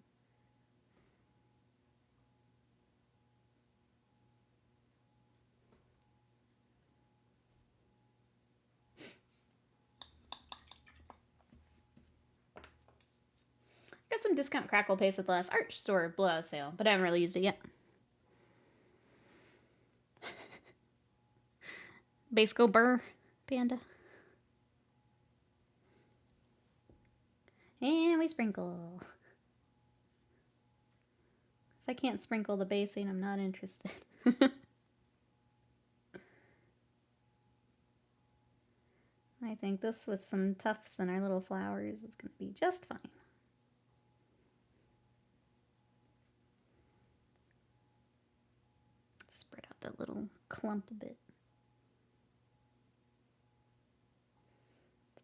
A: some discount crackle paste at the last art store blowout sale, but I haven't really used it yet. Basco Burr Panda. And we sprinkle. If I can't sprinkle the basing, I'm not interested. I think this with some tufts and our little flowers is going to be just fine. Spread out that little clump a bit.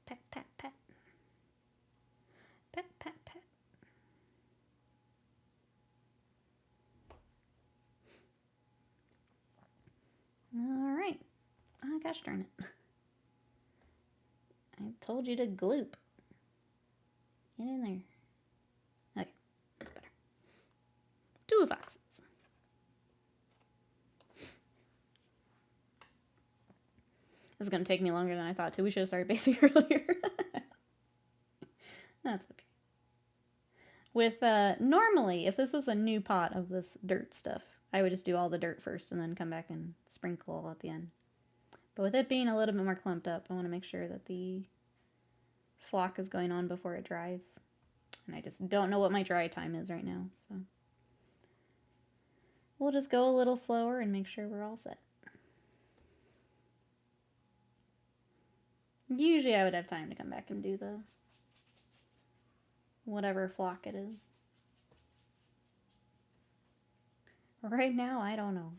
A: Pat, pat, pat. Pat, pat, pat. All right. Oh, gosh darn it. I told you to gloop. Get in there. Okay, that's better. 2 foxes. This is going to take me longer than I thought to. We should have started basing earlier. That's okay. With, normally, if this was a new pot of this dirt stuff, I would just do all the dirt first and then come back and sprinkle all at the end. But with it being a little bit more clumped up, I want to make sure that the flock is going on before it dries. And I just don't know what my dry time is right now, so we'll just go a little slower and make sure we're all set. Usually I would have time to come back and do the whatever flock it is. Right now, I don't know.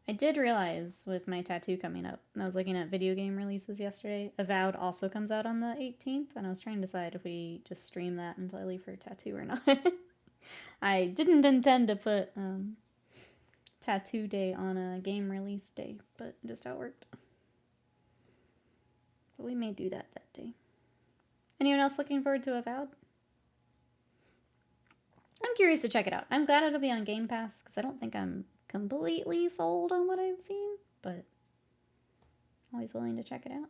A: I did realize with my tattoo coming up, and I was looking at video game releases yesterday, Avowed also comes out on the 18th, and I was trying to decide if we just stream that until I leave for a tattoo or not. I didn't intend to put tattoo day on a game release day, but just how it worked. But we may do that day. Anyone else looking forward to Avowed? I'm curious to check it out. I'm glad it'll be on Game Pass, because I don't think I'm completely sold on what I've seen, but always willing to check it out.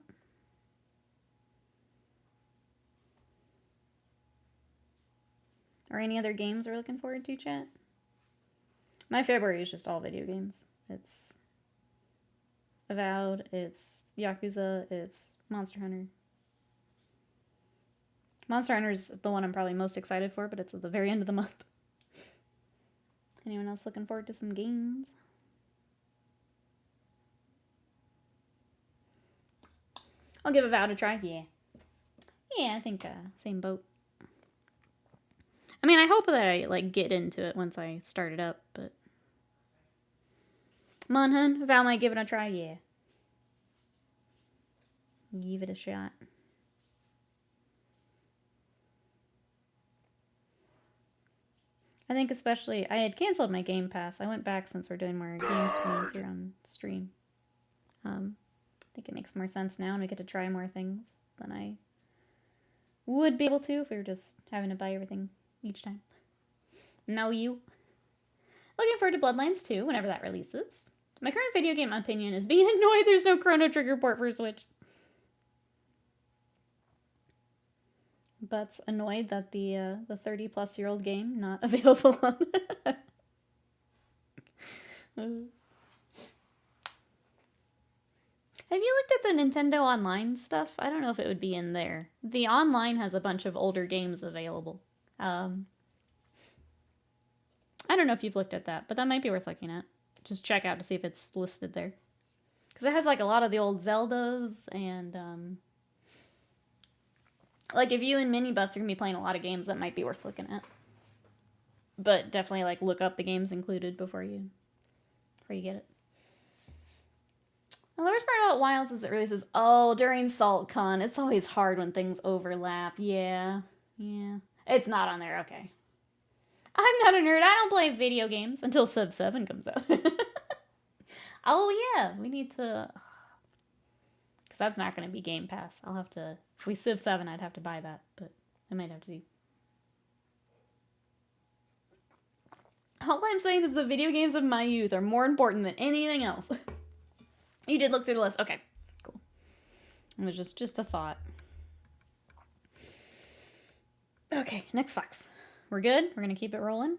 A: Or any other games we're looking forward to, chat? My February is just all video games. It's Avowed, it's Yakuza, it's Monster Hunter. Monster Hunter is the one I'm probably most excited for, but it's at the very end of the month. Anyone else looking forward to some games? I'll give Avowed a try. Yeah. Yeah, I think same boat. I mean, I hope that I like get into it once I start it up, but come on, hun. Avowed might give it a try. Yeah. Give it a shot. I think especially, I had canceled my Game Pass. I went back since we're doing more game streams here on stream. I think it makes more sense now and we get to try more things than I would be able to if we were just having to buy everything each time. No, you. Looking forward to Bloodlines 2 whenever that releases. My current video game opinion is being annoyed there's no Chrono Trigger port for Switch. But annoyed that the 30-plus-year-old game not available on. Have you looked at the Nintendo Online stuff? I don't know if it would be in there. The Online has a bunch of older games available. I don't know if you've looked at that, but that might be worth looking at. Just check out to see if it's listed there. Because it has like a lot of the old Zeldas and like, if you and Mini Butts are going to be playing a lot of games, that might be worth looking at. But definitely, like, look up the games included before you get it. Well, the worst part about Wilds is it releases, during SaltCon. It's always hard when things overlap. Yeah. It's not on there, okay. I'm not a nerd. I don't play video games until Sub 7 comes out. Oh, yeah. We need to... Because that's not going to be Game Pass. I'll have to... If we Civ 7, I'd have to buy that. But I might have to do... All I'm saying is the video games of my youth are more important than anything else. You did look through the list. Okay, cool. It was just a thought. Okay, next Fox. We're good? We're going to keep it rolling?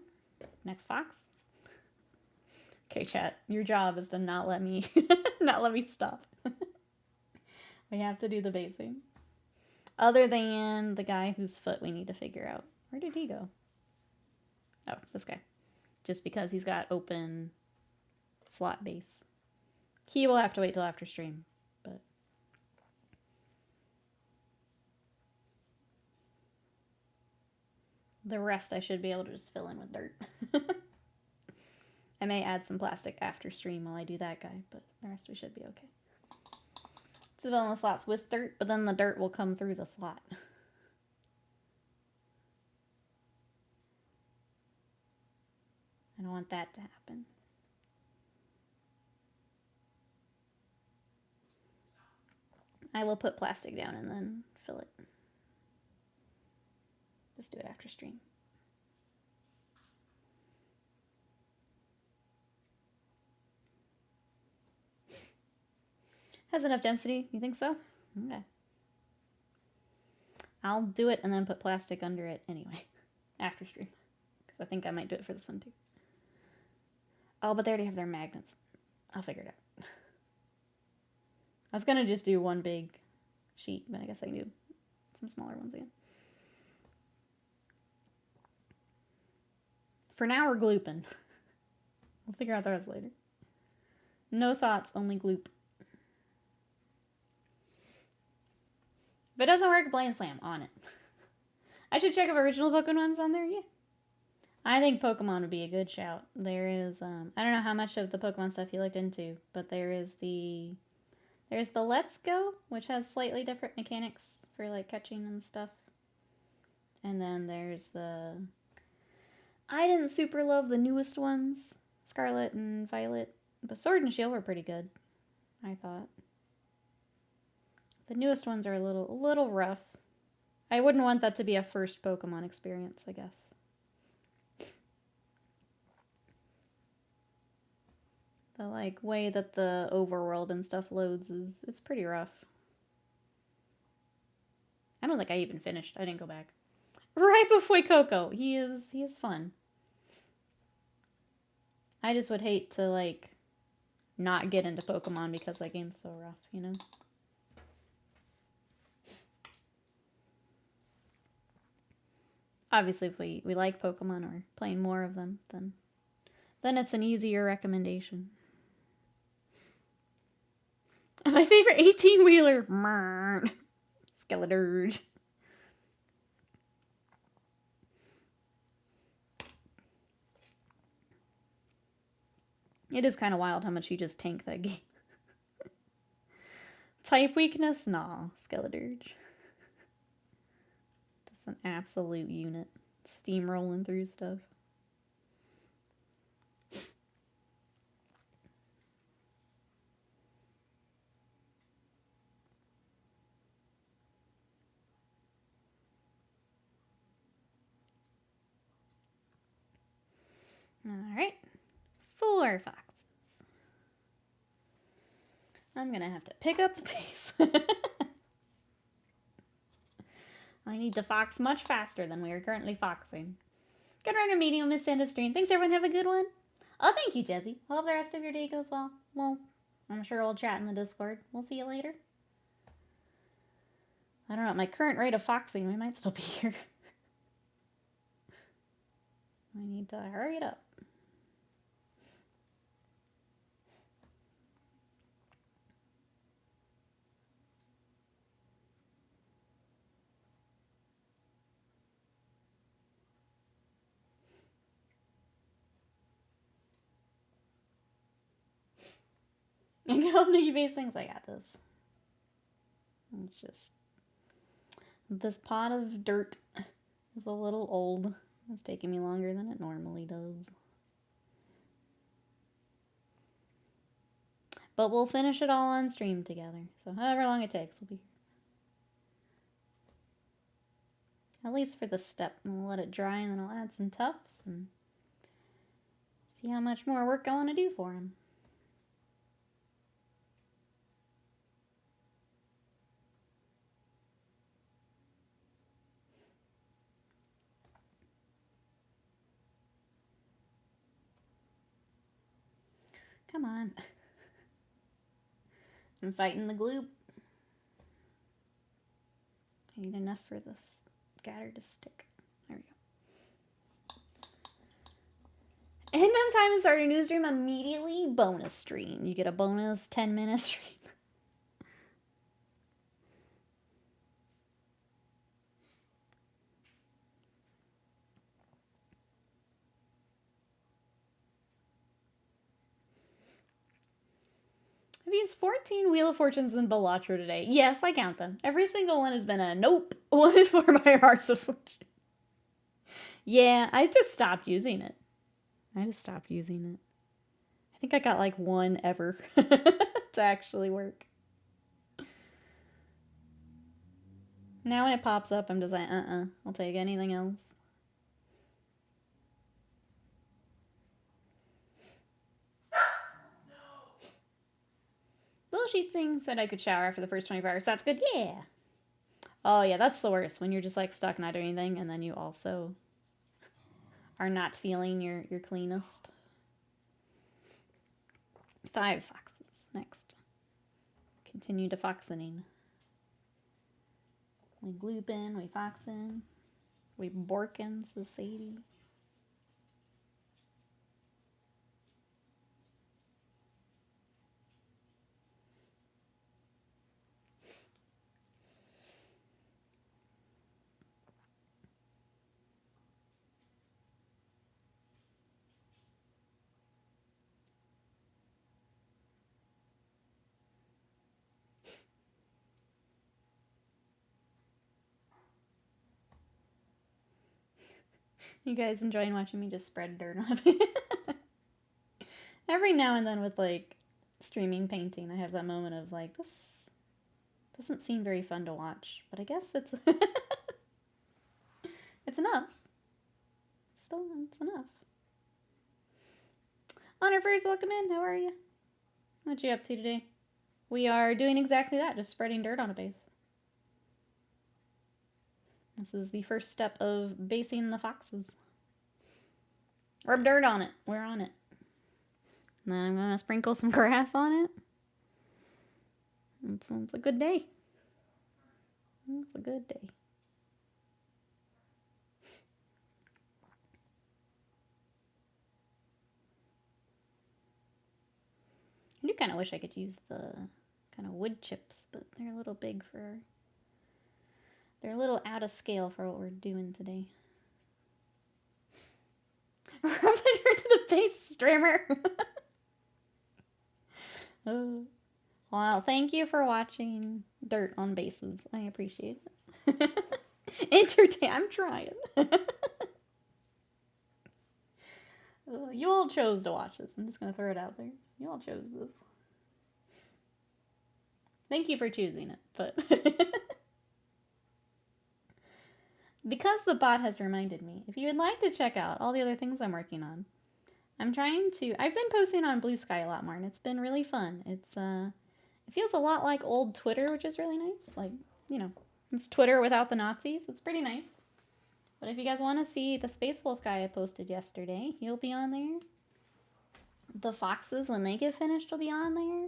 A: Next Fox? Okay, chat. Your job is to not let me not let me stop. We have to do the basing. Other than the guy whose foot we need to figure out. Where did he go? Oh, this guy. Just because he's got open slot base. He will have to wait till after stream, but... The rest I should be able to just fill in with dirt. I may add some plastic after stream while I do that guy, but the rest we should be okay. So fill in the slots with dirt, but then the dirt will come through the slot. I don't want that to happen. I will put plastic down and then fill it. Just do it after stream. Has enough density? You think so? Okay. I'll do it and then put plastic under it anyway. After stream. Because I think I might do it for this one too. Oh, but they already have their magnets. I'll figure it out. I was going to just do one big sheet, but I guess I can do some smaller ones again. For now, we're glooping. We'll figure out the rest later. No thoughts, only gloop. If it doesn't work, blame Slam on it. I should check if original Pokemon's on there. Yeah. I think Pokemon would be a good shout. There is, I don't know how much of the Pokemon stuff you looked into, but there's the Let's Go, which has slightly different mechanics for, like, catching and stuff. And then there's the... I didn't super love the newest ones, Scarlet and Violet, but Sword and Shield were pretty good, I thought. The newest ones are a little rough. I wouldn't want that to be a first Pokemon experience, I guess. The, like, way that the overworld and stuff loads it's pretty rough. I don't think I even finished. I didn't go back. Right before Coco. He is fun. I just would hate to, like, not get into Pokemon because that game's so rough, you know? Obviously, if we like Pokemon or playing more of them, then it's an easier recommendation. My favorite 18-wheeler. Skeleturge. It is kind of wild how much you just tank that game. Type weakness? Nah, Skeleturge. Just an absolute unit. Steamrolling through stuff. Alright. 4 foxes. I'm gonna have to pick up the pace. I need to fox much faster than we are currently foxing. Good run of medium, miss end of stream. Thanks everyone, have a good one. Oh, thank you, Jezzy. Hope the rest of your day goes well. Well, I'm sure we'll chat in the Discord. We'll see you later. I don't know, at my current rate of foxing, we might still be here. I need to hurry it up. And go Nikki Face things, I got this. It's just... This pot of dirt is a little old. It's taking me longer than it normally does. But we'll finish it all on stream together. So however long it takes, we'll be here. At least for the step. And we'll let it dry and then I'll add some tufts and see how much more work I want to do for him. Come on. I'm fighting the gloop. I need enough for this scatter to stick. There we go. End of time and start a new stream immediately. Bonus stream. You get a bonus 10-minute stream. I've used 14 Wheel of Fortunes in Balatro today. Yes, I count them. Every single one has been a nope. One for my Hearts of Fortune. Yeah, I just stopped using it. I think I got like one ever to actually work. Now when it pops up, I'm just like, I'll take anything else. Little sheet thing said I could shower after the first 24 hours. That's good. Yeah. Oh, yeah, that's the worst. When you're just, like, stuck not doing anything, and then you also are not feeling your cleanest. 5 foxes. Next. Continue to foxening. We gloopin, we foxin, we borkin, says Sadie. You guys enjoying watching me just spread dirt on it? Every now and then with, like, streaming painting, I have that moment of, like, this doesn't seem very fun to watch. But I guess it's... it's enough. Still, it's enough. Honor first, welcome in. How are you? What you up to today? We are doing exactly that, just spreading dirt on a base. This is the first step of basing the foxes. Rub dirt on it. We're on it. And then I'm going to sprinkle some grass on it. It's a good day. It's a good day. I do kind of wish I could use the kind of wood chips, but they're a little big for... They're a little out of scale for what we're doing today. Rub it to the base streamer. Oh. Wow, thank you for watching dirt on bases. I appreciate it. I'm trying. You all chose to watch this. I'm just going to throw it out there. You all chose this. Thank you for choosing it, but... Because the bot has reminded me, if you would like to check out all the other things I'm working on, I've been posting on Blue Sky a lot more, and it's been really fun. It feels a lot like old Twitter, which is really nice. Like, you know, it's Twitter without the Nazis. It's pretty nice. But if you guys want to see the Space Wolf guy I posted yesterday, he'll be on there. The foxes, when they get finished, will be on there.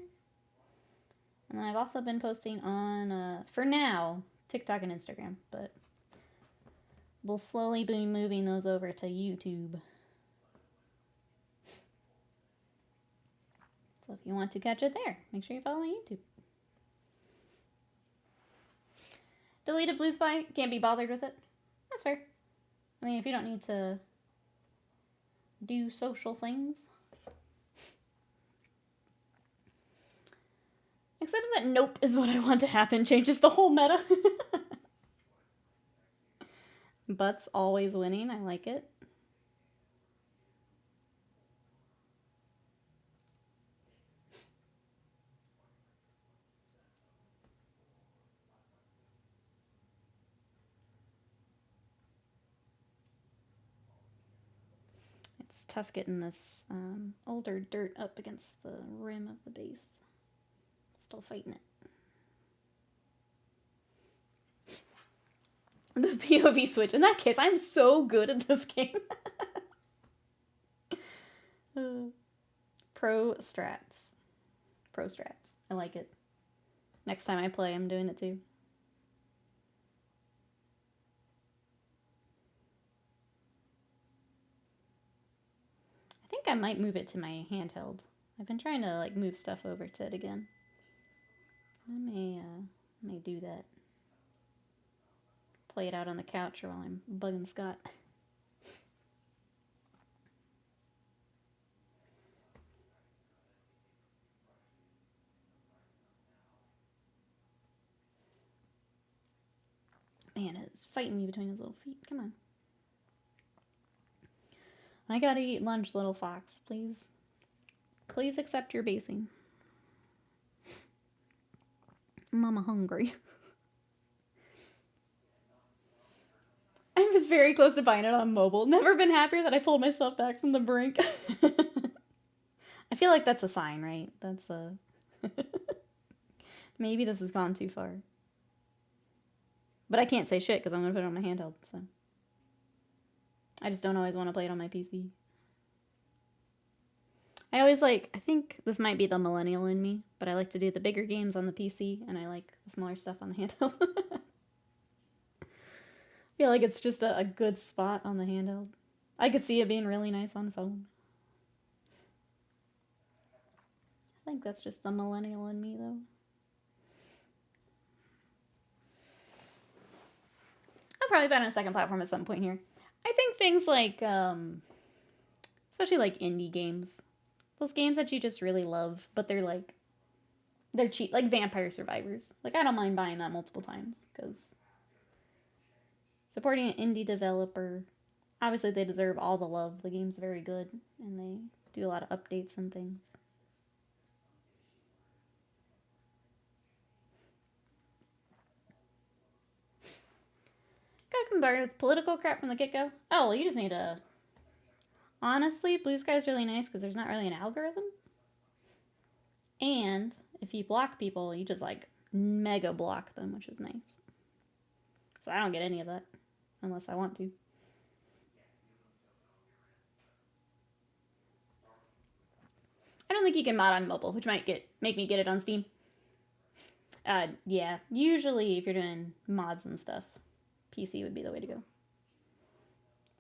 A: And then I've also been posting on, for now, TikTok and Instagram, but... We'll slowly be moving those over to YouTube. So if you want to catch it there, make sure you follow my YouTube. Deleted Blue Spy, can't be bothered with it. That's fair. I mean, if you don't need to do social things. Except that nope is what I want to happen changes the whole meta. Butts always winning. I like it. tough getting this older dirt up against the rim of the base. Still fighting it. The POV switch. In that case, I'm so good at this game. Pro strats. Pro strats. I like it. Next time I play, I'm doing it too. I think I might move it to my handheld. I've been trying to like move stuff over to it again. I may do that. Play it out on the couch while I'm bugging Scott. Man, it's fighting me between his little feet. Come on. I gotta eat lunch, little fox. Please. Please accept your basing. Mama hungry. I was very close to buying it on mobile. Never been happier that I pulled myself back from the brink. I feel like that's a sign, right? That's a... Maybe this has gone too far. But I can't say shit because I'm going to put it on my handheld, so... I just don't always want to play it on my PC. I always like... I think this might be the millennial in me, but I like to do the bigger games on the PC, and I like the smaller stuff on the handheld. I feel like it's just a good spot on the handheld. I could see it being really nice on phone. I think that's just the millennial in me, though. I'll probably bet on a second platform at some point here. I think things like, especially like indie games. Those games that you just really love, but they're cheap. Like Vampire Survivors. Like, I don't mind buying that multiple times, because supporting an indie developer, obviously they deserve all the love. The game's very good, and they do a lot of updates and things. Got combined with political crap from the get-go. Oh, well, you just need to... Honestly, Blue Sky's really nice because there's not really an algorithm. And if you block people, you just, like, mega block them, which is nice. So I don't get any of that, unless I want to. I don't think you can mod on mobile, which might make me get it on Steam. Yeah, usually if you're doing mods and stuff, PC would be the way to go.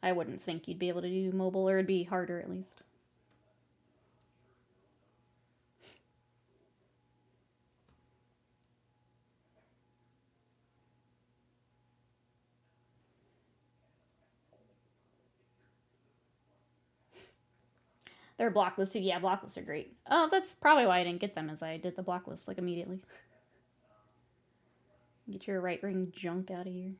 A: I wouldn't think you'd be able to do mobile, or it'd be harder at least. They're block lists too. Yeah, block lists are great. Oh, that's probably why I didn't get them, as I did the block list like immediately. Get your right-wing junk out of here.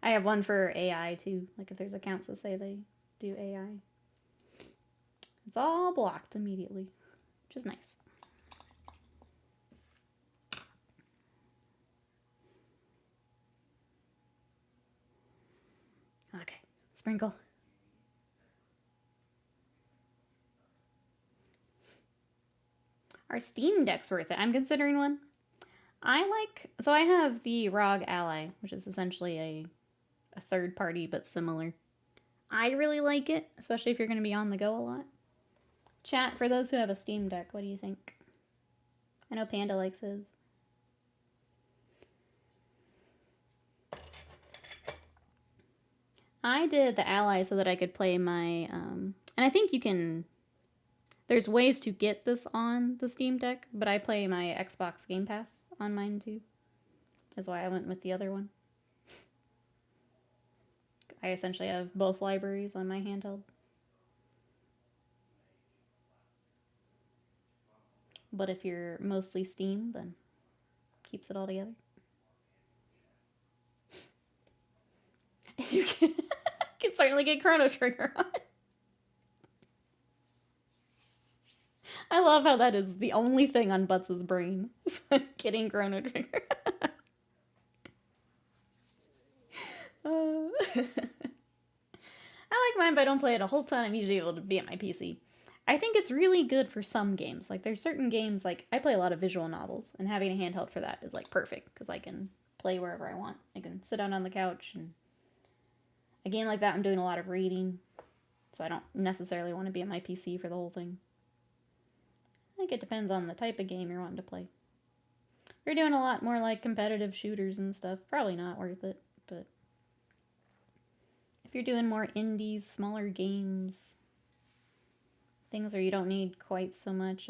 A: I have one for AI too. Like if there's accounts that say they do AI. It's all blocked immediately, which is nice. Okay, sprinkle. Are Steam Decks worth it? I'm considering one. So I have the ROG Ally, which is essentially a third party, but similar. I really like it, especially if you're going to be on the go a lot. Chat, for those who have a Steam Deck, what do you think? I know Panda likes his. I did the Ally so that I could play my, and I think you can, there's ways to get this on the Steam Deck, but I play my Xbox Game Pass on mine too. That's why I went with the other one. I essentially have both libraries on my handheld. But if you're mostly Steam, then keeps it all together. You can certainly get Chrono Trigger on. I love how that is the only thing on Butts' brain. Getting Chrono Trigger. I I like mine, but I don't play it a whole ton. I'm usually able to be at my PC. I think it's really good for some games. Like, there's certain games, like, I play a lot of visual novels, and having a handheld for that is, like, perfect, because I can play wherever I want. I can sit down on the couch, and a game like that, I'm doing a lot of reading, so I don't necessarily want to be at my PC for the whole thing. I think it depends on the type of game you're wanting to play. If you're doing a lot more, like, competitive shooters and stuff, probably not worth it, but if you're doing more indies, smaller games, things where you don't need quite so much,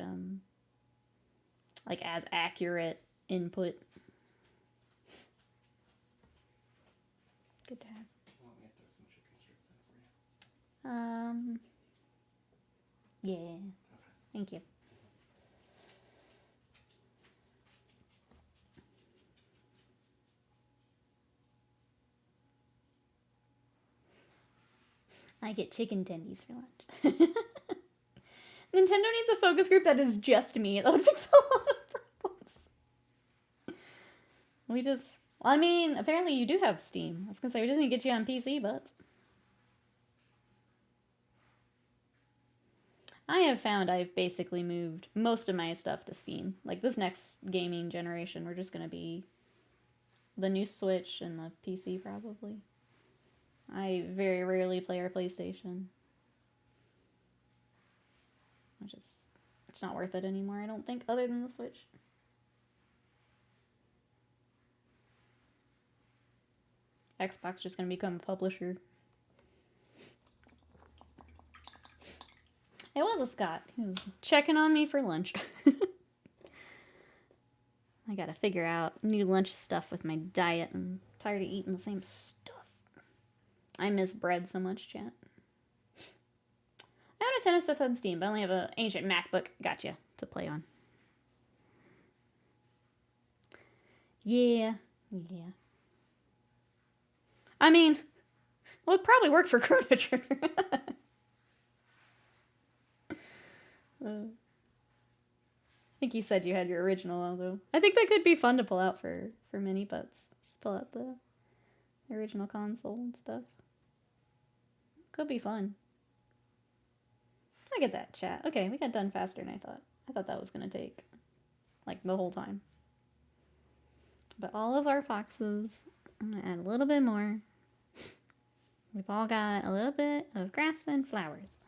A: like, as accurate input. Good to have. Yeah. Okay. Thank you. I get chicken tendies for lunch. Nintendo needs a focus group that is just me. That would fix a lot of problems. I mean, apparently you do have Steam. I was gonna say, we just need to get you on PC, but I have found I've basically moved most of my stuff to Steam. Like, this next gaming generation, we're just gonna be the new Switch and the PC, probably. I very rarely play our PlayStation. It's not worth it anymore, I don't think, other than the Switch. Xbox just gonna become a publisher. It was a Scott. He was checking on me for lunch. I gotta figure out new lunch stuff with my diet. I'm tired of eating the same stuff. I miss bread so much, chat. I own a ton of stuff on Steam, but I only have an ancient MacBook, gotcha, to play on. Yeah. I mean, well, it'd probably work for Chrono Trigger. I think you said you had your original, though. I think that could be fun to pull out for mini butts. Just pull out the original console and stuff. Could be fun. Look at that, chat. Okay, we got done faster than I thought. I thought that was going to take, like, the whole time. But all of our foxes, I'm going to add a little bit more. We've all got a little bit of grass and flowers.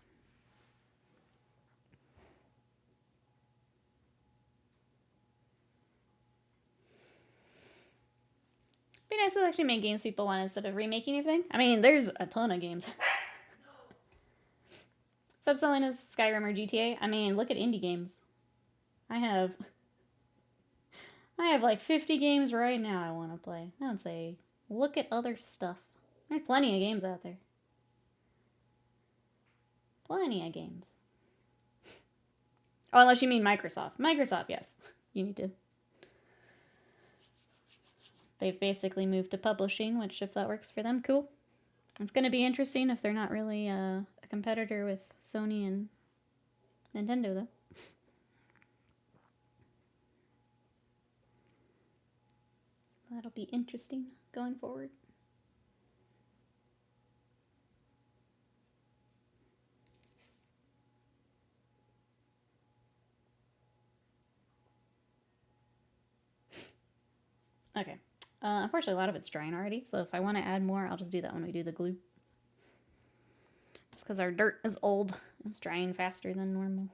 A: Be nice to actually make games people want instead of remaking anything. I mean, there's a ton of games. Stop selling as Skyrim or GTA. I mean, look at indie games. I have like 50 games right now I want to play. I would say, look at other stuff. There's plenty of games out there. Plenty of games. Oh, unless you mean Microsoft. Microsoft, yes. You need to. They've basically moved to publishing, which if that works for them, cool. It's going to be interesting if they're not really a competitor with Sony and Nintendo, though. That'll be interesting going forward. Okay. Unfortunately, a lot of it's drying already, so if I want to add more, I'll just do that when we do the glue. Just because our dirt is old, it's drying faster than normal.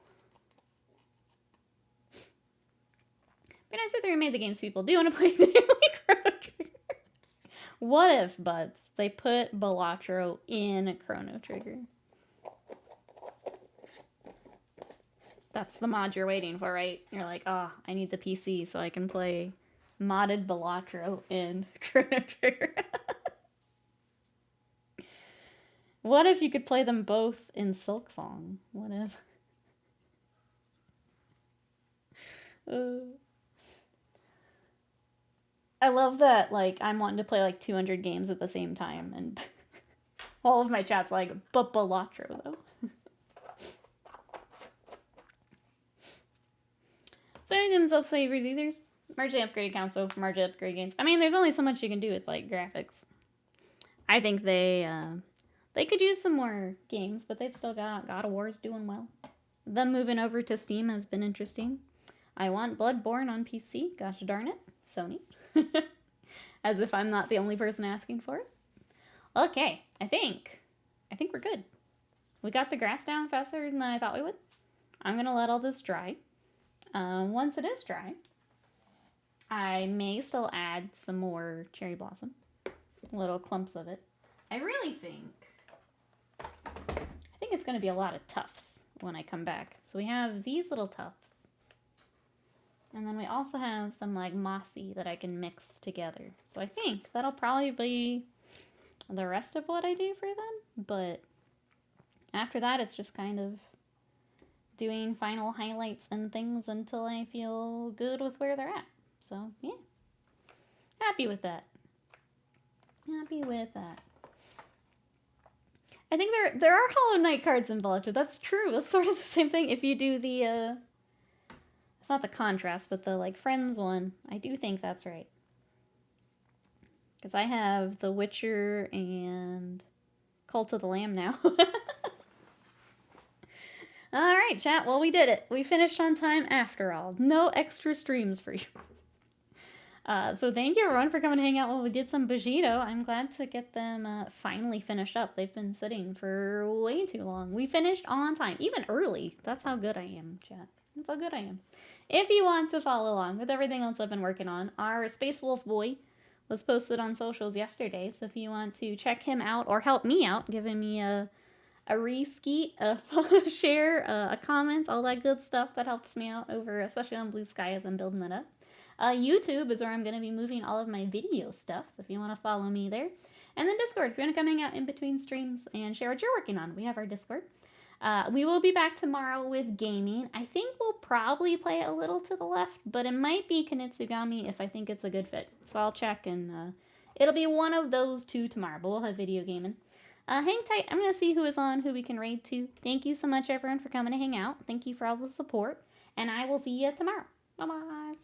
A: Be nice if they remade the games people do want to play the Chrono Trigger. What if, buds, they put Balatro in Chrono Trigger? That's the mod you're waiting for, right? You're like, oh, I need the PC so I can play modded Balatro in Chrono Trigger. What if you could play them both in Silksong? What if? I love that, like, I'm wanting to play, like, 200 games at the same time, and all of my chat's like, but Balatro, though. So I didn't self-favors either. Marginally upgraded console for marginally upgraded games. I mean, there's only so much you can do with, like, graphics. I think they They could use some more games, but they've still got God of War's doing well. Them moving over to Steam has been interesting. I want Bloodborne on PC. Gosh darn it, Sony. As if I'm not the only person asking for it. Okay, I think we're good. We got the grass down faster than I thought we would. I'm gonna let all this dry. Once it is dry, I may still add some more cherry blossom. Little clumps of it. I really think it's gonna be a lot of tufts when I come back. So we have these little tufts. And then we also have some like mossy that I can mix together. So I think that'll probably be the rest of what I do for them. But after that, it's just kind of doing final highlights and things until I feel good with where they're at. So yeah, happy with that. Happy with that. I think there are Hollow Knight cards involved. That's true. That's sort of the same thing. If you do the it's not the contrast, but the like Friends one, I do think that's right. Because I have The Witcher and Cult of the Lamb now. Alright, chat. Well, we did it. We finished on time after all. No extra streams for you. So thank you, everyone, for coming to hang out while we did some Bushido. I'm glad to get them finally finished up. They've been sitting for way too long. We finished on time, even early. That's how good I am, chat. That's how good I am. If you want to follow along with everything else I've been working on, our Space Wolf Boy was posted on socials yesterday. So if you want to check him out or help me out, giving me a reskeet, a share, a comment, all that good stuff that helps me out over, especially on Blue Sky as I'm building that up. YouTube is where I'm going to be moving all of my video stuff, so if you want to follow me there. And then Discord, if you want to come hang out in between streams and share what you're working on, we have our Discord. We will be back tomorrow with gaming. I think we'll probably play a little to the left, but it might be Kunitsugami if I think it's a good fit. So I'll check, and it'll be one of those two tomorrow, but we'll have video gaming. Hang tight. I'm going to see who is on, who we can raid to. Thank you so much, everyone, for coming to hang out. Thank you for all the support, and I will see you tomorrow. Bye-bye.